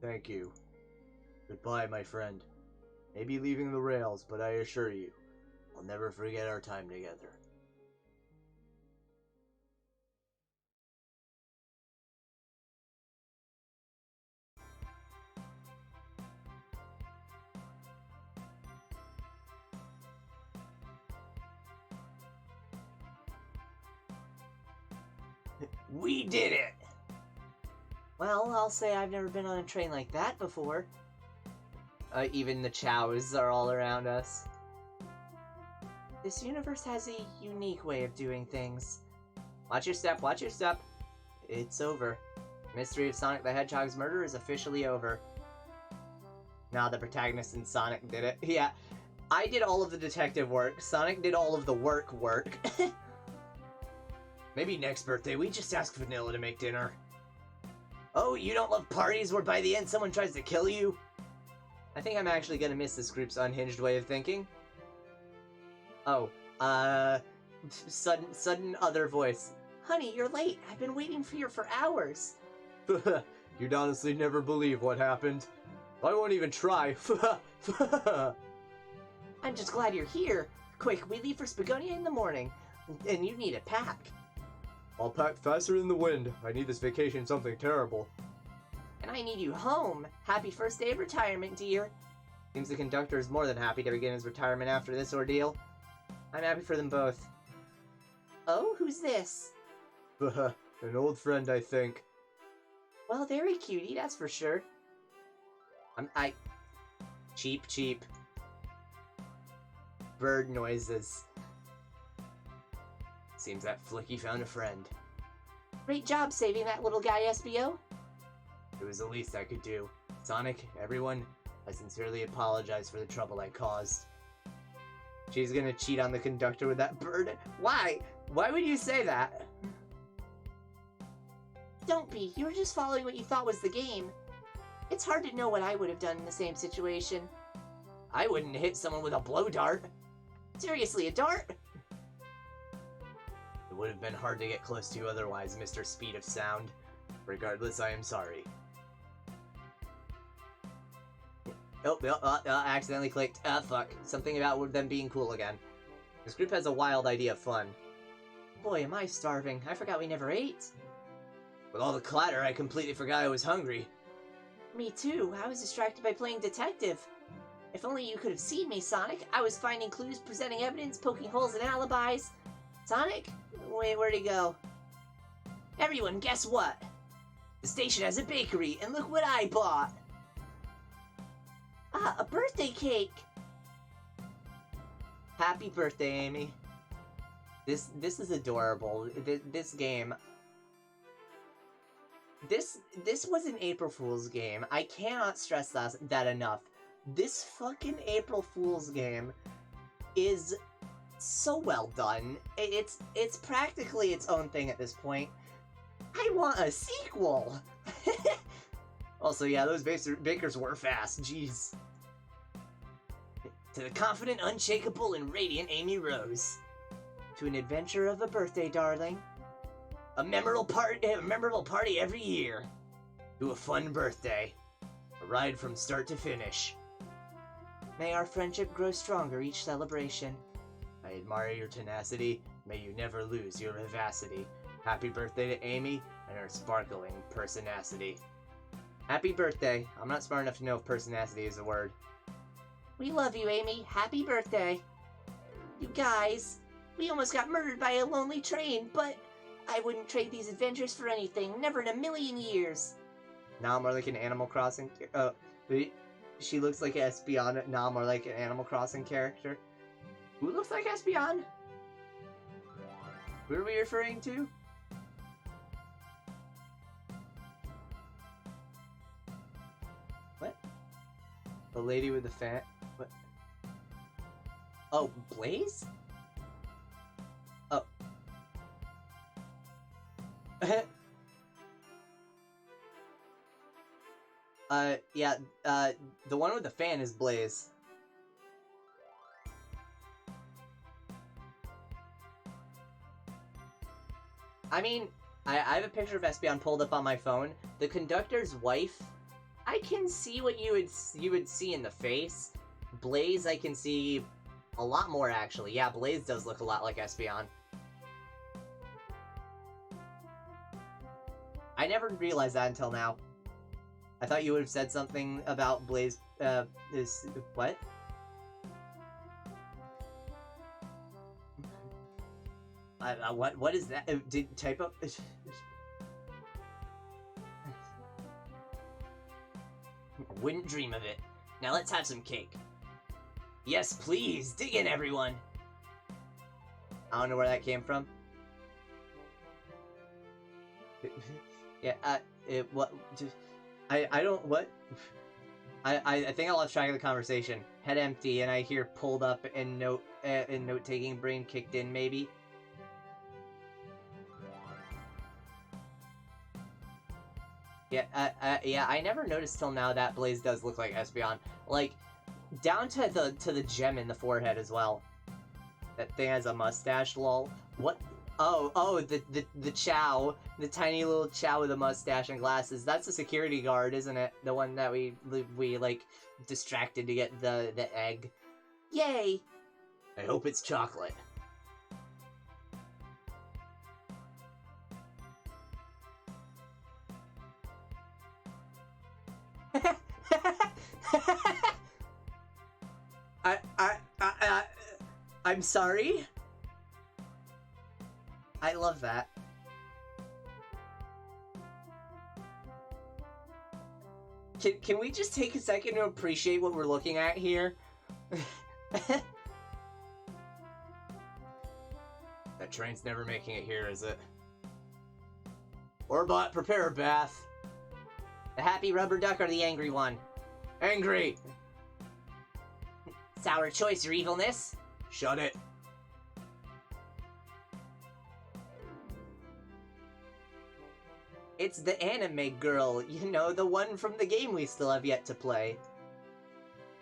Speaker 2: Thank you. Goodbye, my friend. Maybe leaving the rails, but I assure you, I'll never forget our time together.
Speaker 3: We did it!
Speaker 4: Well, I'll say I've never been on a train like that before.
Speaker 1: Even the chows are all around us.
Speaker 4: This universe has a unique way of doing things.
Speaker 1: Watch your step, watch your step. It's over. Mystery of Sonic the Hedgehog's murder is officially over. Nah, the protagonist and Sonic did it. Yeah, I did all of the detective work. Sonic did all of the work.
Speaker 3: Maybe next birthday we just ask Vanilla to make dinner. Oh, you don't love parties where by the end someone tries to kill you?
Speaker 1: I think I'm actually gonna miss this group's unhinged way of thinking. Oh, sudden other voice.
Speaker 4: Honey, you're late. I've been waiting for you for hours.
Speaker 2: You'd honestly never believe what happened. I won't even try.
Speaker 4: I'm just glad you're here. Quick, we leave for Spagonia in the morning. And you need a pack.
Speaker 2: I'll pack faster than the wind. I need this vacation something terrible.
Speaker 4: And I need you home. Happy first day of retirement, dear.
Speaker 1: Seems the conductor is more than happy to begin his retirement after this ordeal. I'm happy for them both.
Speaker 4: Oh, who's this?
Speaker 2: An old friend, I think.
Speaker 4: Well, very cutie, that's for sure.
Speaker 1: Cheap. Bird noises.
Speaker 3: Seems that Flicky found a friend.
Speaker 4: Great job saving that little guy, SBO.
Speaker 3: It was the least I could do. Sonic, everyone, I sincerely apologize for the trouble I caused.
Speaker 1: She's gonna cheat on the conductor with that bird. Why? Why would you say that?
Speaker 4: Don't be. You were just following what you thought was the game. It's hard to know what I would have done in the same situation.
Speaker 3: I wouldn't hit someone with a blow dart.
Speaker 4: Seriously, a dart?
Speaker 3: It would have been hard to get close to you otherwise, Mr. Speed of Sound. Regardless, I am sorry.
Speaker 1: Oh, I accidentally clicked. Fuck. Something about them being cool again. This group has a wild idea of fun.
Speaker 4: Boy, am I starving. I forgot we never ate.
Speaker 3: With all the clatter, I completely forgot I was hungry.
Speaker 4: Me too. I was distracted by playing detective. If only you could have seen me, Sonic. I was finding clues, presenting evidence, poking holes in alibis. Sonic? Wait, where'd he go? Everyone, guess what?
Speaker 3: The station has a bakery, and look what I bought!
Speaker 4: Ah, a birthday cake!
Speaker 1: Happy birthday, Amy. This is adorable. This game... This was an April Fool's game. I cannot stress that enough. This fucking April Fool's game is so well done. It's practically its own thing at this point. I want a sequel! Also, yeah, those bakers were fast. Jeez.
Speaker 3: To the confident, unshakable, and radiant Amy Rose.
Speaker 1: To an adventure of a birthday, darling.
Speaker 3: A memorable party every year. To a fun birthday. A ride from start to finish.
Speaker 1: May our friendship grow stronger each celebration.
Speaker 3: I admire your tenacity. May you never lose your vivacity. Happy birthday to Amy and her sparkling personacity.
Speaker 1: Happy birthday. I'm not smart enough to know if personacity is a word.
Speaker 4: We love you, Amy. Happy birthday. You guys, we almost got murdered by a lonely train, but I wouldn't trade these adventures for anything. Never in a million years.
Speaker 1: Now I'm more like an Animal Crossing. She looks like Espeon. Now I'm more like an Animal Crossing character. Who looks like Espeon? Who are we referring to? What? The lady with the fan? What? Oh, Blaze? Oh. Yeah, the one with the fan is Blaze. I mean, I have a picture of Espeon pulled up on my phone. The conductor's wife, I can see what you would see in the face. Blaze, I can see a lot more, actually. Yeah, Blaze does look a lot like Espeon. I never realized that until now. I thought you would have said something about Blaze, what? What is that? Did typo?
Speaker 3: Wouldn't dream of it. Now let's have some cake. Yes, please, dig in, everyone.
Speaker 1: I don't know where that came from. Yeah, what? I don't, what? I think I lost track of the conversation. Head empty, and I hear pulled up and note-taking brain kicked in, maybe? Yeah, yeah, I never noticed till now that Blaze does look like Espeon. Like, down to the gem in the forehead as well. That thing has a mustache, lol. What? Oh, the Chow. The tiny little Chow with a mustache and glasses. That's a security guard, isn't it? The one that we like, distracted to get the egg. Yay!
Speaker 3: I hope it's chocolate.
Speaker 1: I'm sorry? I love that. Can we just take a second to appreciate what we're looking at here?
Speaker 3: That train's never making it here, is it? Orbot, prepare a bath.
Speaker 1: The happy rubber duck or the angry one?
Speaker 3: Angry!
Speaker 1: Sour choice, your evilness.
Speaker 3: Shut it.
Speaker 1: It's the anime girl, you know, the one from the game we still have yet to play.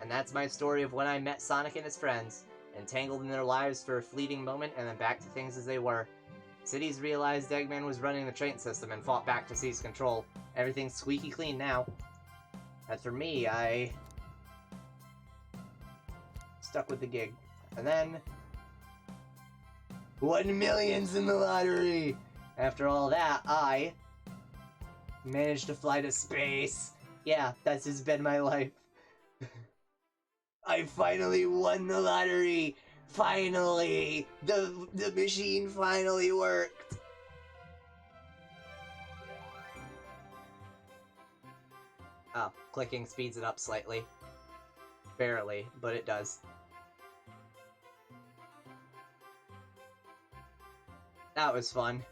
Speaker 1: And that's my story of when I met Sonic and his friends, entangled in their lives for a fleeting moment and then back to things as they were. Cities realized Eggman was running the train system and fought back to seize control. Everything's squeaky clean now. As for me, I stuck with the gig. And then 1 million's in the lottery! After all that, I managed to fly to space. Yeah, that's just been my life. I finally won the lottery! Finally! The machine finally worked! Oh, clicking speeds it up slightly. Barely, but it does. That was fun.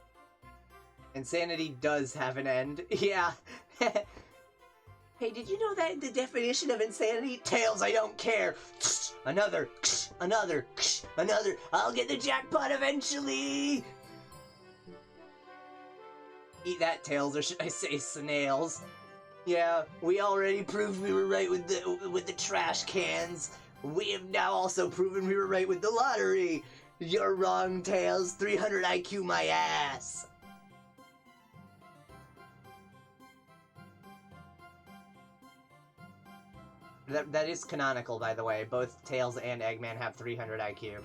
Speaker 1: Insanity does have an end. Yeah. Hey, did you know that the definition of insanity? Tails, I don't care. Another. Another. Another. I'll get the jackpot eventually. Eat that, Tails, or should I say snails? Yeah, we already proved we were right with the trash cans. We have now also proven we were right with the lottery.
Speaker 3: You're wrong, Tails. 300 IQ my ass.
Speaker 1: That is canonical, by the way. Both Tails and Eggman have 300 IQ.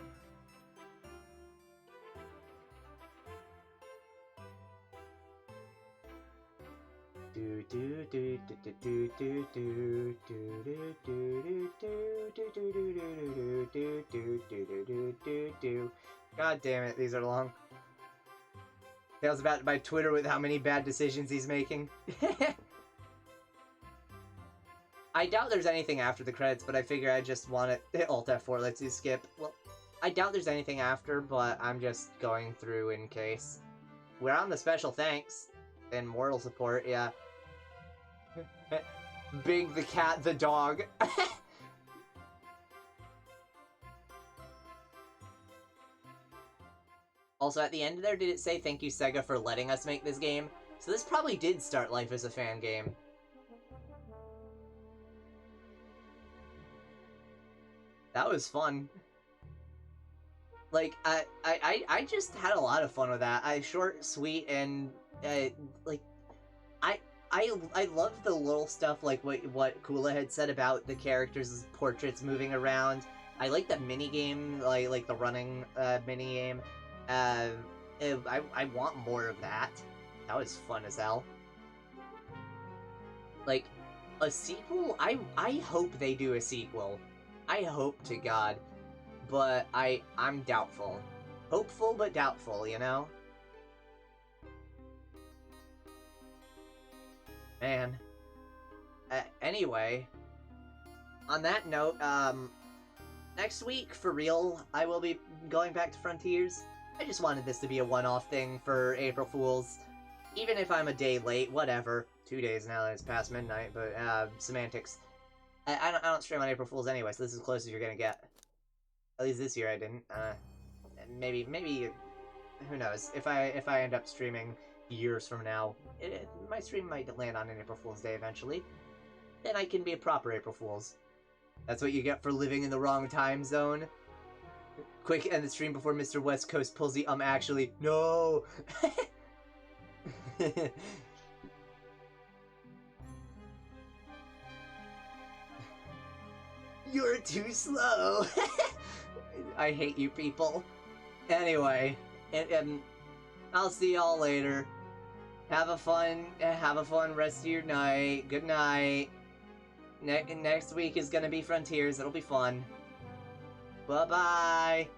Speaker 1: God damn it, these are long. Tails about to buy Twitter with how many bad decisions he's making. I doubt there's anything after the credits, but I figure I just want it. Alt F4 lets you skip. Well, I doubt there's anything after, but I'm just going through in case. We're on the special thanks and moral support, yeah. Big the cat, the dog. Also, at the end there, did it say thank you, Sega, for letting us make this game? So this probably did start life as a fan game. That was fun. Like, I just had a lot of fun with that. Short, sweet, and, like, I love the little stuff, like what Kula had said about the characters' portraits moving around. I like the minigame, like the running, minigame. I want more of that. That was fun as hell. Like, a sequel? I hope they do a sequel. I hope to God. But I'm doubtful. Hopeful, but doubtful, you know? Man. Anyway. On that note, next week, for real, I will be going back to Frontiers. I just wanted this to be a one-off thing for April Fools. Even if I'm a day late, whatever. 2 days now that it's past midnight, but, semantics. I don't stream on April Fools anyway, so this is as close as you're gonna get. At least this year I didn't. Maybe, who knows? If I end up streaming years from now, my stream might land on an April Fool's Day eventually. Then I can be a proper April Fool's. That's what you get for living in the wrong time zone. Quick, end the stream before Mr. West Coast pulls the actually, no! You're too slow! I hate you people. Anyway, I'll see y'all later. Have a fun rest of your night. Good night. Next week is gonna be Frontiers. It'll be fun. Bye-bye.